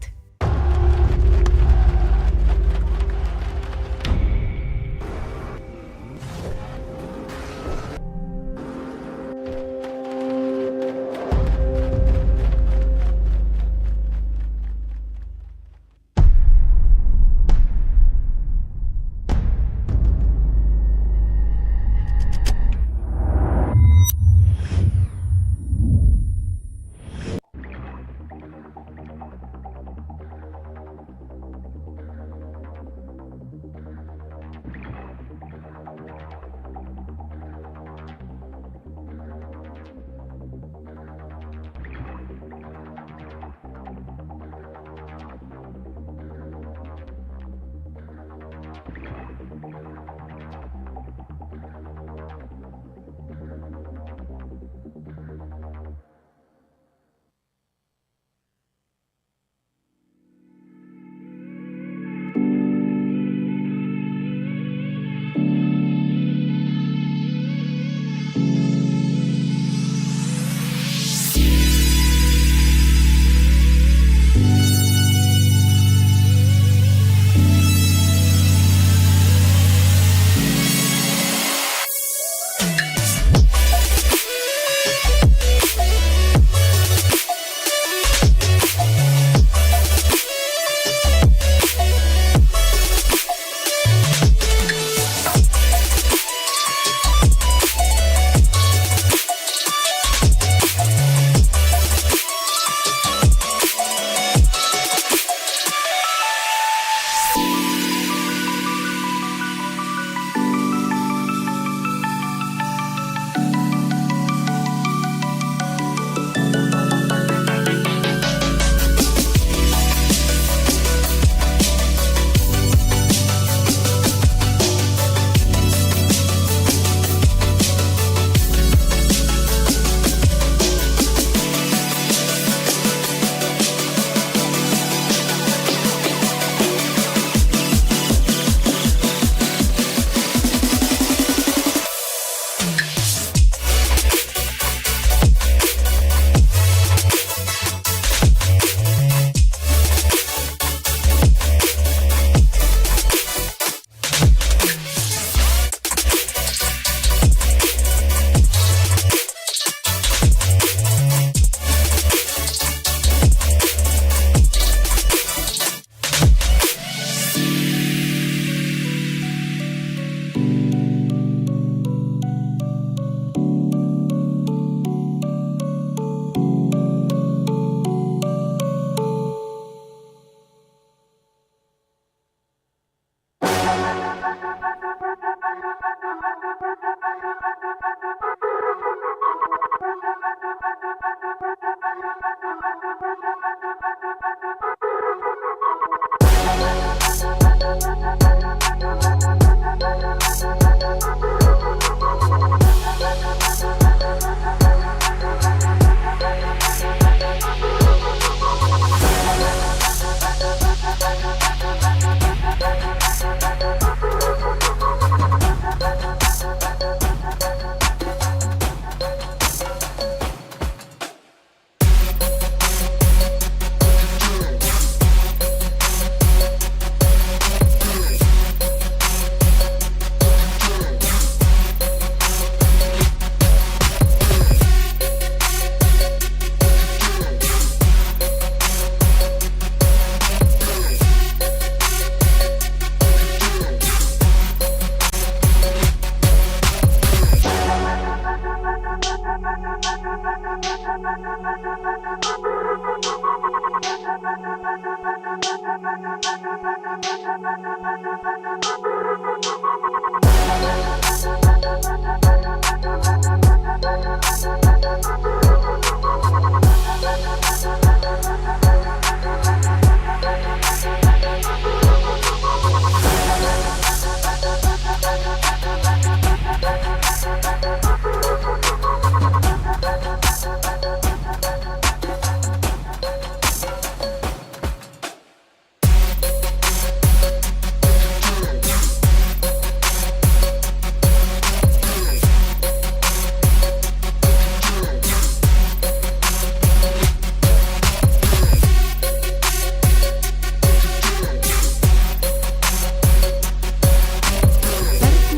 Hvernig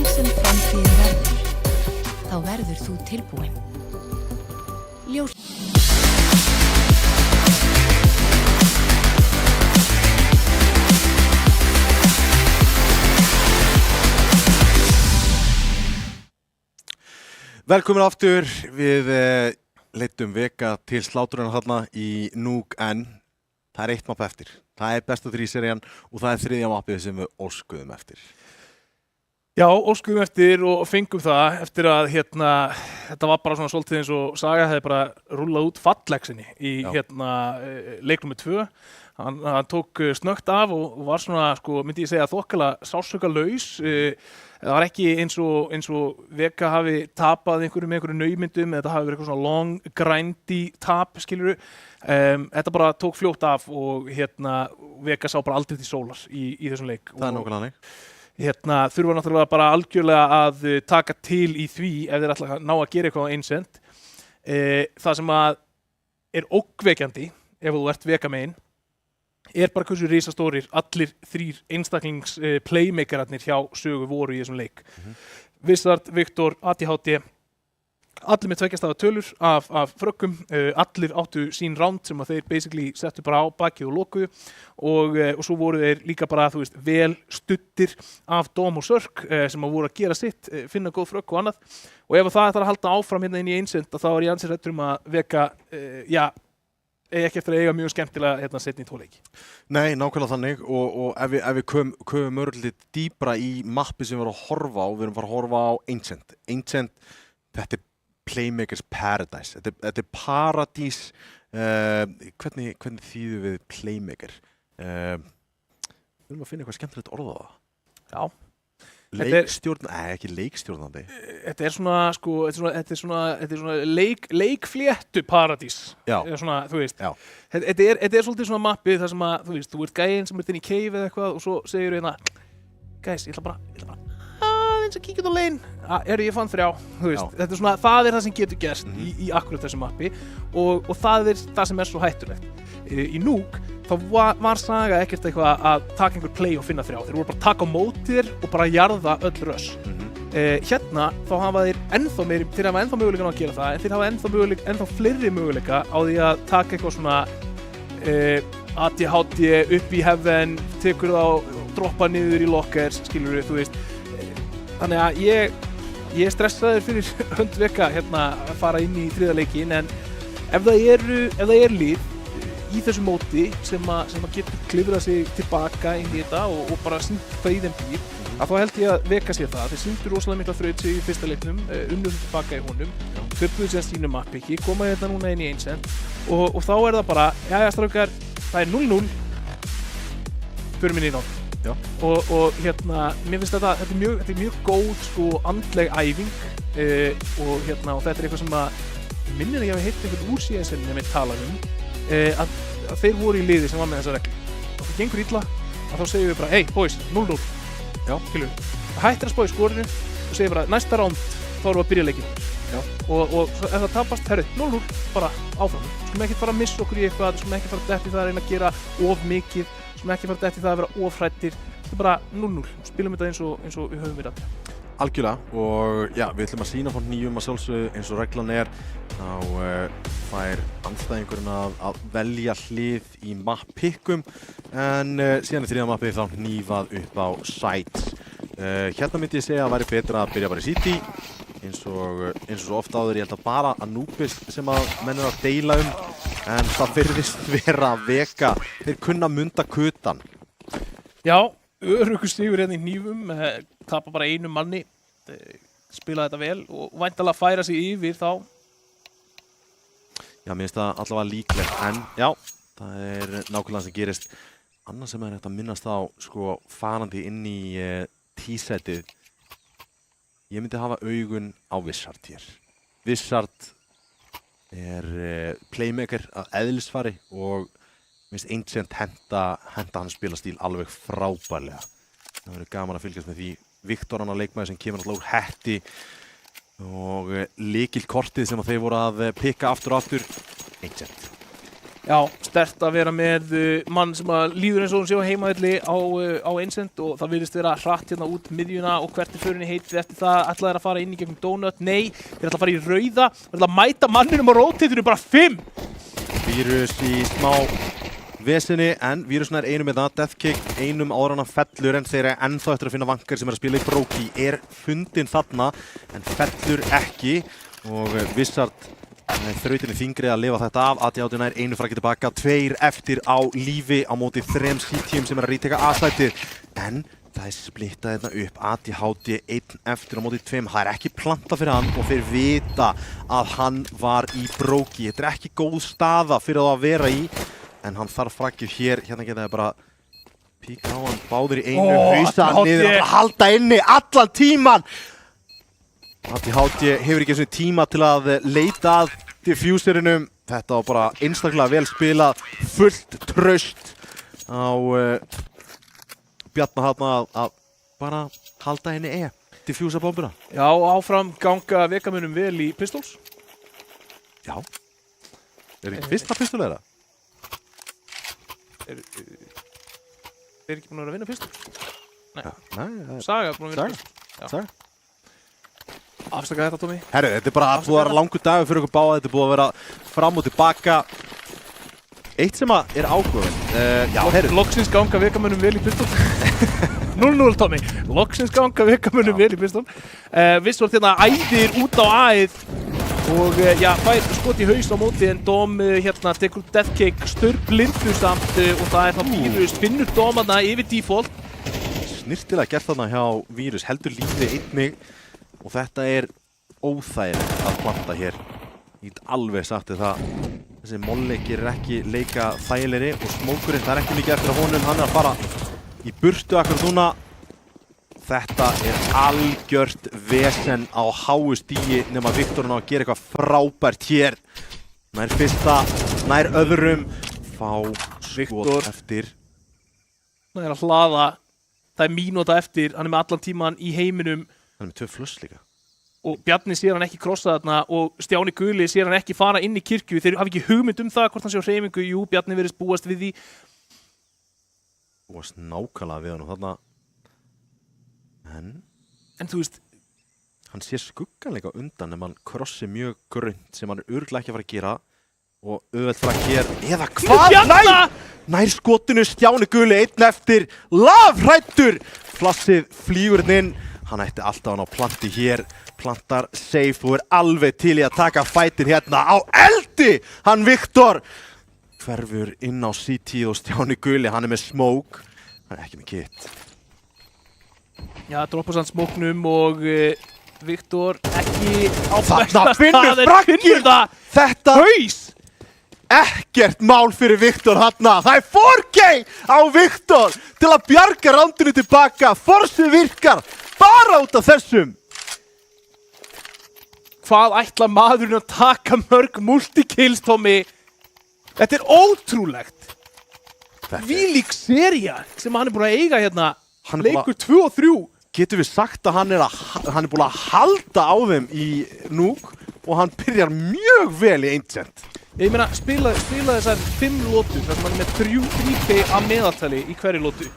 sem framtíðin verður, þá verður þú tilbúin. Ljós. Velkomin aftur, við leidum Vega til sláturinn þarna í Nuke en það er eitt mapp eftir. Það er besta 3-serían og það er þriðja mappið sem við óskuðum eftir. Já, óskuðum eftir og fengum það eftir að þetta var bara svona svolítið eins og Saga hefði bara rúllað út fallexinni í leik nr. 2. Hann tók snöggt af og var svona, myndi ég segja, þokkalega sársaukalaus. Það var ekki eins og Vega hafi tapað með einhverju naumyndum, þetta hafi verið eitthvað svona long grindy tap, skilurðu. Þetta bara tók fljótt af og Vega sá bara aldrei til sólar í þessum leik. Það er nákvæmlega hannig. Þurfa náttúrulega bara algjörlega að taka til í því ef þeir ætla að ná að gera eitthvað á einsend. Það sem að er ógnvekjandi ef þú ert Vega megin er bara hversu risastórir allir þrír einstaklings playmakerarnir hjá Sögu voru í þessum leik. Wizard, Viktor, ADHD, allir með 2 stafa tölur af frökkum, allir áttu sín round sem að þeir basically settu bara á bakið og lokuðu og svo voru þeir líka bara, þú veist, vel studdir af Dom og Sörk sem að voru að gera sitt, finna góð frökk og annað og ef það ætlar að halda áfram inn í einsend þá er ég ansið hræddur að Vega, ekki eftir að eiga mjög skemmtilega setni í 2 leiki. Nei, nákvæmlega þannig og ef við komum örlítið dýpra í mappi sem við erum að horfa á, við erum að fara að horfa á Ancient. Ancient, þetta er Playmaker's Paradise. Þetta er paradís, hvernig þýðum við Playmaker? Við erum að finna eitthvað skemmtilegt orð á það. Já. Ekki leikstjórnandi. Þetta er svona leikfléttu paradís. Já. Svona, þú veist. Já. Þetta er svolítið svona mappi þar sem að, þú veist, þú ert gæinn sem ert inn í cave eða eitthvað og svo segir guys, ég ætla bara aðeins að kíkja út á lane. Ég fann 3, þú veist. Þetta er svona, það er það sem getur gerst í akkurat þessu mappi og það er það sem er svo hættulegt. Í Nuke þá var Saga ekkert eitthvað að taka einhver play og finna 3. Þeir voru bara að taka á móti þér og bara jarða öll rush. Þá hafa þeir ennþá möguleika á að gera það, en þeir hafa ennþá fleiri möguleika á því að taka eitthvað svona ADHD upp í heaven, tekur það og droppa niður í lockers, skilurðu, þú veist. Þannig að ég er stressaður fyrir hönd Vega að fara inn í 3. leikin, en ef það er lið í þessu móti sem að getur klifrað sig tilbaka inn í þetta og bara sýnt hvað í þeim býr, að þá held ég að Vega sér það. Þeir sýndu rosalega mikla þraut sig í fyrsta leiknum, unnur tilbaka í honum, þurftuðu sér sínu mappiki, koma núna inn í einsend og þá er það bara, jæja strákar, það er 0-0, förum inn í nótt. Já. Og mér finnst þetta er mjög góð andleg æfing og þetta er eitthvað sem að minnir að ég hafi heyrt einhvern úr CS-inu sem ég tala að þeir voru í liði sem var með þessa reglu og það gengur illa að þá segjum við bara hey boys, 0-0 hættir að spá í skorinu og segjum bara næsta round þá erum við að byrja leikinn og ef það tapast, herri, 0-0 bara áfram, skulum ekki fara að missa okkur í eitthvað, skulum ekki fara að detti það að reyna að gera of mikið, skulum ekki fara að detti það að vera of hrættir, þetta er bara 0-0, spilum þetta eins og við höfum verið Algjörlega og já, við ætlum að sýna frá nýjum að sjálfsögðu eins og reglan er þá fær andstæðingurinn að velja hlið í mappikkum en síðan í 3. mappið þá hnífað upp á sites. Hérna myndi ég segja að væri betra að byrja bara í City eins og svo oft áður, ég held að bara Anubis sem að menn eru að deila en það virðist vera Vega, þeir kunna munda kutan. Já, öruggur sigur hérna í hnífum, tapa bara einum manni, spila þetta vel og væntanlega færa sig yfir þá. Já, mér finnst það allavega líklegt, en já, það nákvæmlega sem gerist. Annað sem hægt að minnast á, sko, farandi inn í T-setið. Ég myndi hafa augun á Wizard hér. Wizard playmaker að eðlisfari og minnst Ancient henda hann spilastíl alveg frábærlega. Það verður gaman að fylgjast með því. Viktor hann á leikmaður sem kemur alltaf úr hetti og lykilkortið sem þeir voru að pikka aftur og aftur. Ancient. Já, sterkt að vera með mann sem að líður eins og hún sé á heimavelli á Ancient og það virðist vera hratt hérna út miðjuna og hvert förinni heitið eftir það. Ætla þeir að fara inn í gegnum Donut? Nei, þeir ætla að fara í rauða. Þeir ætla að mæta manninum á rotatorinu bara 5. Vírus í smá vesinni, en Vírus nær einum með það. Deathkick einum áður hann fellur, en þeir ennþá eftir að finna vankar sem að spila í Brokey. Fundinn þarna, en fellur ekki og Wizard þrautinni þingri að lifa þetta af. ADHD nær einu fragi tilbaka, 2 eftir á lífi á móti 3 CTM sem að ríteka A-sætið. En það splittað þetta upp. ADHD 1 eftir á móti 2. Það ekki planta fyrir hann og þeir vita að hann var í Brokey. Þetta ekki góð staða fyrir það að vera í, en hann þarf fragið hér. Hérna geta það bara píka á hann, báður í einu, hausa hann niður og halda inni allan tíman. ADHD hefur ekki eins og tíma til að leita að diffuserinum. Þetta var bara einstaklega vel spilað, fullt traust á Bjarna þarna að bara halda henni diffusa bombuna. Já, áfram ganga vegamunum vel í Pistols. Já. Ekki fyrsta pistol eða? Þeir ekki búin að vera að vinna Pistols? Nei. Nei. Saga er búin að vinna Pistols. Saga. Afsaka þetta, Tómi. Herru, þetta búið að vera langur dagur fyrir okkur báða. Þetta búið að vera fram og tilbaka. Eitt sem að áhugaverð. Já, herru. Loksins ganga vegamönnum vel í Pistol. 0-0, Tómi. Loksins ganga vegamönnum vel í Pistol. Vissvort hérna æðir út á A-ið og já, fær skot í haus á móti, en Dóm hérna tekur Deathkick staurblindur samt og það þá Vírus. Finnur Dóm þarna yfir default. Snirtilega gert þarna hjá Vírus. Heldur lífið einnig. Og þetta óþægilegt að planta hér. Ég get alveg sagt það. Þessi Molli gerir ekki leika þægilegri og smókurinn, það ekki mikið eftir að honum. Hann að fara í burtu akkur núna. Þetta algjört vesen á háu stíi nema Viktorinn á að gera eitthvað frábært hér. Nær fyrsta, nær öðrum. Fá skot eftir. Það að hlaða. Það mínúta eftir. Hann með allan tíman í heiminum. Hann með 2 fluss líka. Og Bjarni sér hann ekki krossa þarna og Stjáni Guli sér hann ekki fara inn í kirkju. Þeir hafa ekki hugmynd það hvort hann sé á hreyfingu. Jú, Bjarni virðist búast við því. Búast nákvæmlega við hann og þarna. En þú veist, hann sér skugganleika undan ef hann krossi mjög grönt sem hann örugglega ekki að fara að gera og auðvelt fara að gera. Eða hvað? Nær skotinu Stjáni Guli 1 eftir. Lafhræddur! Flassið flýgur inn. Hann ætti alltaf hann á planti hér. Plantar safe og alveg til í að taka fætin hérna á eldi. Hann Viktor hverfur inn á CT og Stjáni Guli, hann með smoke. Hann ekki með kit. Já, droppar sann smóknum og Viktor ekki á Þarna finnur frakkinn! Þetta haus! Ekkert mál fyrir Viktor þarna. Það 4K á Viktor til að bjarga rándinu tilbaka. Forsið virkar bara út af þessum. Hvað ætla maðurinn að taka mörg multikills, Tómi? Þetta ótrúlegt. Vílík sería sem hann búin að eiga hérna. Leikur 2 og 3. Getum við sagt að hann búin að halda á þeim í núk og hann byrjar mjög vel í Ancient. Ég meina, spila þessar 5 lótur þar sem hann með 3K að meðaltali í hverju lótu.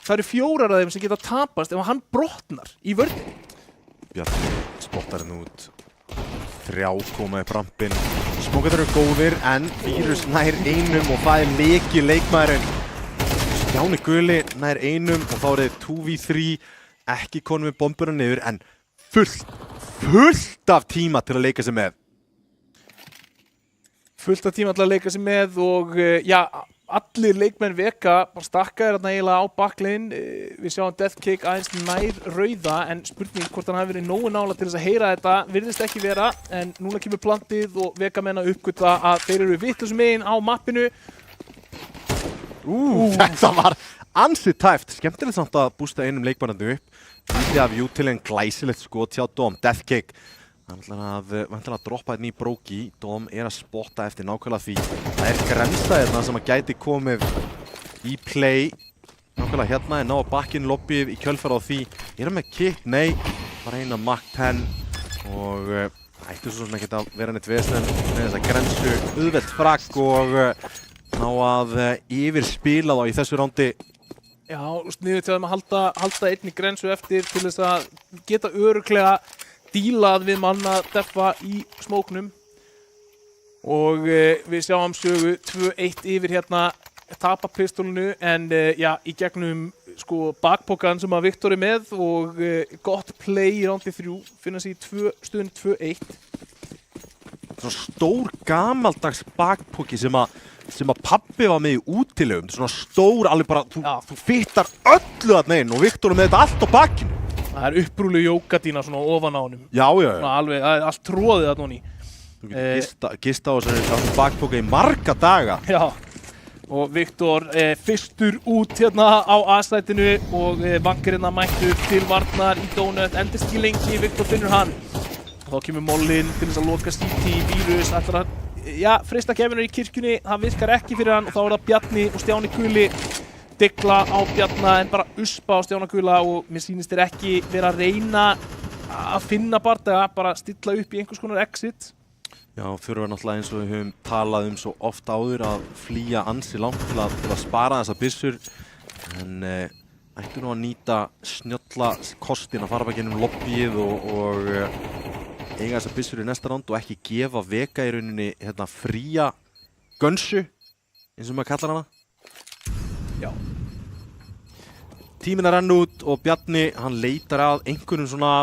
Það eru 4 af þeim sem geta tapast ef hann brotnar í vörðinni. Bjarni spottar henn út. 3 koma í brampin. Smókaður eru góðir en Vírus nær einum og það leki leikmaðurinn. Stjáni Guli nær einum og þá þið 2v3. Ekki konum við bombuna niður en fullt af tíma til að leika sig með. Fullt af tíma til að leika sig með og já, allir leikmenn Vega bara stakkaðir þarna eiginlega á baklein. Við sjáum Deathkick aðeins nær rauða en spurning hvort hann hafi verið nógu nála til þess að heyra þetta virðist ekki vera en núna kemur plantið og Vega menn að uppgötva að þeir eru vitlausum megin á mappinu. Þetta var ansið tæft. Skemmtilegt samt að bústa einum leikmannandi upp. Lítið af jú til en glæsilegt skot hjá Dom. Deathkick. Hann ætlar að droppa hérna í bróki. Dom að spotta eftir nákvæmlega því. Það grensta hérna sem að gæti komið í play. Nákvæmlega hérna ná að bakkinn lobbyið í kjölfara á því. Hann með kit? Nei. Bara eina Mach 10. Og ættu svo sem ekkert að vera neitt vesen með þessa grensu. Auðvelt fragg og ná að yfirspila þá í þessu rándi. Já, sniðugt hjá þeim að halda einni grensu eftir til þess að geta örugglega dílað við manna deffa í smóknum. Og við sjáum sögu 2-1 yfir hérna tapa pistolinu en já, í gegnum sko bakpokan sem að Viktor með og gott play í rándi 3 finna sig í stöðunni 2-1. Svona stór gamaldags bakpoki sem að pabbi var með í útilegum, svona stór, alveg bara, þú fittar öllu þarna inn og Viktor með þetta allt á bakkinu. Það upprúlu jókadína svona ofan á honum. Já. Svona alveg, það allt tróðið þarna honni. Þú getur gista á þessari bakpoka í marga daga. Já, og Viktor fyrstur út hérna á A-sætinu og vankir hérna mættur til varnar í Donut, endist ekki lengi, Viktor finnur hann. Þá kemur Mollin til þess að loka City, Vírus, ætlar að freista kefinar í kirkjunni, það virkar ekki fyrir hann og þá er það Bjarni og Stjáni Guli digla á Bjarna en bara uspa á Stjána Gula og mér sýnist þeir ekki vera að reyna að finna bardaga, bara stilla upp í einhvers konar exit. Já, þurfa náttúrulega eins og við höfum talað svo oft áður að flýja ansi langt til að spara þessa byssur en ættu nú að nýta snjölla kostin að fara bara gennum lobbyið og eiga þessar byssur í næsta ránd og ekki gefa Vega í rauninni hérna fría gönsu eins og maður kallar hana. Já. Tíminn að renna út og Bjarni hann leitar að einhvernum svona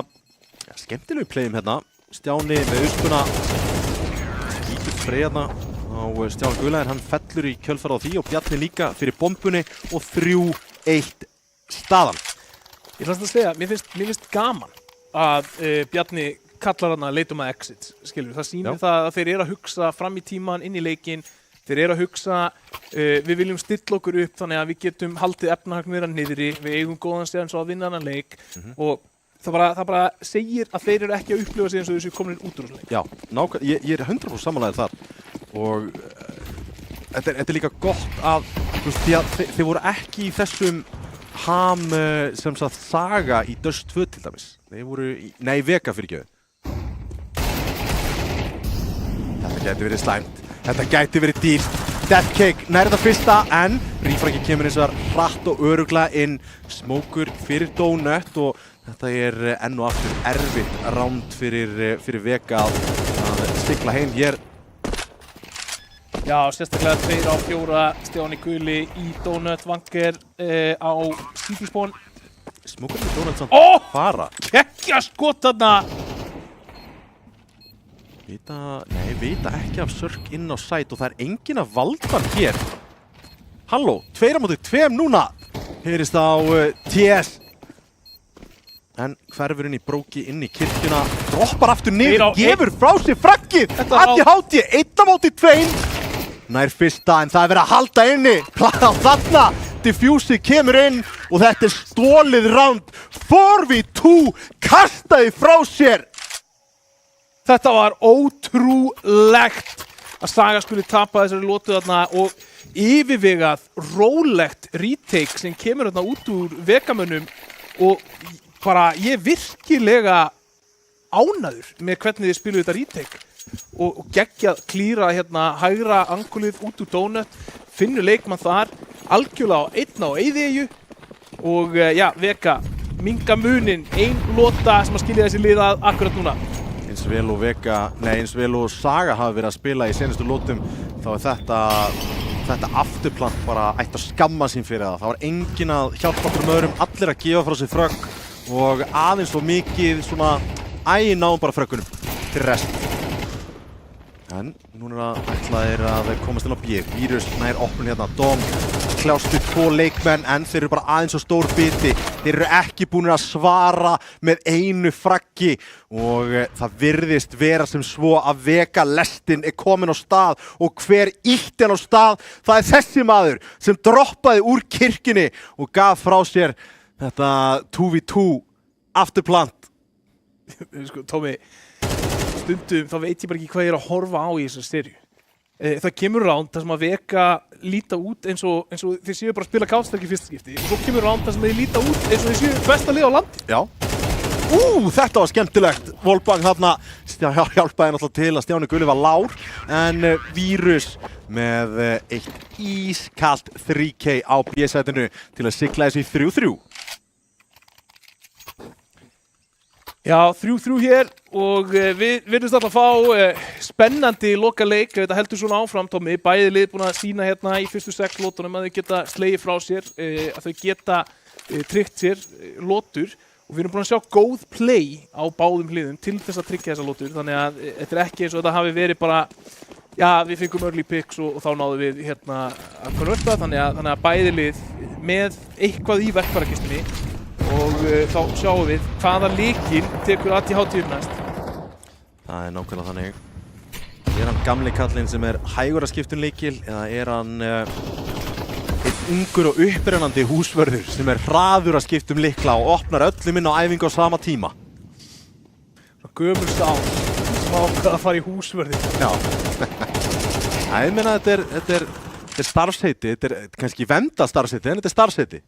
skemmtilegu playum hérna. Stjáni með uspuna lítur freyðna á Stjána Gula en hann fellur í kjölfara á því og Bjarni líka fyrir bombunni og 3-1 staðan. Ég ætla að segja, mér finnst gaman að Bjarni kallar hann að leitum að exit, skilur. Það sýnir það að þeir eru að hugsa fram í tíman inn í leikinn. Þeir eru að hugsa, við viljum stilla okkur upp þannig að við getum haldið efnahagnum þeirra niðri, við eigum góðan séðan svo að vinna hann leik og það bara segir að þeir eru ekki að upplifa sig eins og þessu komin út úr þessu leik. Já, nákvæmlega, ég er 100% samanlægður þar og þetta er líka gott að, því að þeir voru ekki í þessum sem sagt saga í Dust 2 til dæmis. Þeir voru nei, Vega fyrirgefðu. Þetta gæti verið slæmt. Þetta gæti verið dýrt. Deathkick nærða fyrsta en Rífraki kemur eins og hratt og öruglega inn. Smókur fyrir Donut og þetta er enn og aftur erfitt ránd fyrir Vega að stikla heim hér. Já, sérstaklega 2-4 Stjáni Guli í Donut Vanker á City-spón. Smókur með Donut samt fara. Kekkja skot þarna! Vita ekki af Sörk inn á sæt og það er enginn að valda hér. Halló, 2-2 núna. Heyrist á TS. En hverfur inn í bróki inn í kirkjuna. Droppar aftur niður, gefur frá sér fraggið. Allir hátíð, 1-2. Nær fyrsta en það er verið að halda inni. Plata þarna. Diffusið kemur inn og þetta er stólið ránd. 4v2 kastaði frá sér. Þetta var ótrúlegt að Saga skuli tapa þessari lotu þarna og yfirvegað, rólegt retake sem kemur þarna út úr Vegamönnum og bara ég virkilega ánæður með hvernig þið spiluðu þetta retake og geggjað klíra hérna hægra angulið út úr Donut, finnur leikmann þar, algjörlega á einn á eyðieyju og já, Vega, minga munin, ein lota sem að skilja þessi lið að akkurat núna. Eins vel og eins vel og Saga hafa verið að spila í senustu lótum þá er þetta afturplant bara ætti að skamma sín fyrir það. Það var enginn að hjálpa okkur öðrum, allir að gefa frá sér frögg og aðeins svo mikið svona náum bara fröggunum til rest. En núna ætla þeir að komast inn á B. Vírus nær opnun hérna. Dom kljást við 2 leikmenn en þeir eru bara aðeins á stór biti. Þeir eru ekki búinir að svara með einu fraggi og það virðist vera sem svo að Vega lestin er komin á stað og hver ýtti hann á stað? Það er þessi maður sem droppaði úr kirkjunni og gaf frá sér þetta 2v2 afturplant. Sko, Tómi, stundum þá veit ég bara ekki hvað ég er að horfa á í þessari seríu. Það kemur ránd þar sem að Vega líta út eins og þeir séu bara að spila Counter-Strike í fyrsta skipti og svo kemur ránd þar sem þeir líta út eins og þeir séu besta lið á landi. Já. Þetta var skemmtilegt. Volbang þarna hjálpaði náttúrulega til að Stjáni Gulli var lár en Vírus með eitt ískalt 3K á B-sætinu til að sigla þessu í 3-3. Já, 3-3 hér og við virðumst alltaf að fá spennandi lokaleik. Þetta heldur svona áfram, Tommi. Bæði lið búin að sýna hérna í fyrstu 6 lótunum að þau geta slegið frá sér, að þau geta tryggt sér lótur og við erum búin að sjá góð play á báðum hliðum til þess að tryggja þessa lótur. Þannig að þetta er ekki eins og þetta hafi verið bara, já, við fengum early picks og þá náðum við hérna að konverta. Þannig að bæði lið með eitthvað í verkfærakistunni og þá sjáum við hvaða lykil tekur ATH upp næst. Það er nákvæmlega þannig. Er hann gamli kallinn sem er hægur að skipta lykil eða er hann einn ungur og upprennandi húsvörður sem er hraður að skipta lykla og opnar öllum inn á æfingu á sama tíma? Gömul sál sem ákvað að fara í húsvörði. Já. Ég meina þetta er starfsheiti, þetta er kannski vernda starfsheiti en þetta er starfsheiti.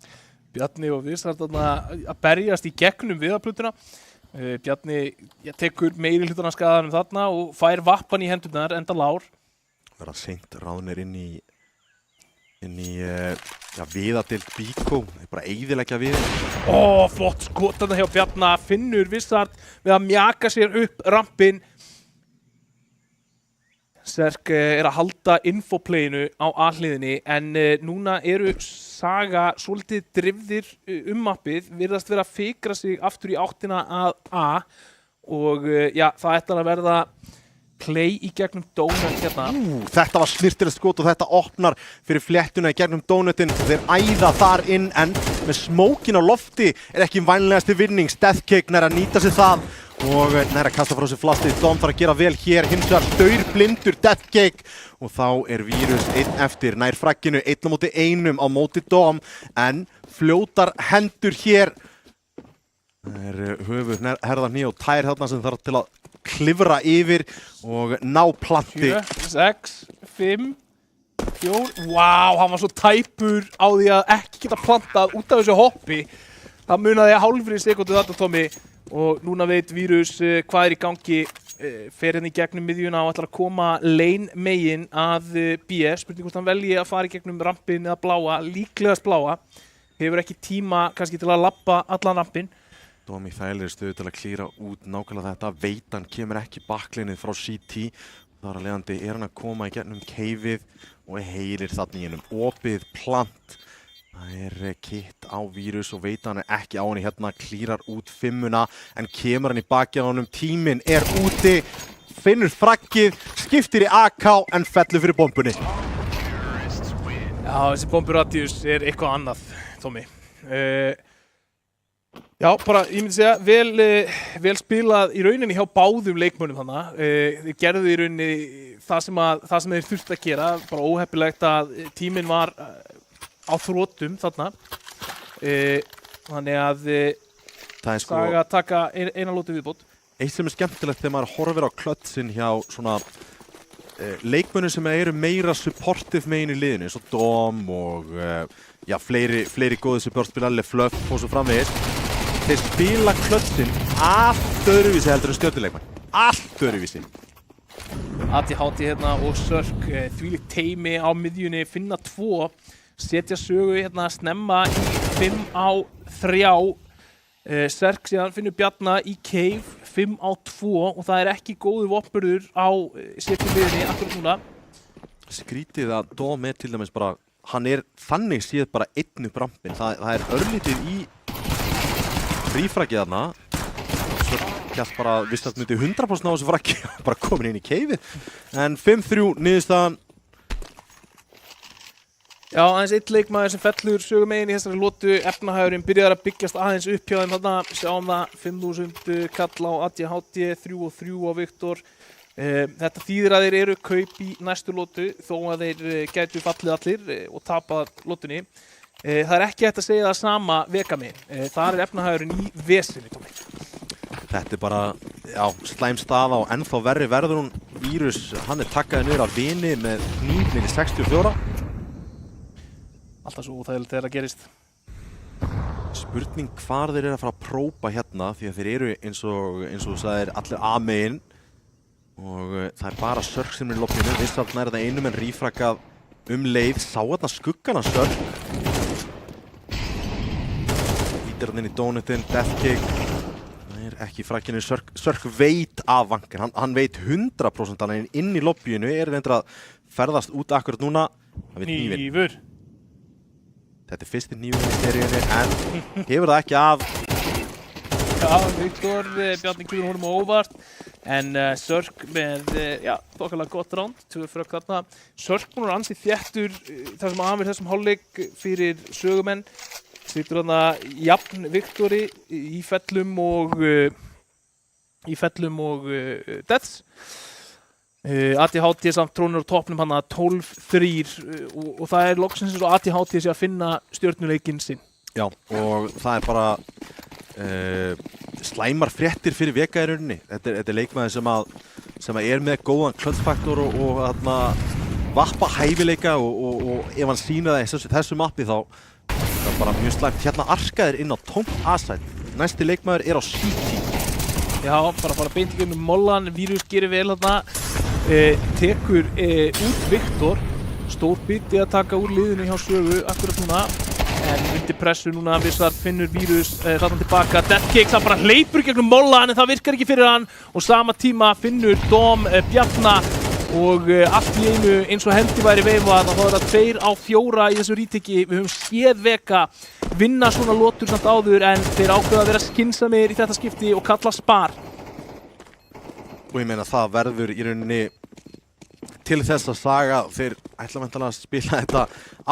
Bjarni og Vissart að berjast í gegnum viðarplötuna. Bjarni tekur meiri hlutana skaðanum þarna og fær vappan í hendurnar enda lár. Verða seint ráðnir inn í viðadeild Bíkó. Það er bara eyðileggja við. Flott skot þarna hjá Bjarna. Finnur Vissart við að mjaka sér upp rampinn. Serk er að halda infoplayinu á A-hliðinni en núna eru Saga svolítið drifðir mappið, virðast vera að fikra sig aftur í áttina að A og það ætlar að verða play í gegnum Donut hérna. Þetta var snirtilegt skot og þetta opnar fyrir fléttuna í gegnum Donutin. Þeir æða þar inn en með smókin á lofti er ekki vænlegasti vinning. Deathcake nær að nýta sig það og nær að kasta frá sér flastið. Dom þarf að gera vel hér, hins vegar staurblindur Deathcake og þá er Vírus einn eftir, nær fragginu 1-1 á móti Dom en fljótar hendur hér. Það er höfuð, herðarhný og tær þarna sem þarf til að klifra yfir og ná planti. 7, 6, 5, 4, hann var svo tæpur á því að ekki geta plantað út af þessu hoppi. Það munaði hálfri sekundu þarna, Tommi, og núna veit Vírus hvað er í gangi. Fer hérna í gegnum miðjuna og ætlar að koma lane megin að B. Spurning hvort hann velji að fara í gegnum rampin eða bláa, líklegast bláa. Hefur ekki tíma kannski til að labba allan rampin. Dom í þægilegri stöðu til að klíra út nákvæmlega þetta. Veitan kemur ekki backlinið frá CT. Þar að leiðandi er hann að koma í gegnum keifið og heyrir þarna í hennum opið plant. Það er kitt á Vírus og Veitan er ekki á henni hérna, klírar út 5-una en kemur hann í bakið á honum. Tíminn er úti, finnur fraggið, skiptir í AK en fellur fyrir bombunni. Já, þessi bomburadius er eitthvað annað, Tommi. Já, bara, ég myndi segja, vel spilað í rauninni hjá báðum leikmönnum þannig. Þeir gerðu í rauninni það sem þeir þurftu að gera, bara óheppilegt að tíminn var á þrótum þarna. Þannig að Saga taka eina lótu viðbót. Eitt sem er skemmtilegt þegar maður horfir á klötsin hjá svona leikmönnum sem eru meira supportive megin í liðinu, eins og Dom og fleiri góði supportspilari, Fluff og svo framvegis. Þeir spila klötsin allt öðruvísi heldur en stjörnuleikmenn. Allt öðruvísi. ATH hérna og Sörk, þvílíkt teymi á miðjunni, finna 2, setja sögu hérna snemma í 5-3. Serk síðan finnur Bjarna í cave 5-2 og það er ekki góður vopnburður á setjumliðinni akkurat núna. Skrítið að Dom er til dæmis bara, hann er þannig séð bara einn upp rampinn. Það er örlítið í frífraggið þarna. Svo Ég held bara að vissi að myndi 100% á þessu frakki bara komin inn í keifið. En 5-3 niðurstaðan. Já, aðeins eitt leikmaður sem fellur sögumegin í þessari lotu. Efnahagurinn byrjar að byggjast aðeins upp hjá þeim þarna. Sjáum það 5.000 kall á ADHD, 3 og 3 á Viktor. Þetta þýðir að þeir eru kaup í næstu lotu þó að þeir gætu fallið allir og tapað lotunni. Það er ekki hægt að segja það sama vega megin. Þar er Efnahagurinn í vesinni, Tómi. Þetta er bara, já, slæm staða og ennþá verri verður hún. Vírus, hann er takkaði niður af vini með hníf niður í 64. Alltaf svo óþægilegt þegar það gerist. Spurning hvar þeir eru að fara að prófa hérna því að þeir eru eins og þú sagðir allir A-megin og það er bara Sörk sem er í loppinu. Vissalt nær þetta einum en rífrakað leið. Sá þarna skuggana Sörk. Lítir hann inn í donutinn, death kick. Það er ekki í frakkinu. Sörk veit af vankan. Hann veit 100% hann er inn í loppinu. Er reyndar að ferðast út akkurat núna. Hnífur. Þetta er fyrsti hnífurinn í seríunni en hefur það ekki af. Já, Viktor, Bjarni kemur honum á óvart en Sörk með, já, þokkalega gott ránd, 2 frökk þarna. Sörk búinn að ansi þéttur þar sem hann verið þessum hálfleik fyrir sögumenn. Situr þarna jafn Viktori í fellum og deaths. ADHD samt trónur á toppnum hann að 12-3 og það er loksins eins og ADHD sé að finna stjörnuleikinn sinn. Já, og það er bara slæmar fréttir fyrir vega í rauninni. Þetta er leikmaður sem er með góðan klötsfaktor og vappa hæfileika og ef hann sýna það í þessu mappi þá er það bara mjög slæmt. Hérna arkaðir inn á tómt A-side. Næsti leikmaður er á CT. Já, bara beint í gegnum mollan, Vírus gerir vel þarna. Tekur út Viktor, stór biti að taka úr liðinu hjá Sögu akkurat núna en undir pressu núna Vissar finnur Vírus þarna tilbaka, death kick, það bara hleypur gegnum mollan en það virkar ekki fyrir hann og sama tíma finnur Dom Bjarna og allt í einu eins og hendi væri veifað og þá er það 2 á 4 í þessu ríteki. Við höfum séð vega vinna svona lotur samt áður en þeir ákveða að vera skynsamir í þetta skipti og kalla spar. Og ég meina það verður í rauninni til þess að saga þeir ætla væntanlega að spila þetta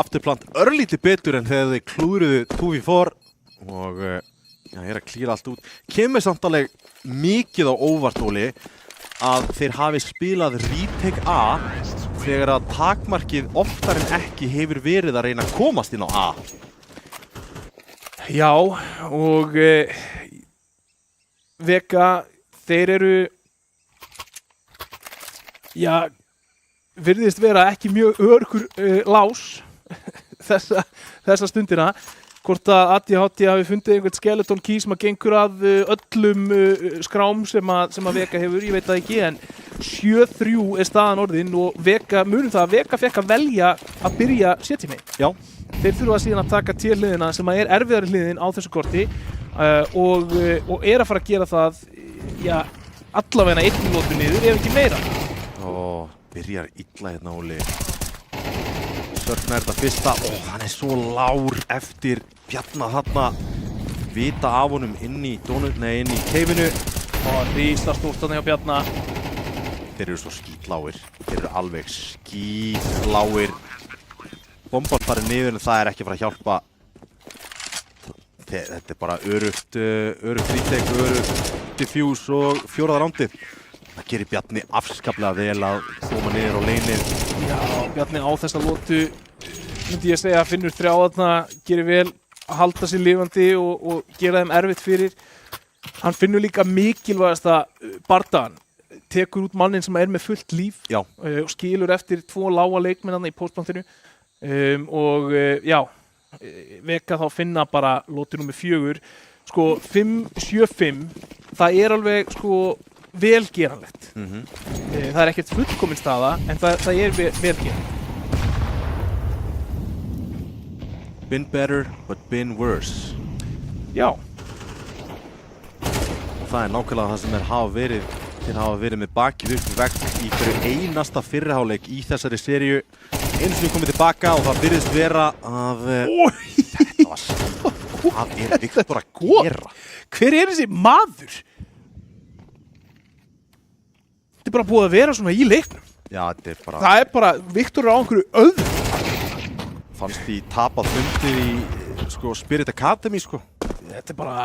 afturplant örlítið betur en þegar þeir klúðruðu 2v4 og já, er að klíra allt út. Kemur samt alveg mikið á óvart, Óli, að þeir hafi spilað retake A þegar að takmarkið oftar en ekki hefur verið að reyna að komast inn á A. Já, og vega, þeir eru já, virðist vera ekki mjög örgur lás þessa stundina. Hvort að ADHD hafi fundið einhvern skeleton key sem að gengur að öllum skrám sem að vega hefur, ég veit það ekki, en 7-3 er staðan orðin og vega, munum það að vega fekk að velja að byrja setjumei. Já. Þeir þurfa síðan að taka til hliðina sem að er erfiðari hliðin á þessu korti og er að fara að gera það, já, allavegna 1 mínútu niður, ef ekki meira. Byrjar illa hérna, Óli. Sörkna er þetta fyrsta. Hann er svo lár eftir Bjarna þarna. Vita af honum inn í keifinu. Rísastórt þarna hjá Bjarna. Þeir eru svo skítláir. Þeir eru alveg skítláir. Bomban farið niður en það er ekki að fara að hjálpa. Þetta er bara örugt retake, örugt diffuse og 4. rándið. Það gerir Bjarni afskaplega vel að koma niður á leinið. Já, Bjarni á þessa lotu, myndi ég segja að finnur 3 þarna, gerir vel að halda sér lifandi og gera þeim erfitt fyrir. Hann finnur líka mikilvægasta bardagan, tekur út mannin sem er með fullt líf og skilur eftir 2 lága leikmennana í postplantinu og já, vega þá finna bara lotu nummer 4. Sko 5-7-5, það er alveg sko velgeranlegt. Það er ekkert fullkomin staða, en það er velgeranlegt. Been better, but been worse. Já. Og það er nákvæmlega það sem þeir hafa verið með bakið upp vegg í hverju einasta fyrriháleik í þessari seríu. Einu sem komið tilbaka og það virðist vera að þetta var skýrt. Hvað er Viktor að gera? Hver er þessi maður? er bara búið að vera svona í leiknum. Já, þetta er bara... Það er bara, Viktor er á einhverju öðru. Fannst því tapað fundið í, sko, Spirit Academy, sko. Þetta er bara...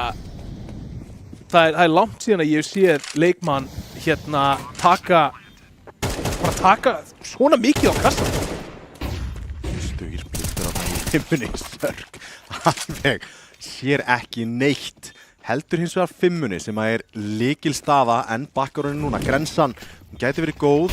Það er langt síðan að ég hef séð leikmann hérna taka svona mikið á kassan. Stugir blittur á það í fimmunni, Sörk. Alveg sér ekki neitt. Heldur hins vegar fimmunni sem að er lykilstaða en bakkarunni núna. Grensan, hún gæti verið góð.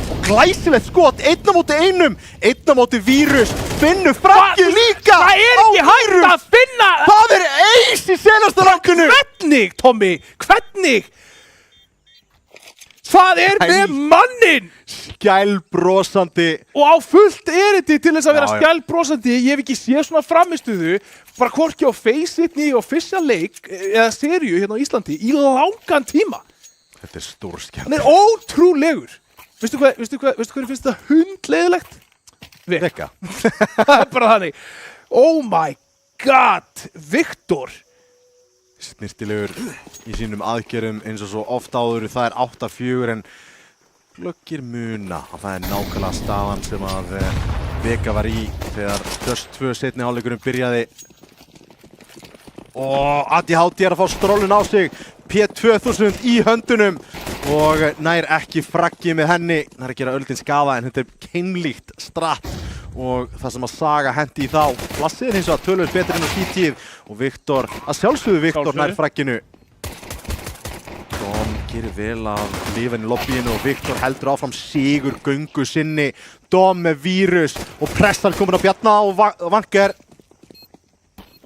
Og glæsilegt skot, 1-1, 1 Vírus, finnur frakkið líka! Það er ekki hægt að finna! Það er eis í senasta rankinu! Hvernig, Tommy? Hvernig? Það er með mannin! Skælbrosandi. Og á fullt erindi til þess að vera Já, já. skælbrosandi, ég hef ekki séð svona framistuðu, bara hvorki á Face-It-ni og fyrsta leik eða seríu hérna á Íslandi í langan tíma. Þetta er stórskemmt. Hann er ótrúlegur. Veistu hvað finnst það hundleiðilegt? Vekka. Það er bara þannig. Oh my god, Viktor. Snirtilegur í sínum aðgerðum eins og svo oft áður. Það er 8-4 en glöggir muna að það er nákvæmlega staðan sem að Veka var í þegar Dust 2 seinni hálfleikurinn byrjaði. Og ADHD er að fá strólun á sig. P2000 í höndunum og nær ekki fraggi með henni. Nær að gera öldin skaða en þetta er keimlíkt stratt og það sem að Saga hendi í þá. Plassið hins vegar tölvöld betur inn á tíð og Viktor, að sjálfsögðu Viktor nær fragginu. Dom gerir vel að lifa inn í lobbyinu og Viktor heldur áfram sigur göngu sinni. Dom með Vírus og pressar komin á Bjarna og Vanker.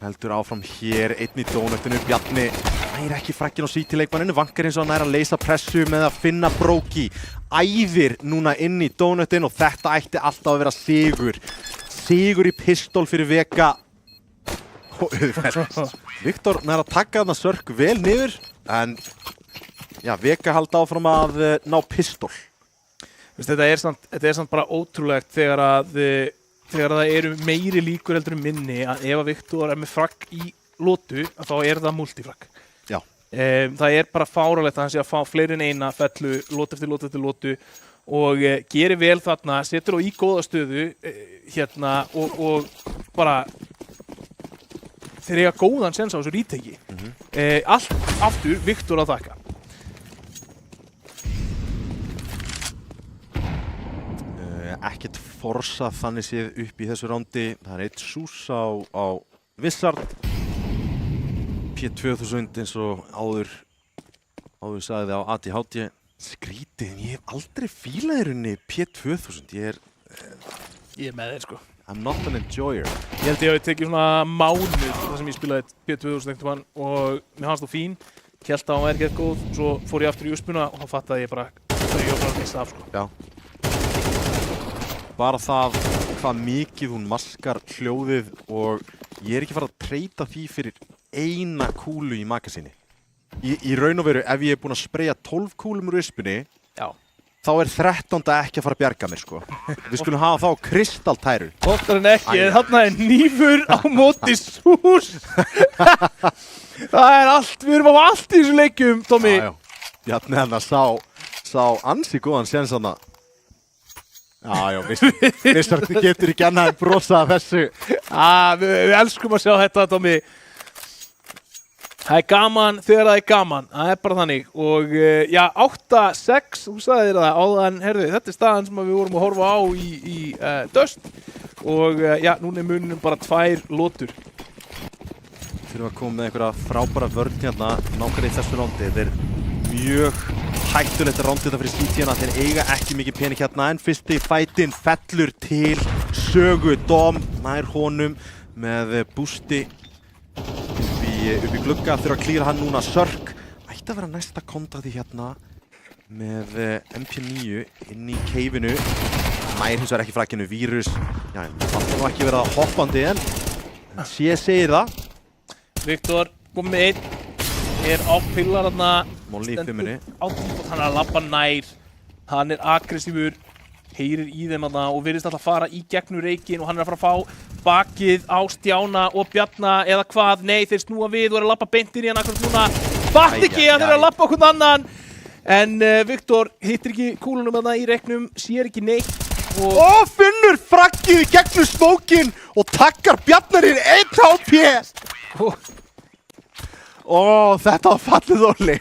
Heldur áfram hér, einn í dónöttinu, Bjarni nær ekki fragginn á sítileikmanninu, Vanker eins og hann nær að leysa pressu með að finna Bróki. Æðir núna inn í dónöttin og þetta ætti alltaf að vera sigur. Sigur í pistól fyrir Veka. Og Viktor nær að taka þarna Sörk vel niður, en já, Veka halda áfram að ná pistól. Þetta er samt bara ótrúlegt þegar það eru meiri líkur heldur minni að ef að Viktor er með fragg í lotu, þá er það multifragg. Já. Það er bara fáralegt að hann sé að fá fleiri en eina fellu, lotu eftir lotu eftir lotu og gerir vel þarna, setur á í góða stöðu hérna og bara þeir eiga góðan sens á þessu ríteki. Allt aftur Viktor að þakka. Ekkert forsað þannig séð upp í þessu rándi. Það er eitt sús á Vissard. P2000 eins og áður sagði á ADHD. Skrítið, en ég hef aldrei fílað í rauninni P2000. Ég er með þeir, sko. I'm not an enjoyer. Ég held ég hafi tekið svona mánuð þar sem ég spilaði P2000 einhvern mann og mér fannst þú fín. Hélt að hann væri ekki góð, svo fór ég aftur í USP-una og þá fattaði ég bara að ég var bara að missa af, sko. Já. Bara það hvað mikið hún maskar hljóðið og ég er ekki farið að treyta því fyrir eina kúlu í magasinni. Í raun og veru, ef ég er búinn að spreyja 12 kúlum úr USP-unni, þá er 13. ekki að fara að bjarga mér, sko. Við skulum hafa þá kristaltæru. Oftar en ekki, þarna er hnífur á móti sús. Það er allt, við erum á allt í þessu leikjum, Tommy. Bjarni hérna sá ansi góðan séns þarna. Já, Vissard getur ekki annað en brosa af þessu. Við elskum að sjá þetta, Tommy. Það er gaman þegar það er gaman, það er bara þannig. Og já, 8-6, þú sagði þér það áðan, herðu, þetta er staðan sem við vorum að horfa á í Dust. Og já, núna er munum bara 2 lotur. Þurfum að koma með einhverja frábæra vörn hérna, nákvæmlega í þessu rándi. Þetta er mjög hættulegt rándi þetta fyrir CT-na, þeir eiga ekki mikið pening hérna, en fyrsti fætinn fellur til Sögu. Dom nær honum með bústi upp í glugga, þurfa að klíra hann núna. Sörk ætti að vera næsta kontakti hérna með MP9 inn í keifinu. Nær hins vegar ekki frakkinu. Vírus, já, það var nú ekki verið að hoppandi en sé segir það. Viktor kom með 1, er á pillar þarna. Molly í 5-unni. Hann er að labba nær, hann er aggressífur, heyrir í þeim þarna og virðist alltaf að fara í gegnum reikinn og hann er að fara að fá bakið á Stjána og Bjarna eða hvað. Nei, þeir snúa við og er að labba beint inn í hann akkurat núna. Fatt ekki að þeir eru að labba okkur annan. En Viktor hittir ekki kúlunum þarna í reiknum, sér ekki neitt. Og finnur fraggið í gegnum smókin og takkar Bjarnarinn 1 HP. Þetta var fallið Óli.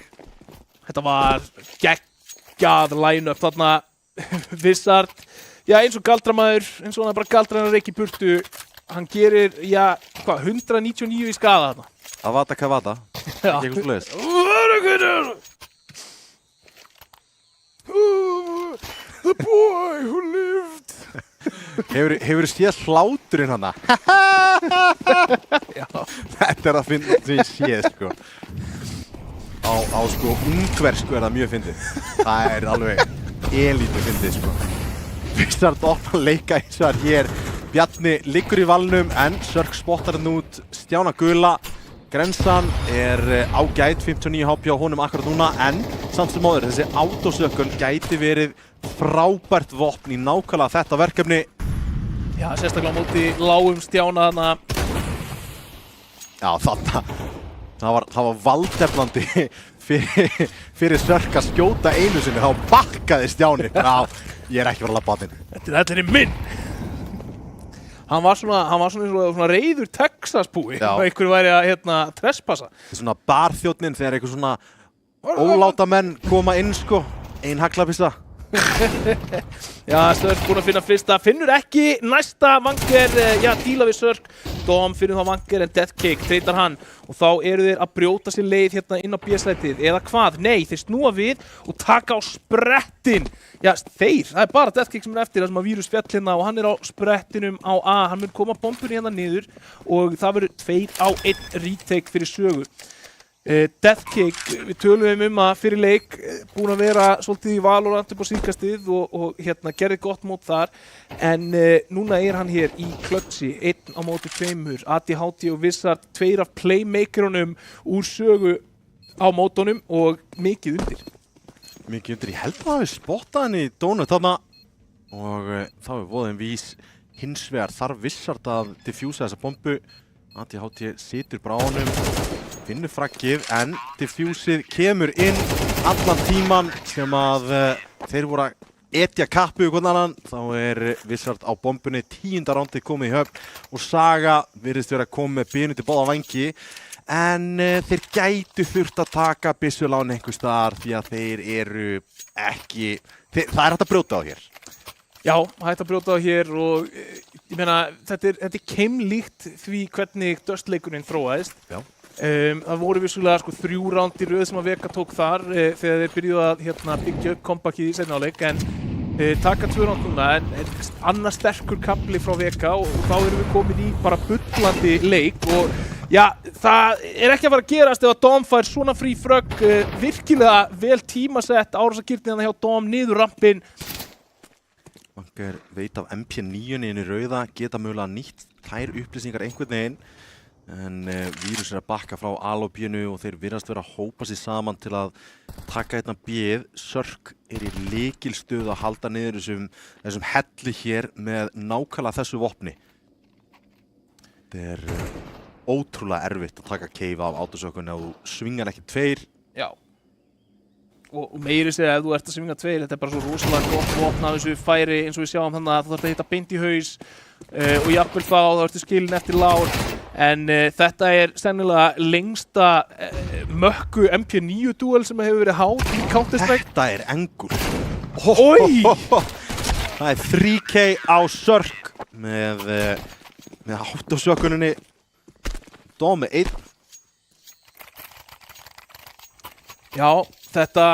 Þetta var geggjað line-up þarna. Wizard, já eins og galdramæður, eins og hann bara galdrar hann reiki burtu. Hann gerir, 199 í skada þarna. Avada Kavada. Já. Ekki eitthvað svoleiðis. The boy who lived. Hefur séð hláturinn hana? Já. Þetta það fyndið sem ég séð, sko. Á sko, ungversku það mjög fyndið. Það alveg elítið fyndið, sko. Wizard opna leika eins og það hér. Bjarni liggur í valnum, en Sörk spottar hann út. Stjána gula. Grensan ágæt, 59 HP á honum akkurat núna, en samt sem áður, þessi autosökun gæti verið frábært vopn í nákvæmlega þetta verkefni. Já, sérstaklega á móti lágum Stjána þarna. Já, það var valdeflandi fyrir Sörk að skjóta einu sinni, þá bakkaði Stjáni. Já, ég ekki verið að labba á þinn. Þetta er minn! Hann var svona eins og svona reiður Texas-búi, einhverju væri að trespassa. Þetta svona barþjónninn þegar einhver svona óláta menn koma inn, sko. Ein haglabissa. Já, Sörk búinn að finna fyrsta, finnur ekki næsta Vanger, díla við Sörk. Dom finnur þá Vanger en Deathcake treytar hann og þá eru þeir að brjóta sér leið hérna inn á B-slætið eða hvað? Nei, þeir snúa við og taka á sprettin. Já, það er bara Deathcake sem eftir það sem að vírus fjall hérna og hann á sprettinum á A. Hann mun koma bombunni hérna niður og það verður 2-1 retake fyrir sögu. Deathcake, við töluðum að fyrir leik, búin að vera svolítið í Valorant upp á síðkastið og gerði gott mót þar en núna hann hér í klötsi, 1 á móti 2, ADHD og Wizard, 2 af playmakerunum úr sögu á mótunum og mikið undir. Mikið undir, ég held að það við spottað hann í Donut þarna og þá voðum vís hins vegar þarf Wizard að diffjúsa þessa bombu. ADHD situr bara á honum, finnur fraggið en diffjúsið kemur inn allan tíman sem að þeir voru að etja kappu og hvernig annan. Þá Wizard á bombunni, 10. rándið komið í höfn og Saga virðist vera að koma með binu til báða vangi en þeir gætu þurft að taka byssulán einhvers staðar því að þeir eru ekki, það hægt að brjóta á hér. Já, hægt að brjóta á hér og ég meina þetta er keimlíkt því hvernig Dust-leikurinn þróaðist. Já. Það voru vissulega 3 ránd í röð sem að Vega tók þar þegar þeir byrjuðu að byggja upp comebackið í seinni hálfleik en taka 2 ránd núna en annar sterkur kafli frá Vega og þá erum við komin í bara bullandi leik og já, það er ekki að fara að gerast ef að Dom fær svona frí frögg, virkilega vel tímasett árásarkýrnið hjá Dom niður rampinn. Vanger veit af MP9 inn í rauða, geta mögulega nýtt þær upplýsingar einhvern veginn en vírus að bakka frá A-lobbyinu og þeir virðast vera að hópa sig saman til að taka hérna B-ið. Sörk í lykilstöðu að halda niður þessum helli hér með nákvæmlega þessu vopni. Þetta ótrúlega erfitt að taka cave af autosökunni og þú svingar ekki 2. Já. Og meiri segja ef þú ert að svinga 2, þetta er bara svo rosalega gott vopn af þessu færi eins og við sjáum þannig að þú þarfst að hitta beint í haus og jafnvel þá ertu skilin eftir lár en þetta er sennilega lengsta mökku MP9 duel sem hefur verið hátt í Counter-Strike. Þetta er engur. Oj! Það er 3K á Sörk með autosökuninni. Dom með 1. Já, þetta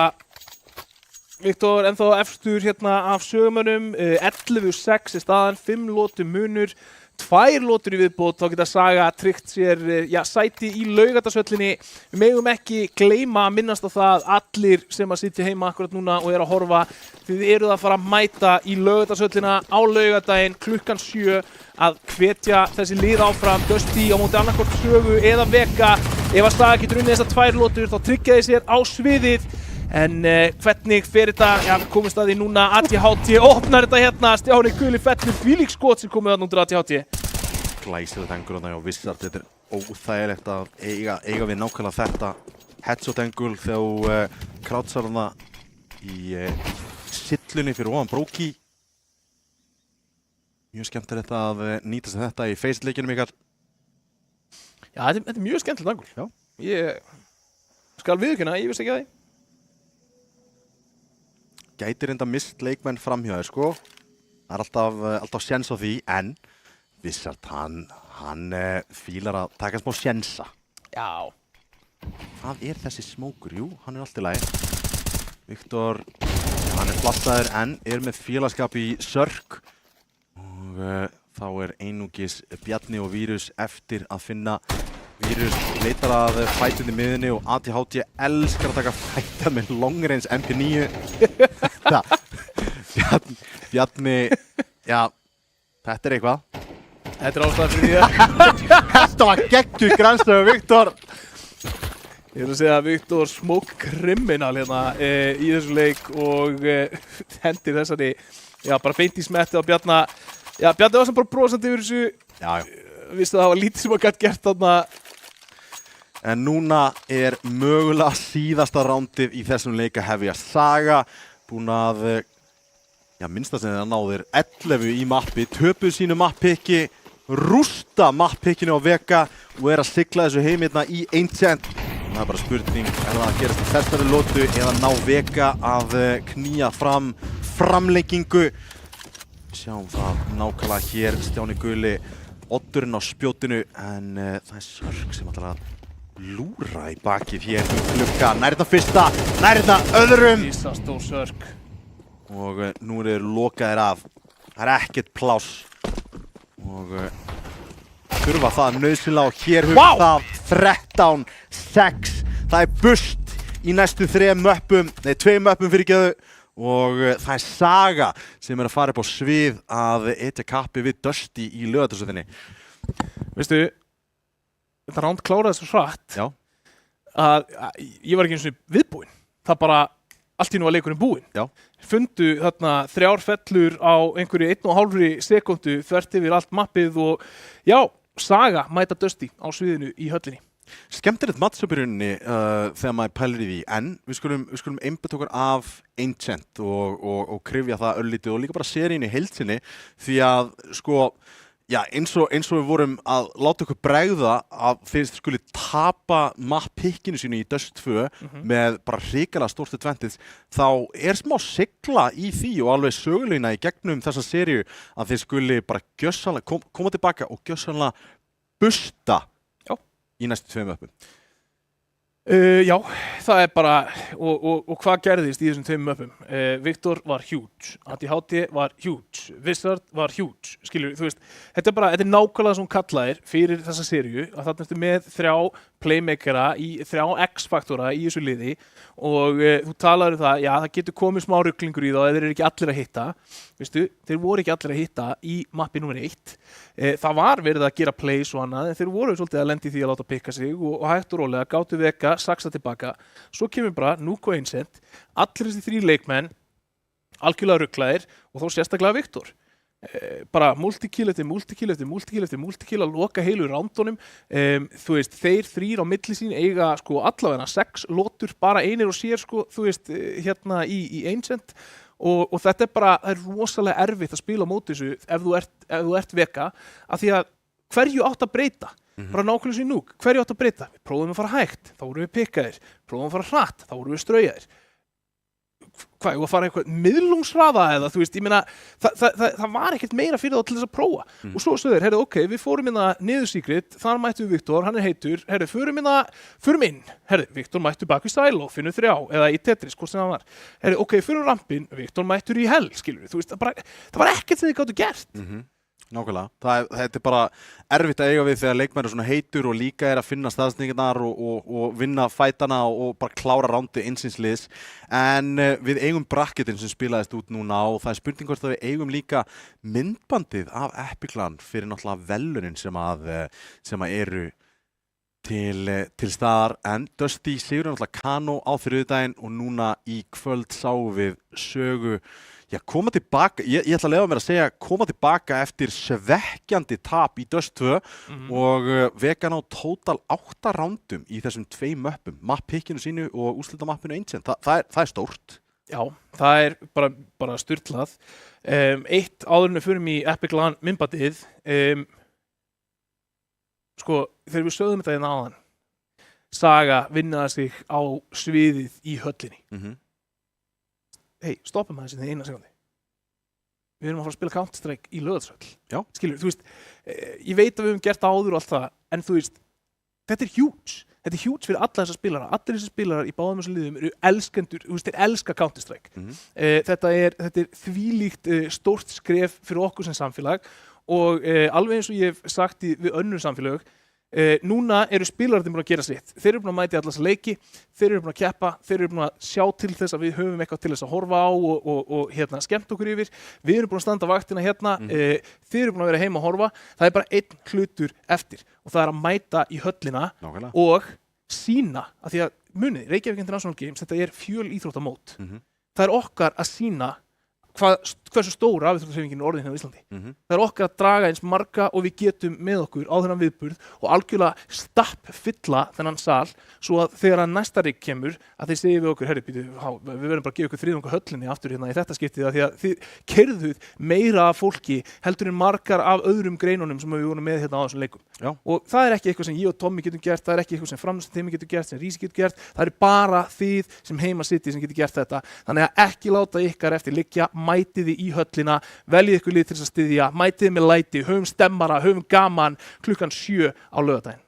Viktor ennþá efstur hérna af sögumönnum, 11-6 staðan, 5 lótu munur, 2 lótur í viðbót, þá geta Saga tryggt sér sæti í Laugardalshöllinni. Við megum ekki gleyma að minnast á það allir sem að sitja heima akkurat núna og að horfa. Þið eruð að fara að mæta í Laugardalshöllina á laugardaginn klukkan 7 að hvetja þessi lið áfram. Dusty á móti annarkvort Sögu eða Vega. Ef að Saga getur unnið þessar 2 lótur þá tryggja þið sér á sviðið. En hvernig fer þetta, við komumst að því núna, ADHD opnar þetta hérna, Stjáni guli fellur þvílík skot sem komið að núndur ADHD. Glæsilegt engur og Wizard, þetta er óþægilegt að eiga við nákvæmlega þetta headshot engur þegar þú krautsar hana í sillunni fyrir ofan Bróki. Mjög skemmtilegt að nýta sér þetta í Faceit-leikjunum ykkar. Já, þetta er mjög skemmtilegt angul. Já. Ég skal viðurkenna, ég vissi ekki að því. Gæti reynda mist leikmenn framhjá þér, sko. Það er alltaf séns á því, en Vissart, hann fílar að taka smá sénsa. Já. Hvað er þessi smókur? Jú, hann er allt í lagi. Viktor, hann er flastaður en er með félagskap í Sörk. Og þá er einungis Bjarni og Vírus eftir að finna. Vírus leitar að fætinn í miðunni og ATHT elskar að taka fæta með long range MP9. Bjarni, já, þetta er eitthvað. Þetta er ástæðan fyrir því að Þetta var geggjuð grænslega, Viktor. Ég vil að segja að Viktor smók kriminal hérna í þessu leik og hendir þessari, já, bara beint í smetti á Bjarna. Já, Bjarni var sem bara brosandi yfir þessu. Já. Vistu að það var lítið sem að gætt gert þarna. En núna er mögulega síðasta rándið í þessum leik að hefjast Saga. Búin að, já, minnsta sem þeirra náðir 11 í mappi, töpuð sínu mappikki, rústa mappikkinu á Vega og er að sigla þessu heimilna í Ancient. Það er bara spurning, er það að gerast í þessari lotu eða ná Vega að knýja fram framlengingu. Sjáum það nákvæmlega hér, Stjáni Guli, oddurinn á spjótinu, en það er Sörk sem ætlar að lúra í bakið hér í glugga. Nær þetta fyrsta, nær þetta öðrum. Ísastór Sörk. Og nú er þeir lokaðir af. Það er ekkert pláss. Og þurfa það nauðsynlega og hér hugsa það 13-6. Það er bust í næstu 2 möppum fyrir geðu. Og það er Saga sem er að fara upp á svið að etja kappi við Dusty í Laugardalsvellinum. Veistu, þetta ránd kláraði svo hratt. Já. Að ég var ekki eins og viðbúinn. Það bara, allt í nú var leikurinn búinn. Já. Fundu þarna 3 fellur á einhverju 1,5 sekúndu þvert yfir allt mappið og já, Saga mæta Dusty á sviðinu í höllinni. Skemmtilegt matchup í rauninni þegar maður pælir í því, en við skulum einbetta okkur af Ancient og krifja það örlítið og líka bara seríunni í heild sinni, því að sko, já, eins og við vorum að láta okkur bregða að þeir skuli tapa mappikkinu sínu í Dust 2 með bara hrikalega stórt advantage, þá er smá sigla í því og alveg sögulegina í gegnum þessa seríu að þeir skuli bara gjörsamlega koma tilbaka og gjörsamlega busta í næstu 2 möppum. Já, það er bara, og hvað gerðist í þessum 2 möppum? Viktor var huge, ATHT var huge, Vissart var huge, skilur, þú veist, þetta er nákvæmlega svona kallaðir fyrir þessa seríu, að þarna ertu með 3 playmakera, 3 X-faktora í þessu liði og þú talaður það, já, það getur komið smá ruglingur í það, þeir eru ekki allir að hitta, veistu, þeir voru ekki allir að hitta í mappi númer 1. Það var verið að gera plays og annað, en þeir voru svolítið að lendi því að láta pikka sig og hægt og rólega gátu Vega, saksa tilbaka. Svo kemur bara Nuke og Ancient, allir þessi 3 leikmenn, algjörlega rugglaðir og þó sérstaklega Viktor. Bara multikill eftir multikill að loka heilu rándunum. Þú veist, þeir 3 á milli sín eiga sko allavega 6 lotur, bara einir og sér sko, þú veist, hérna í Ancient. Og þetta er bara, það er rosalega erfitt að spila á móti þessu ef þú ert Vega, af því að hverju átt að breyta? Bara nákvæmlega sem Nuke, hverju átt að breyta? Við prófum að fara hægt, þá vorum við pikkaðir. Prófum að fara hratt, þá vorum við straujaðir. Hvað, ég var að fara eitthvað miðlungshraða eða, þú veist, ég meina, það var ekkert meira fyrir þá til þess að prófa. Og svo sögður, heyrðu, ok, við fórum inn að niður Secret, þar mættum við Viktor, hann er heitur, heyrðu, förum inn, heyrðu, Viktor mættu bak við Silo, finnum 3, eða í Tetris, hvort sem það var. Heyrðu, ok, förum rampinn, Viktor mættur í Hell, skilur við, þú veist, það var ekkert sem þið gátu gert. Nákvæmlega. Þetta er bara erfitt að eiga við þegar leikmenn er svona heitur og líka er að finna staðsningarnar og vinna fætana og bara klára rándi innsins. En við eigum bracketin sem spilaðist út núna og það er spurning hvort að við eigum líka myndbandið af Epiclan fyrir náttúrulega velunin sem að eru til staðar. En Dusty sigur náttúrulega Kano á þriðjudaginn og núna í kvöld sáum við Sögu koma tilbaka, ég ætla að leyfa mér að segja koma tilbaka eftir svekkjandi tap í Dust 2 og Vega ná tótal 8 rándum í þessum 2 möppum, mappikkinu sínu og úrslitamappinu Ancient. Það er stórt. Já, það bara sturlað. Eitt áðurinn við förum í Epic LAN myndbandið, sko, þegar við sögðum þetta hérna áðan, Saga vinnaði sig á sviðið í höllinni. Hey, stoppum aðeins í eina sekundi. Við erum að fara að spila Counter-Strike í Laugardalshöll. Já. Skilur, þú veist, ég veit að við höfum gert það áður og allt það, en þú veist, þetta huge. Þetta huge fyrir alla þessar spilara. Allir þessar spilarar í báðum þessum liðum eru elskendur, þú veist, þeir elska Counter-Strike. Þetta er þvílíkt stórt skref fyrir okkur sem samfélag og alveg eins og ég hef sagt við önnur samfélög, núna eru spilararnir búin að gera sitt. Þeir eru búin að mæta í alla þessa leiki, þeir eru búin að keppa, þeir eru búin að sjá til þess að við höfum eitthvað til þess að horfa á og hérna, skemmt okkur yfir. Við erum búin að standa vaktina hérna, þeir eru búin að vera heima að horfa. Það er bara einn hlutur eftir og það er að mæta í höllina og sýna, af því að munið, Reykjavík International Games, þetta er fjölíþróttamót. Það er okkar að sýna hversu stóra rafíþróttahreyfingin er orðin hérna á Íslandi. Það er okkar að draga eins marga og við getum með okkur á þennan viðburð og algjörlega stappfylla þennan sal svo að þegar að næsta rigg kemur að þeir segja við okkur, herri, við verðum bara að gefa ykkur þriðjunga höllinni aftur hérna í þetta skiptið af því að þið keyrðuð meira af fólki heldur en margar af öðrum greinunum sem við vorum með hérna á þessum leikum. Já. Og það er ekki eitthvað sem ég og Tommy getum gert, það er ekki eitthvað sem framlýstum getur gert, sem Rísi getur gert, það er bara þið sem heima sitið sem getur gert þetta. Þannig að ekki láta ykkar eftir liggja, mætiði í höllina, veljið ykkur lið til þess að styðja, mætiði með læti, höfum stemmara, höfum gaman klukkan 7 á laugardaginn.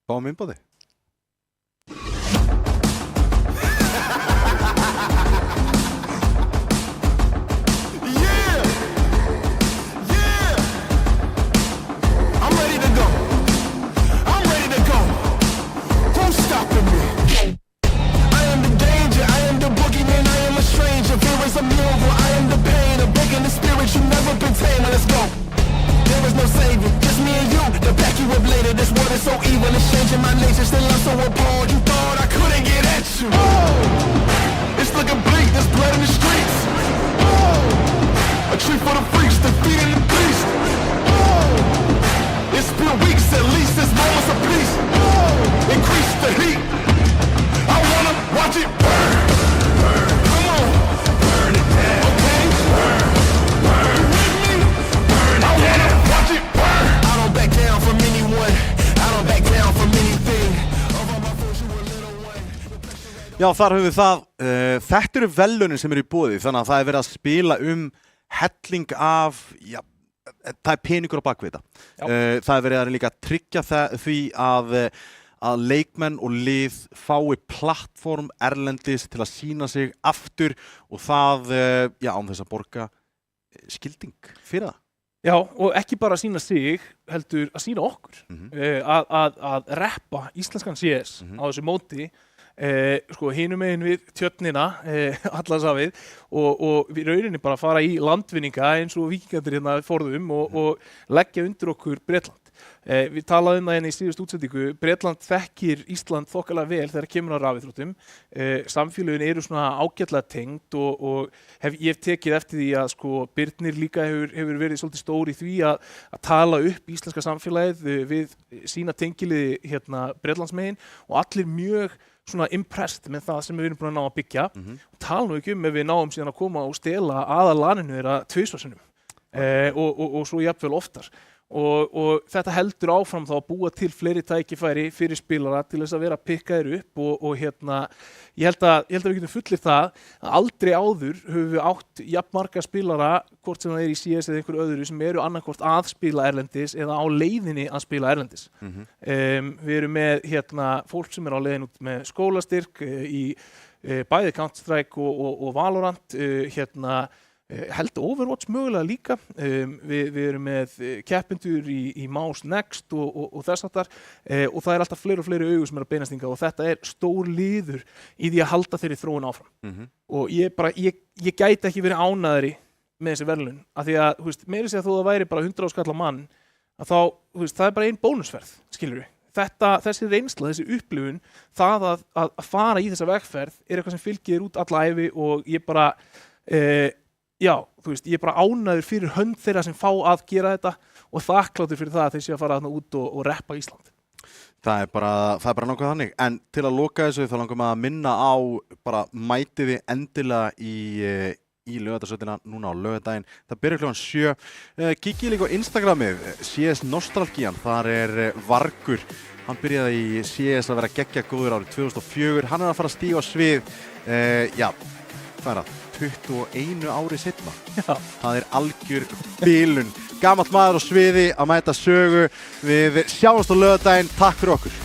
Fáum innbáði. Let's go. There is no savior, just me and you. To back you up later, this world is so evil. It's changing my nature, still I'm so appalled. You thought I couldn't get at you. Oh, it's looking bleak, there's blood in the streets. Oh, a treat for the freaks, defeating the beast. Oh, it's been weeks, at least there's moments of peace. Oh, increase the heat. I wanna watch it burn. Burn. Come on, burn it down. Okay, burn. Já, þar höfum við það. Þetta eru verðlaunin sem eru í boði, þannig að það er verið að spila helling af, já, það er peningur á bakvið þetta. Það er verið að líka tryggja því að leikmenn og lið fái plattform erlendis til að sýna sig aftur og það, já, án þess að borga skilding fyrir það. Já, og ekki bara að sýna sig, heldur að sýna okkur. Að reppa íslenskan CS á þessu móti, sko hinum megin við tjörnina allarsafið og við rauninni bara fara í landvinninga eins og víkingarnir hérna forðum og leggja undir okkur Bretland. Við talaðum það hérna í síðust útsendingu, Bretland þekkir Ísland þokkalega vel þegar kemur á rafíþróttum. Samfélögin eru svona ágætlega tengd og ég hef tekið eftir því að sko Birnir líka hefur verið svolítið stór í því að tala upp íslenska samfélagið við sína tengiliði hérna Bretlandsmegin og allir mjög svona impressed með það sem við erum búin að ná að byggja og tala nú ekki ef við náum síðan að koma og stela aðalaninu þeirra tvisvarsinnum og svo jafnvel oftar og þetta heldur áfram þá að búa til fleiri tækifæri fyrir spilara til þess að vera pikkaðir upp og hérna ég held að við getum fullyrt það að aldrei áður höfum við átt jafn marga spilara hvort sem það er í CS eða einhverju öðru sem eru annarkvort að spila erlendis eða á leiðinni að spila erlendis. Við erum með hérna fólk sem er á leiðin út með skólastyrk í bæði Counter-Strike og Valorant hérna held Overwatch mögulega líka. Við erum með keppendur í Mouse Next og þess aftar og það er alltaf fleiri og fleiri augu sem er að beinast hingað og þetta er stór liður í því að halda þeirri þróun áfram. Og ég gæti ekki verið ánæðri með þessi verðlaun af því að, þú veist, meira segja þó það væri bara 100 skall á mann að þá, þú veist, það er bara ein bónusferð, skilur við. Þessi reynsla, þessi upplifun, það að fara í þessa vegferð er eitthvað sem fylgir út alla ævi og ég bara já, þú veist, ég er bara ánægður fyrir hönd þeirra sem fá að gera þetta og þakkláttur fyrir það að þeir séu að fara þarna út og reppa Ísland. Það er bara nokkuð þannig, en til að loka þessu þá langar maður að minna á bara mætiði endilega í Laugardalshöllina núna á laugardaginn. Það byrjar klukkan 7. Kíkið líka á Instagramið, CS Nostalgían, þar er Vargur. Hann byrjaði í CS að vera geggja góður árið 2004. Hann er að fara að stíga á svið, hvað er það? 21 ári seinna. Já. Það er algjör bilun. Gamall maður á sviði að mæta Sögu. Við sjáumst á laugardaginn. Takk fyrir okkur.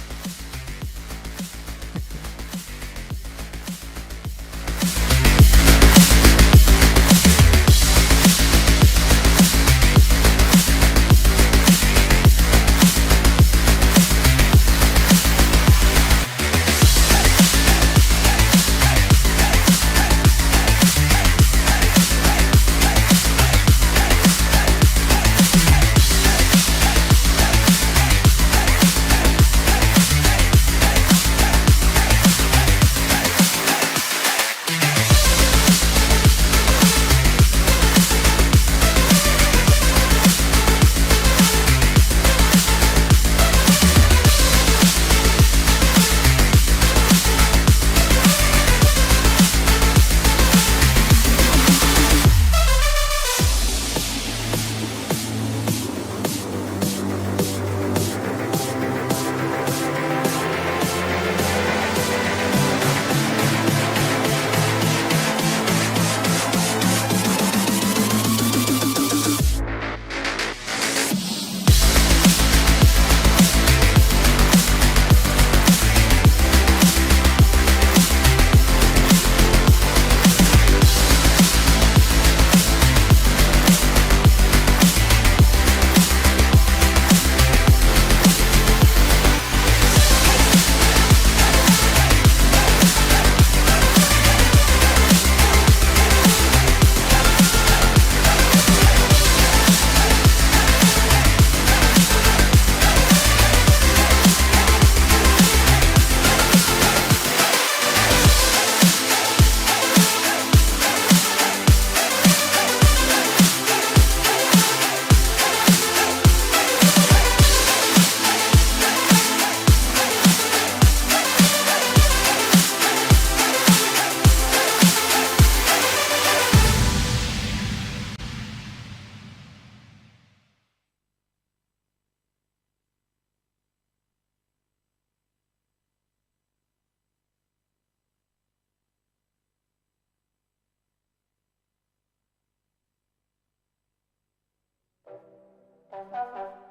Thank you.